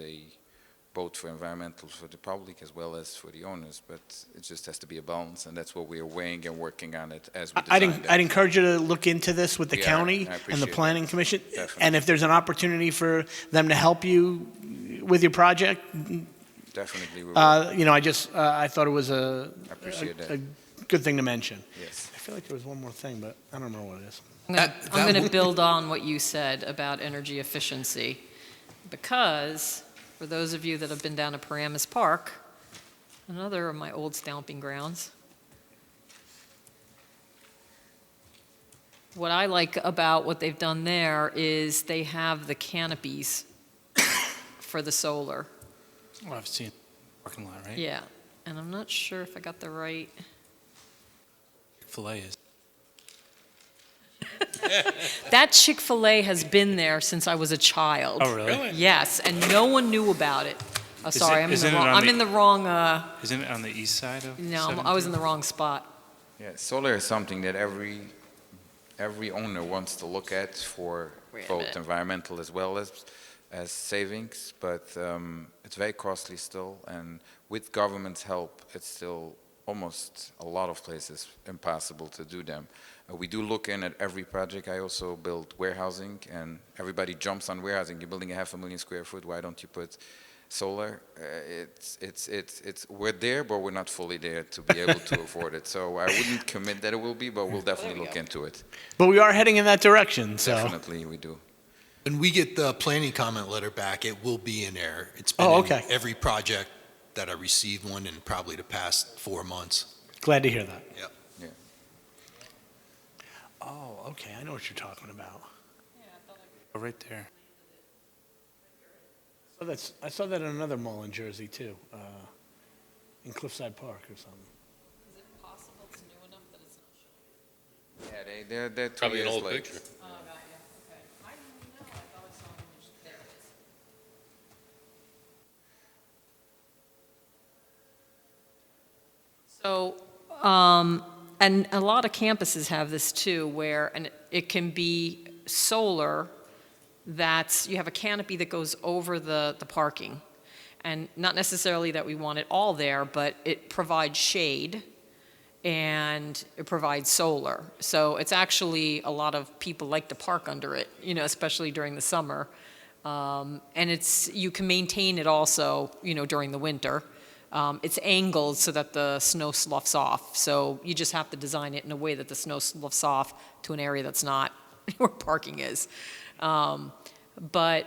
both for environmental, for the public as well as for the owners. But it just has to be a balance, and that's what we are weighing and working on it as we design I'd encourage you to look into this with the county and the planning commission. Definitely. And if there's an opportunity for them to help you with your project, definitely we will. I thought it was a good thing to mention. Yes. I feel like there was one more thing, but I don't remember what it is. I'm going to build on what you said about energy efficiency, because for those of you that have been down to Paramus Park, another of my old stomping grounds, what I like about what they've done there is they have the canopies for the solar. Well, I've seen parking lot, right? Yeah, and I'm not sure if I got the right. Chick-fil-A is. That Chick-fil-A has been there since I was a child. Oh, really? Yes, and no one knew about it. Oh, sorry, I'm in the wrong. Isn't it on the east side of? No, I was in the wrong spot. Yeah, solar is something that every owner wants to look at for both environmental as well as savings, but it's very costly still, and with government's help, it's still almost a lot of places impossible to do them. We do look in at every project. I also build warehousing, and everybody jumps on warehousing. You're building a 500,000 square foot. Why don't you put solar? We're there, but we're not fully there to be able to afford it. So I wouldn't commit that it will be, but we'll definitely look into it. But we are heading in that direction. So definitely we do. When we get the planning comment letter back, it will be in there. It's been Oh, in okay. every project that I received one in probably the past 4 months. Glad to hear that. Yep. Yeah. Oh, okay, I know what you're talking about. Oh, right there. Oh, I saw that in another mall in Jersey, too, in Cliffside Park or something. Is it possible it's new enough that it's not showing? Yeah, they're 2 Probably an years old late. picture. Oh, got you, okay. I don't know, I thought I saw an image, there it is. So, and a lot of campuses have this too, where, and it can be solar, you have a canopy that goes over the parking. And not necessarily that we want it all there, but it provides shade and it provides solar. So it's actually, a lot of people like to park under it, especially during the summer. And you can maintain it also, during the winter. It's angled so that the snow sloughs off. So you just have to design it in a way that the snow sloughs off to an area that's not where parking is. But,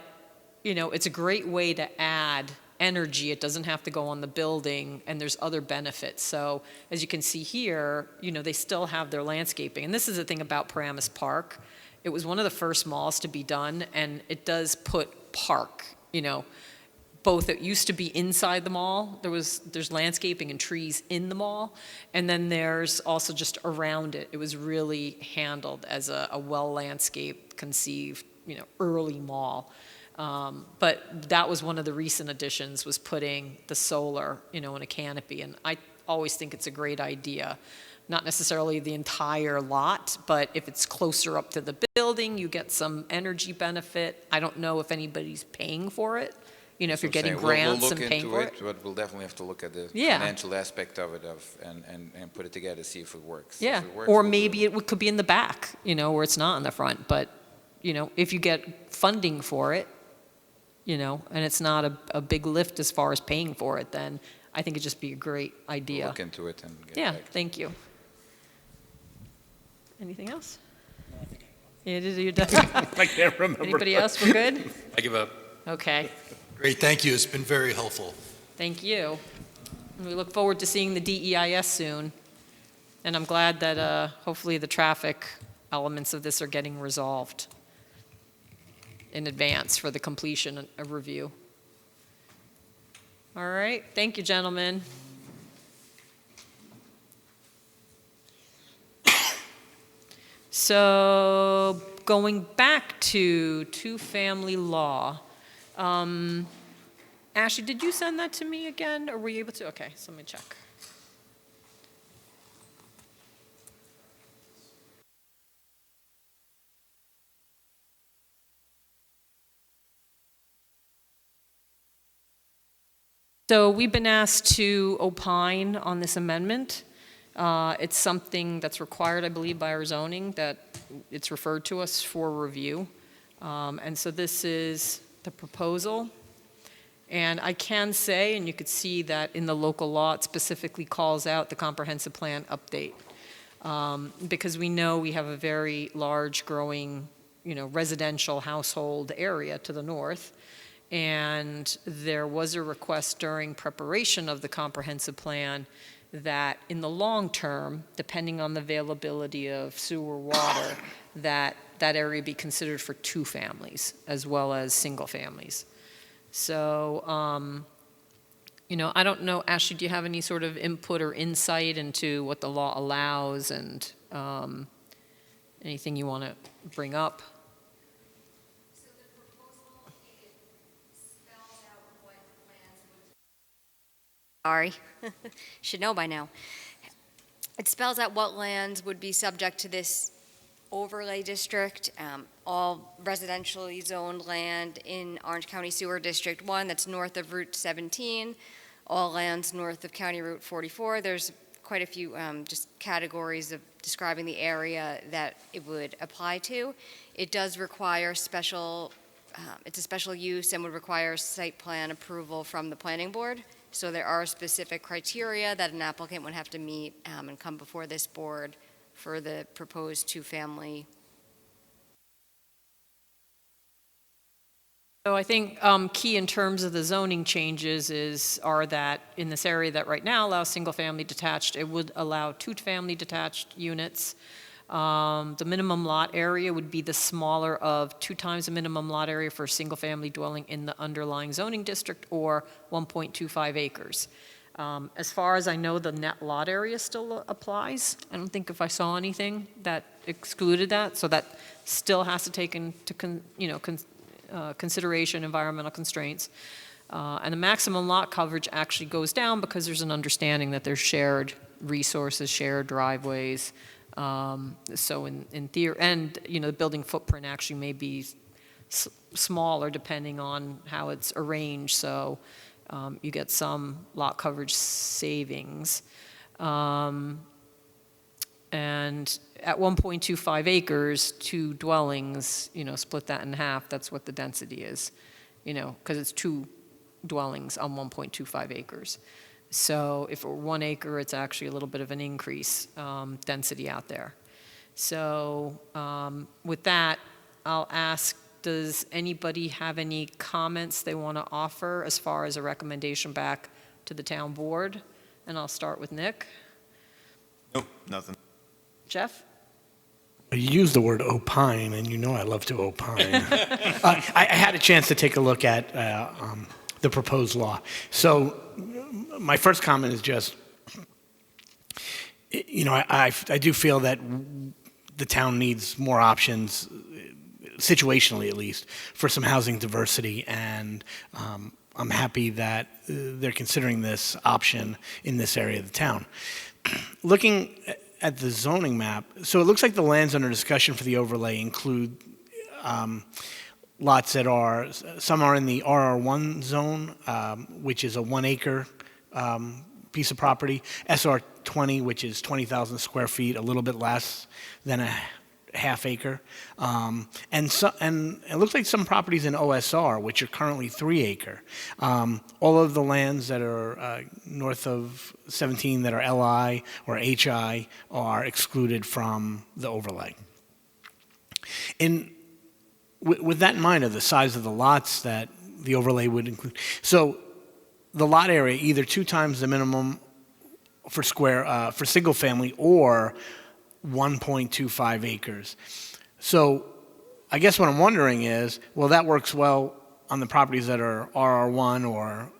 it's a great way to add energy. It doesn't have to go on the building, and there's other benefits. So as you can see here, they still have their landscaping. And this is the thing about Paramus Park. It was one of the first malls to be done, and it does put park, both. It used to be inside the mall. There's landscaping and trees in the mall, and then there's also just around it. It was really handled as a well-landscaped, conceived, early mall. But that was one of the recent additions, was putting the solar, in a canopy. And I always think it's a great idea. Not necessarily the entire lot, but if it's closer up to the building, you get some energy benefit. I don't know if anybody's paying for it, if you're getting grants and paying for it. But we'll definitely have to look at the Yeah. financial aspect of it and put it together, see if it works. Yeah, If it works, or we'll do maybe it could be in the back, where it's not in the front. But, if you get funding for it, and it's not a big lift as far as paying for it, then I think it'd just be a great We'll idea. look into it and get Yeah, back. thank you. Anything else? You're done. I can't remember. Anybody else? We're good? I give up. Okay, Great, thank you. It's been very helpful. thank you. And we look forward to seeing the DEIS soon. And I'm glad that hopefully the traffic elements of this are getting resolved in advance for the completion of review. All right, thank you, gentlemen. So going back to two-family law, Ashley, did you send that to me again, or were you able to? Okay, so let me check. So we've been asked to opine on this amendment. It's something that's required, I believe, by our zoning, that it's referred to us for review. And so this is the proposal. And I can say, and you could see that in the local law, it specifically calls out the comprehensive plan update. Because we know we have a very large growing, residential household area to the north. And there was a request during preparation of the comprehensive plan that in the long term, depending on the availability of sewer water, that area be considered for two families as well as single families. So, I don't know, Ashley, do you have any sort of input or insight into what the law allows and anything you want to bring up? Sorry, should know by now. It spells out what lands would be subject to this overlay district, all residentially zoned land in Orange County Sewer District 1 that's north of Route 17, all lands north of County Route 44. There's quite a few just categories of describing the area that it would apply to. It does require it's a special use and would require site plan approval from the planning board. So there are specific criteria that an applicant would have to meet and come before this board for the proposed two-family. So I think key in terms of the zoning changes are that in this area that right now allows single-family detached, it would allow two-family detached units. The minimum lot area would be the smaller of 2 times the minimum lot area for a single-family dwelling in the underlying zoning district, or 1.25 acres. As far as I know, the net lot area still applies. I don't think if I saw anything that excluded that, so that still has to take into consideration environmental constraints. And the maximum lot coverage actually goes down because there's an understanding that there's shared resources, shared driveways. So in theory, and the building footprint actually may be smaller depending on how it's arranged. So you get some lot coverage savings. And at 1.25 acres, 2 dwellings, split that in half, that's what the density is, because it's 2 dwellings on 1.25 acres. So if it were 1 acre, it's actually a little bit of an increase density out there. So with that, I'll ask, does anybody have any comments they want to offer as far as a recommendation back to the town board? And I'll start with Nick. Nope, nothing. Jeff? You use the word opine, and I love to opine. I had a chance to take a look at the proposed law. So my first comment is just, I do feel that the town needs more options, situationally at least, for some housing diversity, and I'm happy that they're considering this option in this area of the town. Looking at the zoning map, so it looks like the lands under discussion for the overlay include lots that some are in the RR1 zone, which is a 1 acre piece of property, SR20, which is 20,000 square feet, a little bit less than a half acre, and it looks like some properties in OSR, which are currently 3 acre. All of the lands that are north of 17 that are LI or HI are excluded from the overlay. With that in mind, of the size of the lots that the overlay would include, so the lot area either 2 times the minimum for single family or 1.25 acres. So I guess what I'm wondering is, well, that works well on the properties that are RR1 or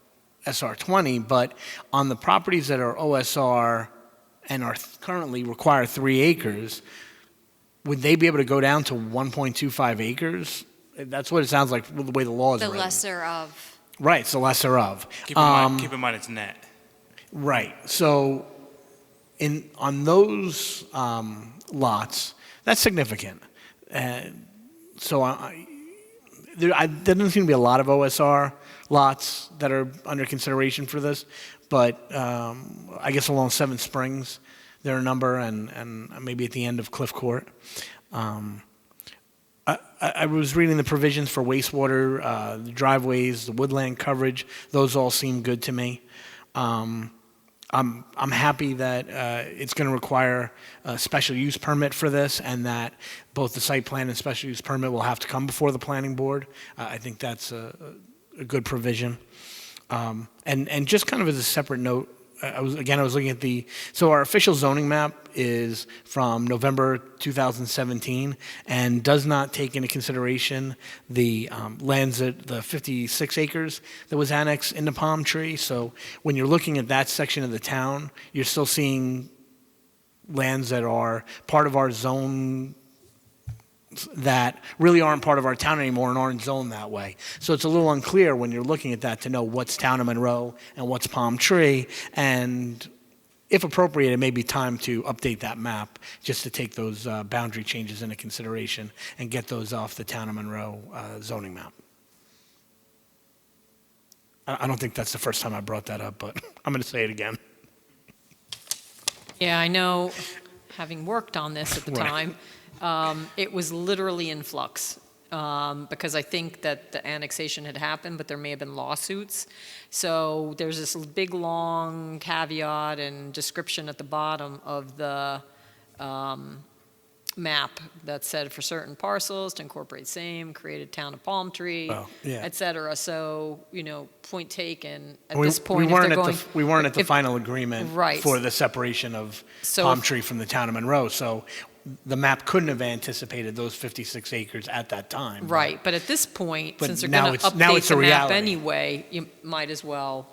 SR20, but on the properties that are OSR and are currently require 3 acres, would they be able to go down to 1.25 acres? That's what it sounds like the way the law is The written. lesser of. Right, it's the lesser of. Keep in mind it's net. Right. So on those lots, that's significant. So there doesn't seem to be a lot of OSR lots that are under consideration for this, but I guess along Seven Springs, there are a number, and maybe at the end of Cliff Court. I was reading the provisions for wastewater, the driveways, the woodland coverage. Those all seem good to me. I'm happy that it's going to require a special use permit for this, and that both the site plan and special use permit will have to come before the planning board. I think that's a good provision. And just kind of as a separate note, I was looking at so our official zoning map is from November 2017 and does not take into consideration the lands at the 56 acres that was annexed into Palm Tree. So when you're looking at that section of the town, you're still seeing lands that are part of our zone that really aren't part of our town anymore and aren't zoned that way. So it's a little unclear when you're looking at that to know what's town of Monroe and what's Palm Tree. And if appropriate, it may be time to update that map just to take those boundary changes into consideration and get those off the town of Monroe zoning map. I don't think that's the first time I brought that up, but I'm going to say it again. Yeah, I know, having worked on this at the Right. time, it was literally in flux, because I think that the annexation had happened, but there may have been lawsuits. So there's this big, long caveat and description at the bottom of the map that said for certain parcels to incorporate same, create a town of Palm Tree, Well, yeah. et cetera. So, point taken, at We- this point, we if weren't they're at going. We weren't at the if- final agreement Right. for the separation of So Palm if- Tree from the town of Monroe, so the map couldn't have anticipated those 56 acres at that time. Right, but at this point, But since they're now going to now update it's a the map reality. anyway, you might as well,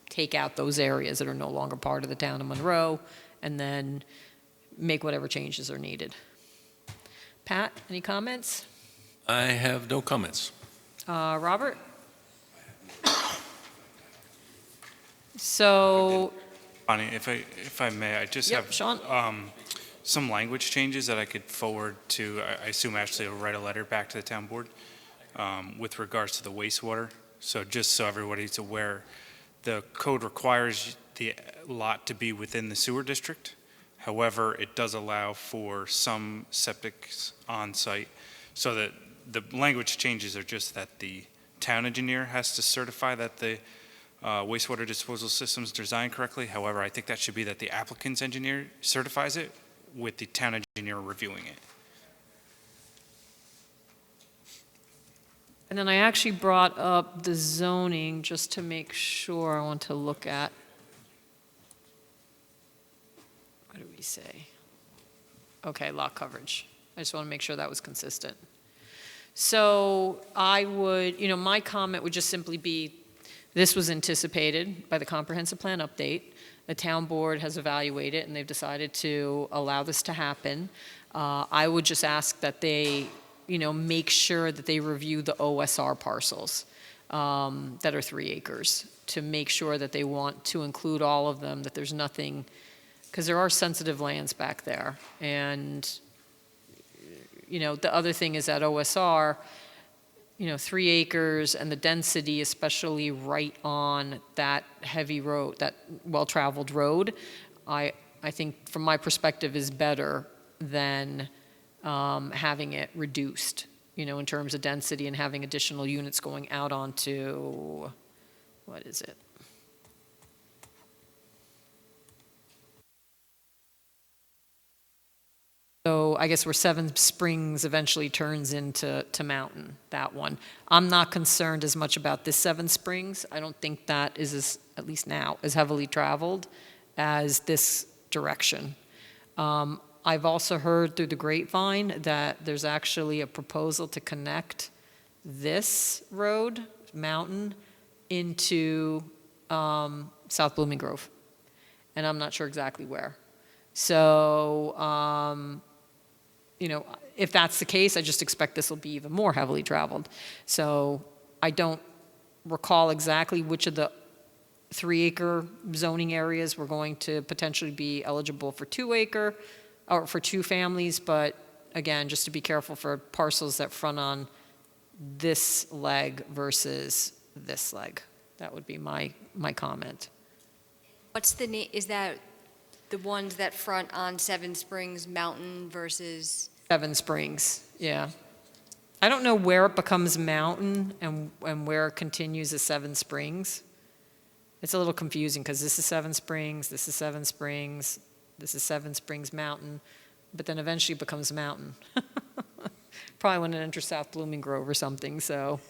take out those areas that are no longer part of the town of Monroe, and then make whatever changes are needed. Pat, any comments? I have no comments. Robert? So, Bonnie, if I may, I just Yep, have Sean. some language changes that I could forward to, I assume Ashley will write a letter back to the town board with regards to the wastewater. So just so everybody's aware, the code requires the lot to be within the sewer district. However, it does allow for some septics on site, so that the language changes are just that the town engineer has to certify that the wastewater disposal system is designed correctly. However, I think that should be that the applicant's engineer certifies it with the town engineer reviewing it. And then I actually brought up the zoning just to make sure. I want to look at. What do we say? Okay, lot coverage. I just want to make sure that was consistent. So I would, my comment would just simply be, this was anticipated by the comprehensive plan update. The town board has evaluated and they've decided to allow this to happen. I would just ask that they, make sure that they review the OSR parcels that are 3 acres to make sure that they want to include all of them, that there's nothing, because there are sensitive lands back there. And, the other thing is that OSR, 3 acres and the density, especially right on that heavy road, that well-traveled road, I think from my perspective is better than having it reduced, in terms of density and having additional units going out onto, what is it? So I guess where Seven Springs eventually turns into Mountain, that one. I'm not concerned as much about this Seven Springs. I don't think that is, at least now, as heavily traveled as this direction. I've also heard through the grapevine that there's actually a proposal to connect this road, Mountain, into South Blooming Grove. And I'm not sure exactly where. So, if that's the case, I just expect this will be even more heavily traveled. So I don't recall exactly which of the 3-acre zoning areas were going to potentially be eligible for 2-acre or for 2 families, but again, just to be careful for parcels that front on this leg versus this leg. That would be my comment. What's the name, is that the ones that front on Seven Springs Mountain versus? Seven Springs, yeah. I don't know where it becomes Mountain and where it continues as Seven Springs. It's a little confusing because this is Seven Springs, this is Seven Springs, this is Seven Springs Mountain, but then eventually it becomes Mountain. Probably when it enters South Blooming Grove or something, so.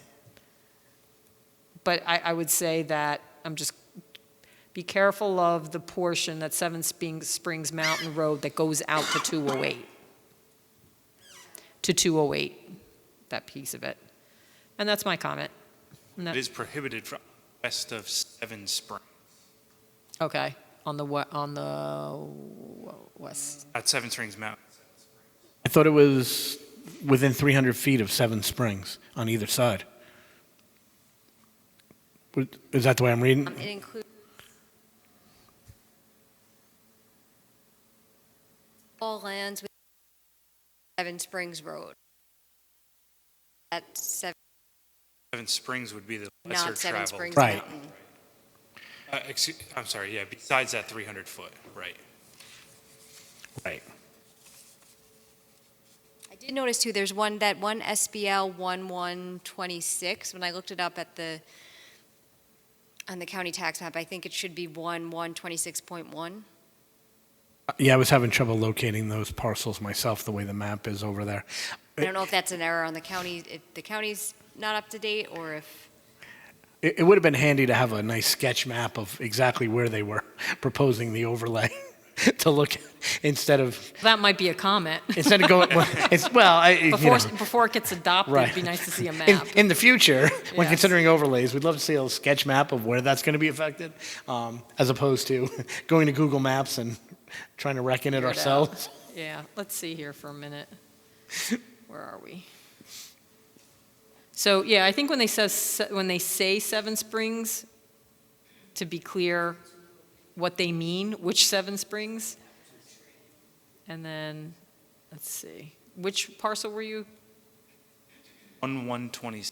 But I would say that be careful of the portion, that Seven Springs Mountain Road that goes out to 208. To 208, that piece of it. And that's my comment. And that- It is prohibited from west of Seven Springs. Okay, on the west. At Seven Springs Mountain. I thought it was within 300 feet of Seven Springs on either side. Is that the way I'm reading? It includes all lands with Seven Springs Road. At Seven, Seven Springs would be the lesser not Seven traveled. Springs Right. Mountain. I'm sorry, yeah, besides that 300 foot, right. Right. I did notice too, there's one SBL 1126, when I looked it up on the county tax map, I think it should be 1126.1. Yeah, I was having trouble locating those parcels myself, the way the map is over there. I don't know if that's an error on the county, if the county's not up to date, or if, It would have been handy to have a nice sketch map of exactly where they were proposing the overlay to look at, instead of That might be a comment. going, Before it gets adopted, Right. it'd be nice to see a map. in the future, when Yes. considering overlays, we'd love to see a sketch map of where that's going to be affected, as opposed to going to Google Maps and trying to reckon it Figure out. ourselves. Yeah, let's see here for a minute. Where are we? So, yeah, I think when they say Seven Springs, to be clear what they mean, which Seven Springs. And then, let's see, which parcel were you? 1/120.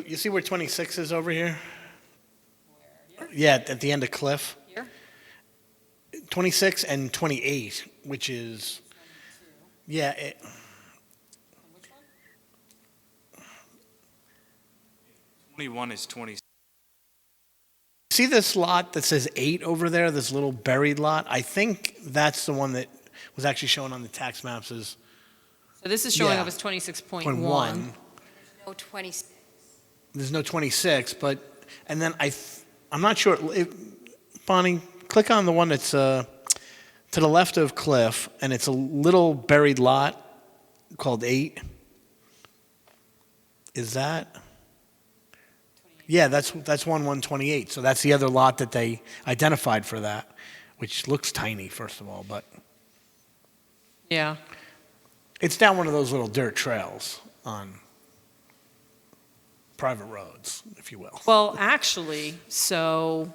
You see where 26 is over here? Yeah, at the end of Cliff. Here? 26 and 28, which is, yeah. 21 is 20. See this lot that says 8 over there, this little buried lot? I think that's the one that was actually shown on the tax maps as So this is showing Yeah. up as 26.1. 0.1. no 20, There's no 26, but, and then I'm not sure, Bonnie, click on the one that's to the left of Cliff, and it's a little buried lot called 8. Is that? Yeah, that's 1/128, so that's the other lot that they identified for that, which looks tiny, first of all, but Yeah. it's down one of those little dirt trails on private roads, if you will. Well, actually, so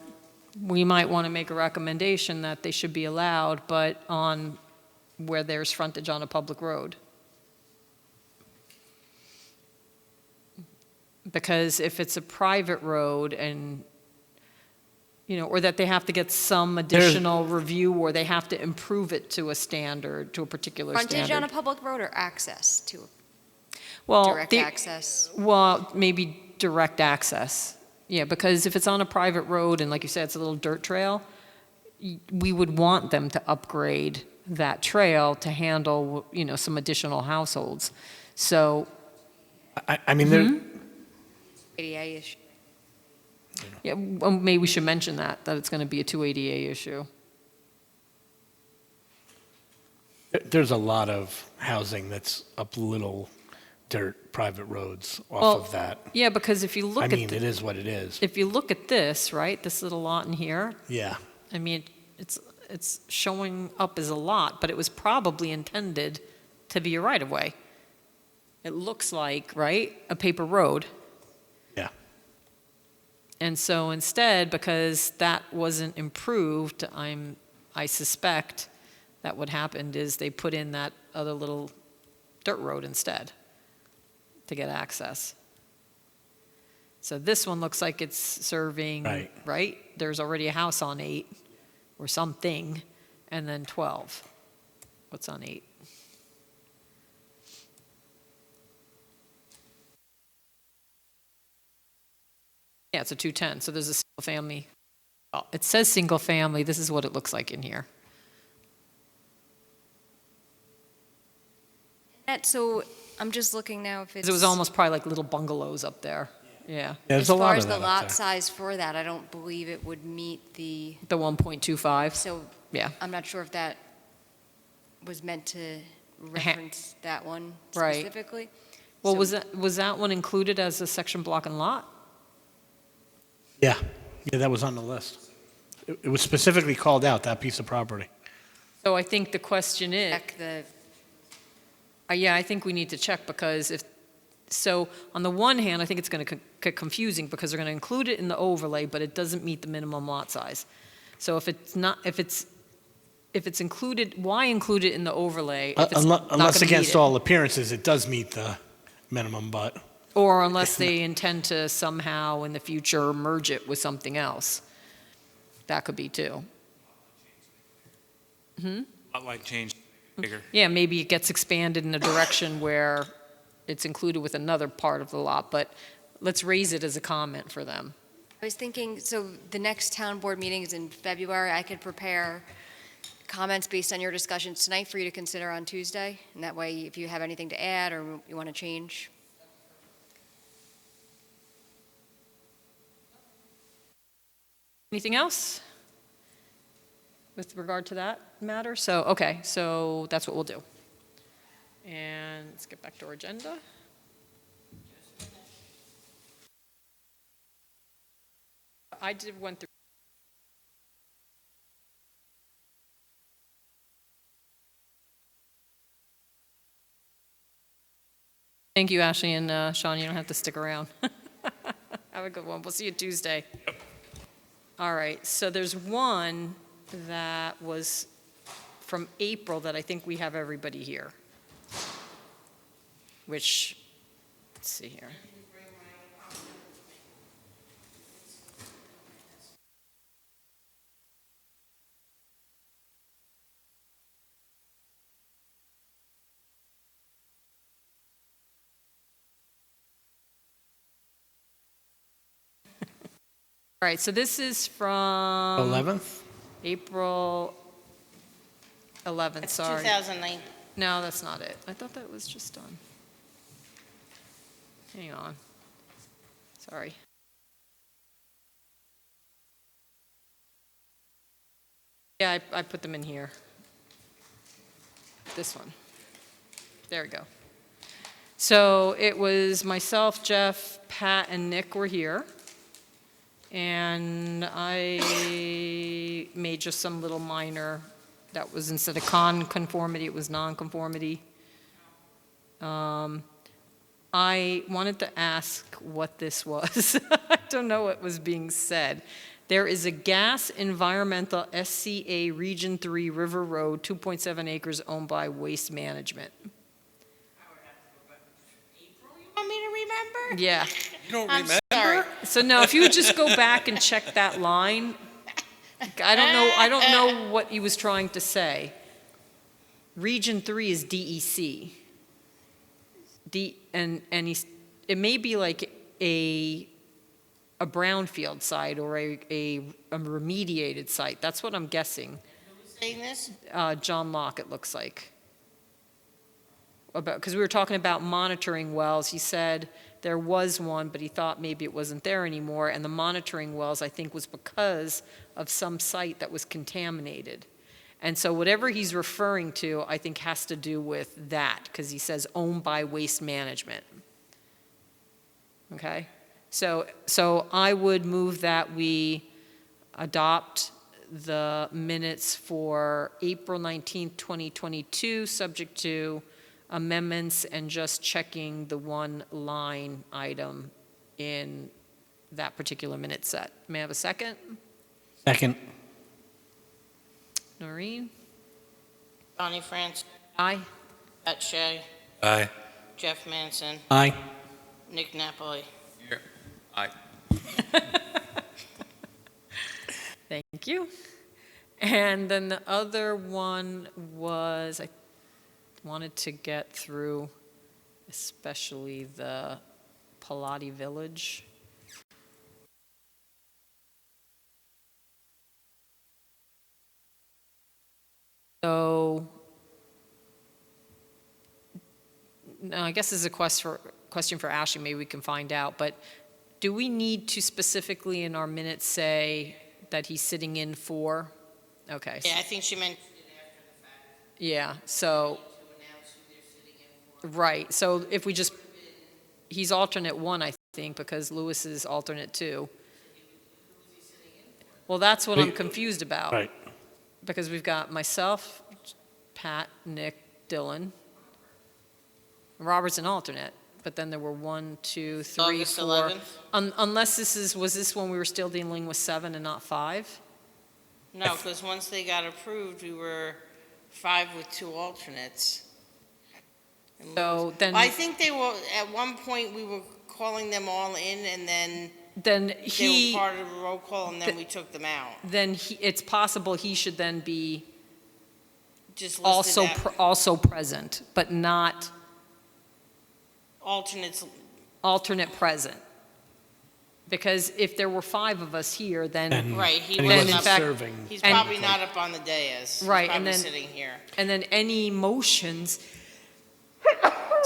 we might want to make a recommendation that they should be allowed, but on where there's frontage on a public road. Because if it's a private road and, or that they have to get some additional review, or they have to improve it to a standard, to a particular standard. frontage on a public road or access to, Well, direct access? Well, maybe direct access. Yeah, because if it's on a private road and like you said, it's a little dirt trail, we would want them to upgrade that trail to handle, some additional households. So, I mean, there, ADA issue. yeah, well, maybe we should mention that it's going to be a 280A issue. there's a lot of housing that's up little dirt private roads off Well, of that. Yeah, because if you look I at mean, it is what it is. if you look at this, right, this little lot in here, Yeah. I mean, it's showing up as a lot, but it was probably intended to be a right-of-way. It looks like, right, a paper road. Yeah. And so instead, because that wasn't improved, I suspect that what happened is they put in that other little dirt road instead to get access. So this one looks like it's serving, right? There's already a house on 8 or something, and then 12. What's on 8? Yeah, it's a 210, so there's a single family. Well, it says single family, this is what it looks like in here. So I'm just looking now if it's. 'Cause it was almost probably like little bungalows up there, yeah. There's As a far lot as of the that up lot there. size for that, I don't believe it would meet the, The 1.25, so yeah. I'm not sure if that was meant to reference that one Right. specifically. Well, So- was that one included as a section block and lot? Yeah. Yeah, that was on the list. It was specifically called out, that piece of property. So I think the question is, Check the, yeah, I think we need to check because so on the one hand, I think it's going to get confusing because they're going to include it in the overlay, but it doesn't meet the minimum lot size. So if it's included, why include it in the overlay? If it's not Unless gonna meet against it? all appearances, it does meet the minimum, but Or unless they intend to somehow in the future merge it with something else. That could be too. Lot line change bigger. Yeah, maybe it gets expanded in a direction where it's included with another part of the lot, but let's raise it as a comment for them. I was thinking, so the next town board meeting is in February. I could prepare comments based on your discussions tonight for you to consider on Tuesday. And that way, if you have anything to add or you want to change. Anything else with regard to that matter? So, okay, so that's what we'll do. And let's get back to our agenda. Went through. Thank you, Ashley, and Sean, you don't have to stick around. Have a good one. We'll see you Tuesday. All right, so there's one that was from April that I think we have everybody here. Which, let's see here. All right, so this is from 11th? April 11th, It's sorry. 2009. No, that's not it. I thought that was just done. Hang on. Sorry. Yeah, I put them in here. This one. There we go. So it was myself, Jeff, Pat, and Nick were here. And I made just some little minor, that was instead of conformity, it was non-conformity. I wanted to ask what this was. I don't know what was being said. There is a gas environmental SCA Region 3 River Road, 2.7 acres owned by Waste Management. Want me to remember? Yeah. You don't I'm remember? sorry. So no, if you would just go back and check that line, I don't know what he was trying to say. Region 3 is DEC. It may be like a brownfield site or a remediated site. That's what I'm guessing. Who's saying this? John Locke, it looks like. Because we were talking about monitoring wells. He said there was one, but he thought maybe it wasn't there anymore. And the monitoring wells, I think, was because of some site that was contaminated. And so whatever he's referring to, I think, has to do with that, because he says owned by Waste Management. Okay? So I would move that we adopt the minutes for April 19th, 2022, subject to amendments and just checking the one line item in that particular minute set. May I have a second? Second. Noreen? Bonnie France, Aye. Pat Shea, Aye. Jeff Manson, Aye. Nick Napoli. Here. Aye. Thank you. And then the other one was, I wanted to get through especially the Pilati Village. So, no, I guess this is a question for Ashley, maybe we can find out, but do we need to specifically in our minutes say that he's sitting in for? Okay. Yeah, I think she mentioned it after the fact. Yeah, so, To announce who they're sitting in for. right, so if we just, he's alternate one, I think, because Lewis is alternate two. Well, that's what I'm confused about. Right. Because we've got myself, Pat, Nick, Dylan. Robert's an alternate, but then there were 1, 2, 3, August 4. 11th? Unless was this when we were still dealing with 7 and not 5? No, because once they got approved, we were 5 with 2 alternates. So then, I think they were, at one point, we were calling them all in, and then then they he, were part of the roll call, and then we took them out. it's possible he should then be Just also, listed also present, but not alternates. alternate present. Because if there were 5 of us here, then, Right, he And he wasn't in up, fact- serving. he's and- probably not up on the dais. He's Right, and probably then- sitting here. and then any motions,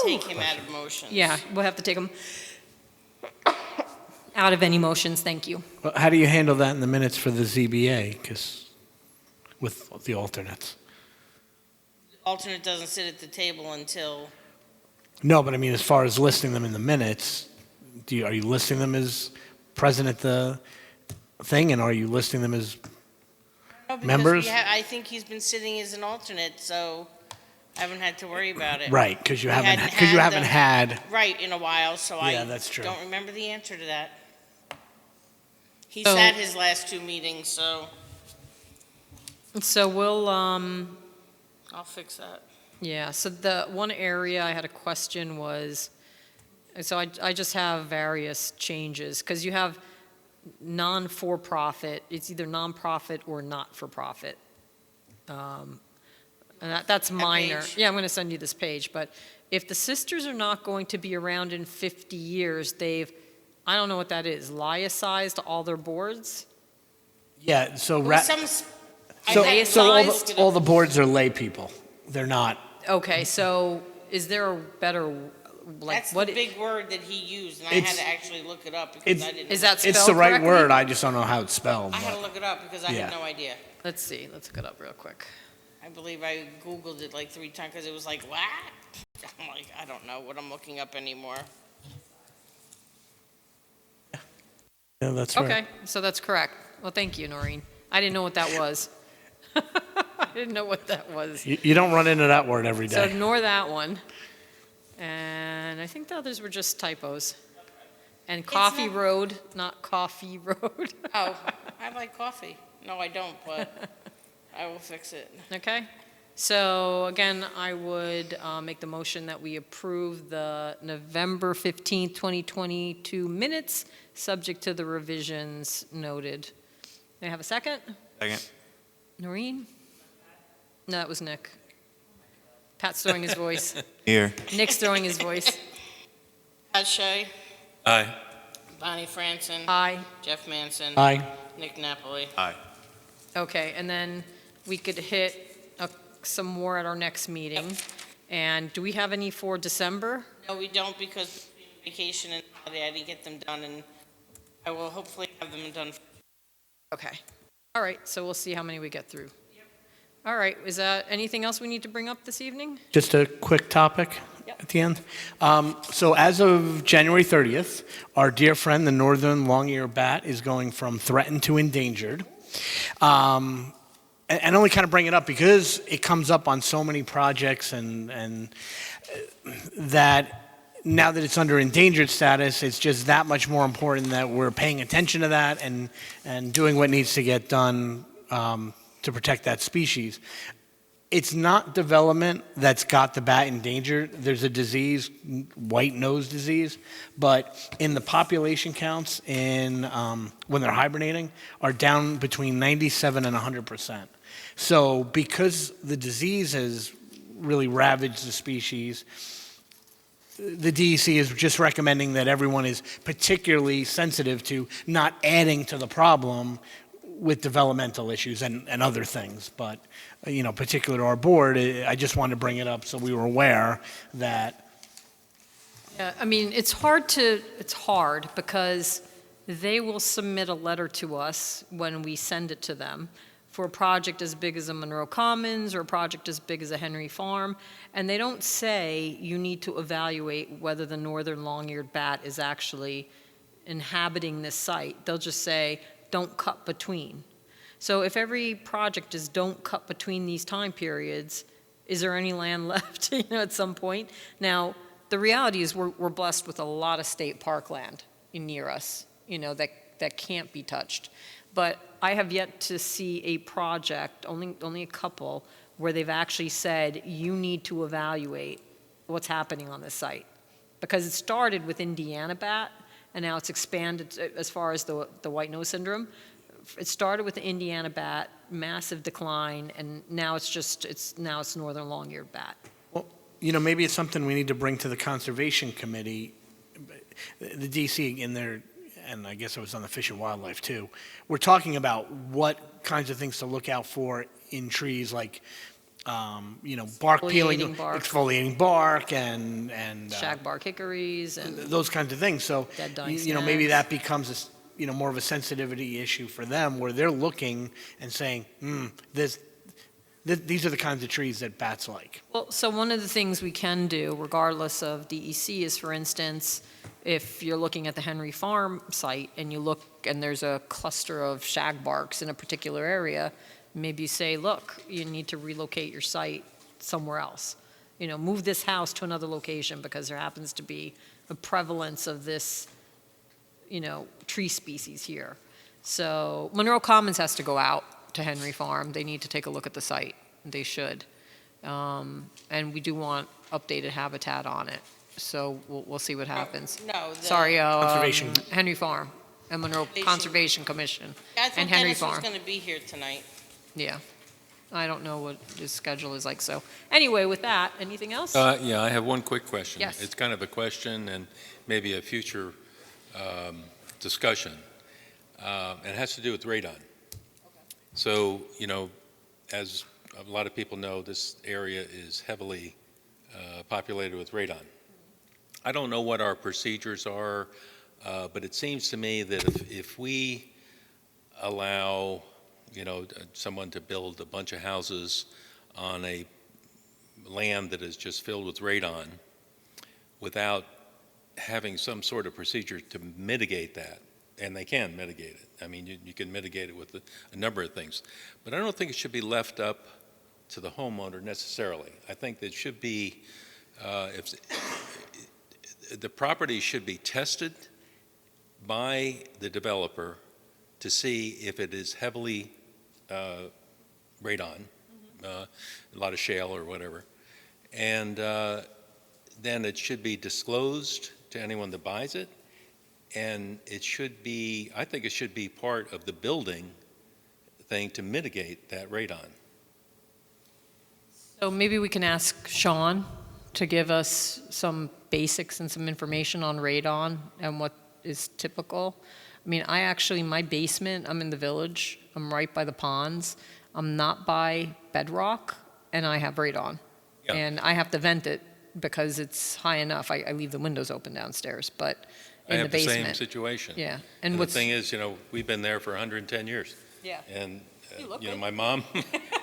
Take him out of motions. yeah, we'll have to take them out of any motions, thank you. Well, how do you handle that in the minutes for the ZBA? Because with the alternates. Alternate doesn't sit at the table until, No, but I mean, as far as listing them in the minutes, are you listing them as present at the thing, and are you listing them as, no, because Members? I think he's been sitting as an alternate, so I haven't had to worry about it. right, because you We haven't, hadn't because you had haven't them- had, Right, in a while, so Yeah, I that's true. don't remember the answer to that. He So- sat his last 2 meetings, so So we'll, I'll fix that. yeah, so the one area I had a question was, so I just have various changes, because you have non-for-profit, it's either nonprofit or not-for-profit. And that's minor. page? Yeah, I'm going to send you this page, but if the sisters are not going to be around in 50 years, I don't know what that is, liaisized all their boards? yeah, so, Well, Laicized? all the boards are lay people. They're not, Okay, so is there a better, like, That's what? the big word that he used, and I It's- had to actually look it up because it's- I didn't. Is that it's the spelled right correctly? word, I just don't know how it's spelled. I had to but- look it up because I Yeah. had no idea. Let's see, let's look it up real quick. I believe I Googled it like 3 times because it was like, what? I'm like, I don't know what I'm looking up anymore. Yeah, that's right. Okay, so that's correct. Well, thank you, Noreen. I didn't know what that was. I didn't know what that was. You don't run into that word every So day. ignore that one. And I think the others were just typos. And Coffee not- Road, not Coffee Road. Oh, I like coffee. No, I don't, but I will fix it. Okay? So again, I would make the motion that we approve the November 15th, 2022 minutes, subject to the revisions noted. May I have a second? Second. Noreen? No, that was Nick. Pat's throwing his voice. Here. Nick's throwing his voice. Pat Shea, Aye. Bonnie Franson, Aye. Jeff Manson, Aye. Nick Napoli. Aye. Okay, and then we could hit some more at our next meeting. And do we have any for December? No, we don't because vacation and holiday, I didn't get them done, and I will hopefully have them done. Okay. All right, so we'll see how many we get through. All right, is that anything else we need to bring up this evening? Just a quick topic at the end. So as of January 30th, our dear friend, the northern long-eared bat, is going from threatened to endangered. And only kind of bring it up because it comes up on so many projects and that now that it's under endangered status, it's just that much more important that we're paying attention to that and doing what needs to get done to protect that species. It's not development that's got the bat endangered. There's a disease, white nose disease, but in the population counts in when they're hibernating are down between 97 and 100%. So because the disease has really ravaged the species, the DEC is just recommending that everyone is particularly sensitive to not adding to the problem with developmental issues and other things. But, you know, particular to our board, I just wanted to bring it up so we were aware that. Yeah, I mean, it's hard because they will submit a letter to us when we send it to them for a project as big as a Monroe Commons or a project as big as a Henry Farm, and they don't say you need to evaluate whether the northern long-eared bat is actually inhabiting this site. They'll just say, don't cut between. So if every project is don't cut between these time periods, is there any land left, at some point? Now, the reality is we're blessed with a lot of state parkland near us, that can't be touched. But I have yet to see a project, only a couple, where they've actually said, you need to evaluate what's happening on this site. Because it started with Indiana bat, and now it's expanded as far as the white nose syndrome. It started with the Indiana bat, massive decline, and now it's northern long-eared bat. Well, maybe it's something we need to bring to the Conservation Committee. The DC in their, and I guess I was on the Fish and Wildlife too, we're talking about what kinds of things to look out for in trees, like, bark peeling, Exfoliating bark. exfoliating bark, and Shagbark hickories and those kinds of things. So, dead dying maybe snags. that becomes more of a sensitivity issue for them, where they're looking and saying, these are the kinds of trees that bats like. Well, so one of the things we can do, regardless of DEC, is, for instance, if you're looking at the Henry Farm site and you look and there's a cluster of shagbarks in a particular area, maybe you say, look, you need to relocate your site somewhere else. Move this house to another location because there happens to be a prevalence of this, tree species here. So Monroe Commons has to go out to Henry Farm. They need to take a look at the site. They should. And we do want updated habitat on it. So we'll see what happens. No, Sorry, Conservation. Henry Farm and Monroe Conservation Commission I thought and Henry Dennis was Farm. going to be here tonight. Yeah. I don't know what his schedule is like. So anyway, with that, anything else? Yeah, I have one quick question. Yes. It's kind of a question and maybe a future discussion. It has to do with radon. So, as a lot of people know, this area is heavily populated with radon. I don't know what our procedures are, but it seems to me that if we allow, someone to build a bunch of houses on a land that is just filled with radon without having some sort of procedure to mitigate that, and they can mitigate it. I mean, you can mitigate it with a number of things. But I don't think it should be left up to the homeowner necessarily. I think that it should be, if the property should be tested by the developer to see if it is heavily radon, a lot of shale or whatever. And then it should be disclosed to anyone that buys it. And it should be, I think it should be part of the building thing to mitigate that radon. So maybe we can ask Sean to give us some basics and some information on radon and what is typical. I mean, my basement, I'm in the village. I'm right by the ponds. I'm not by bedrock, and I have radon. Yeah. And I have to vent it because it's high enough. I leave the windows open downstairs, but I in have the the basement. same situation. Yeah. And the thing is, we've been there for 110 years. Yeah. And, You look good. my mom,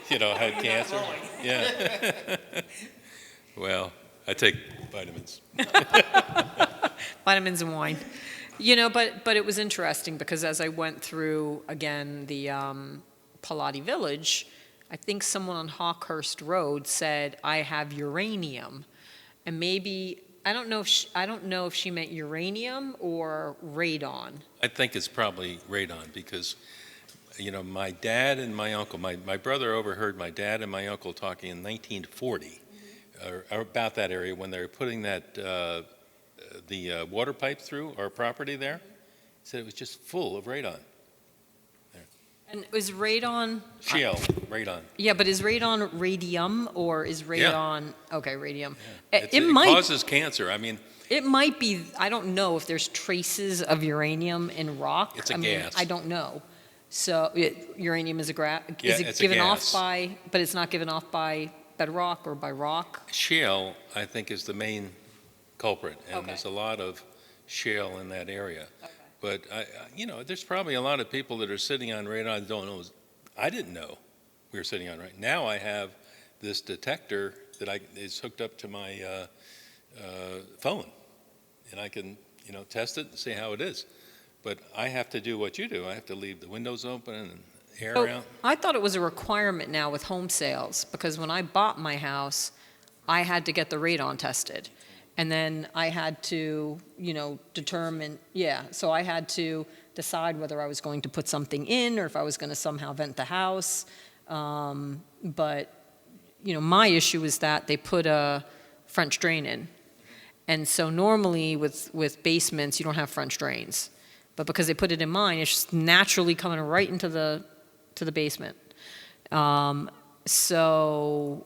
had cancer. Yeah. Well, I take vitamins. Vitamins and wine. But it was interesting because as I went through, again, the Pallotti Village, I think someone on Hawkhurst Road said, I have uranium. And maybe, I don't know if she meant uranium or radon. I think it's probably radon because, my dad and my uncle, my brother overheard my dad and my uncle talking in 1940 or about that area when they were putting that the water pipe through our property there. He said it was just full of radon. And is radon... Shale, radon. Yeah, but is radon radium or is radon... Okay, radium. Yeah. It It might... causes cancer. I mean... It might be, I don't know if there's traces of uranium in rock. It's a mean, gas. I don't know. So uranium is Yeah, is it it's a given gas. off by, but it's not given off by bedrock or by rock? Shale, I think, is the main culprit, and Okay. there's a lot of shale in that area. But, there's probably a lot of people that are sitting on radon that don't know. I didn't know we were sitting on radon. Now I have this detector that is hooked up to my phone, and I can, test it and see how it is. But I have to do what you do. I have to leave the windows open and air Oh, out. I thought it was a requirement now with home sales, because when I bought my house, I had to get the radon tested. And then I had to, determine, so I had to decide whether I was going to put something in or if I was going to somehow vent the house. But, my issue is that they put a French drain in. And so normally with basements, you don't have French drains. But because they put it in mine, it's just naturally coming right into the basement. So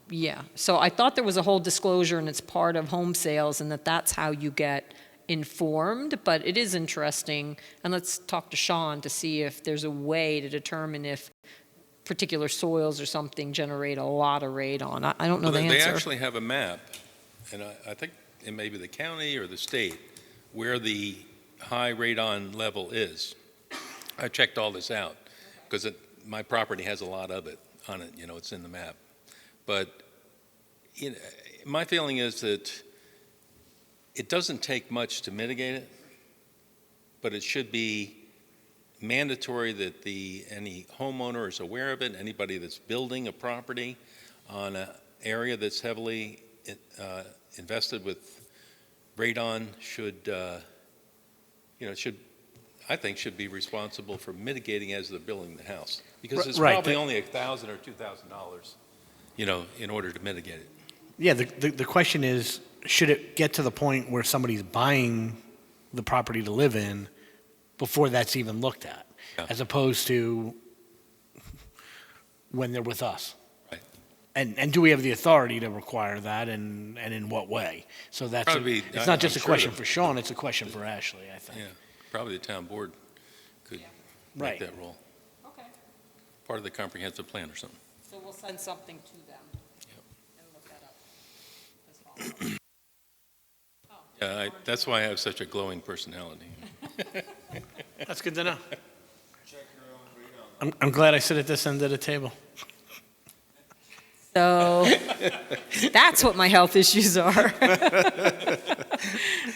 I thought there was a whole disclosure and it's part of home sales and that's how you get informed, but it is interesting. And let's talk to Sean to see if there's a way to determine if particular soils or something generate a lot of radon. I don't know Well, the they answer. actually have a map, and I think it may be the county or the state, where the high radon level is. I checked all this out, because my property has a lot of it on it, it's in the map. But my feeling is that it doesn't take much to mitigate it, but it should be mandatory that any homeowner is aware of it. Anybody that's building a property on an area that's heavily invested with radon I think should be responsible for mitigating as they're building the house, because it's Right. probably only $1,000 or $2,000, in order to mitigate it. Yeah, the question is, should it get to the point where somebody's buying the property to live in before that's even looked at, Yeah. as opposed to when they're with us? Right. And do we have the authority to require that, and in what way? So Probably, it's not just I'm a sure question that- for Sean, it's a question for Ashley, I think. Yeah, probably the town board could Right. make that role, Okay, part of the comprehensive plan or something. so we'll send something to them Yep. and look that up as follows. Yeah, that's why I have such a glowing personality. That's good to know. I'm glad I sit at this end of the table. So that's what my health issues are.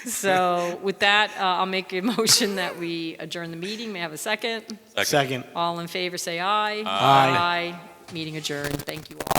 So with that, I'll make a motion that we adjourn the meeting. May I have a second? Second. All in favor, say aye. Aye. Meeting adjourned. Thank you all.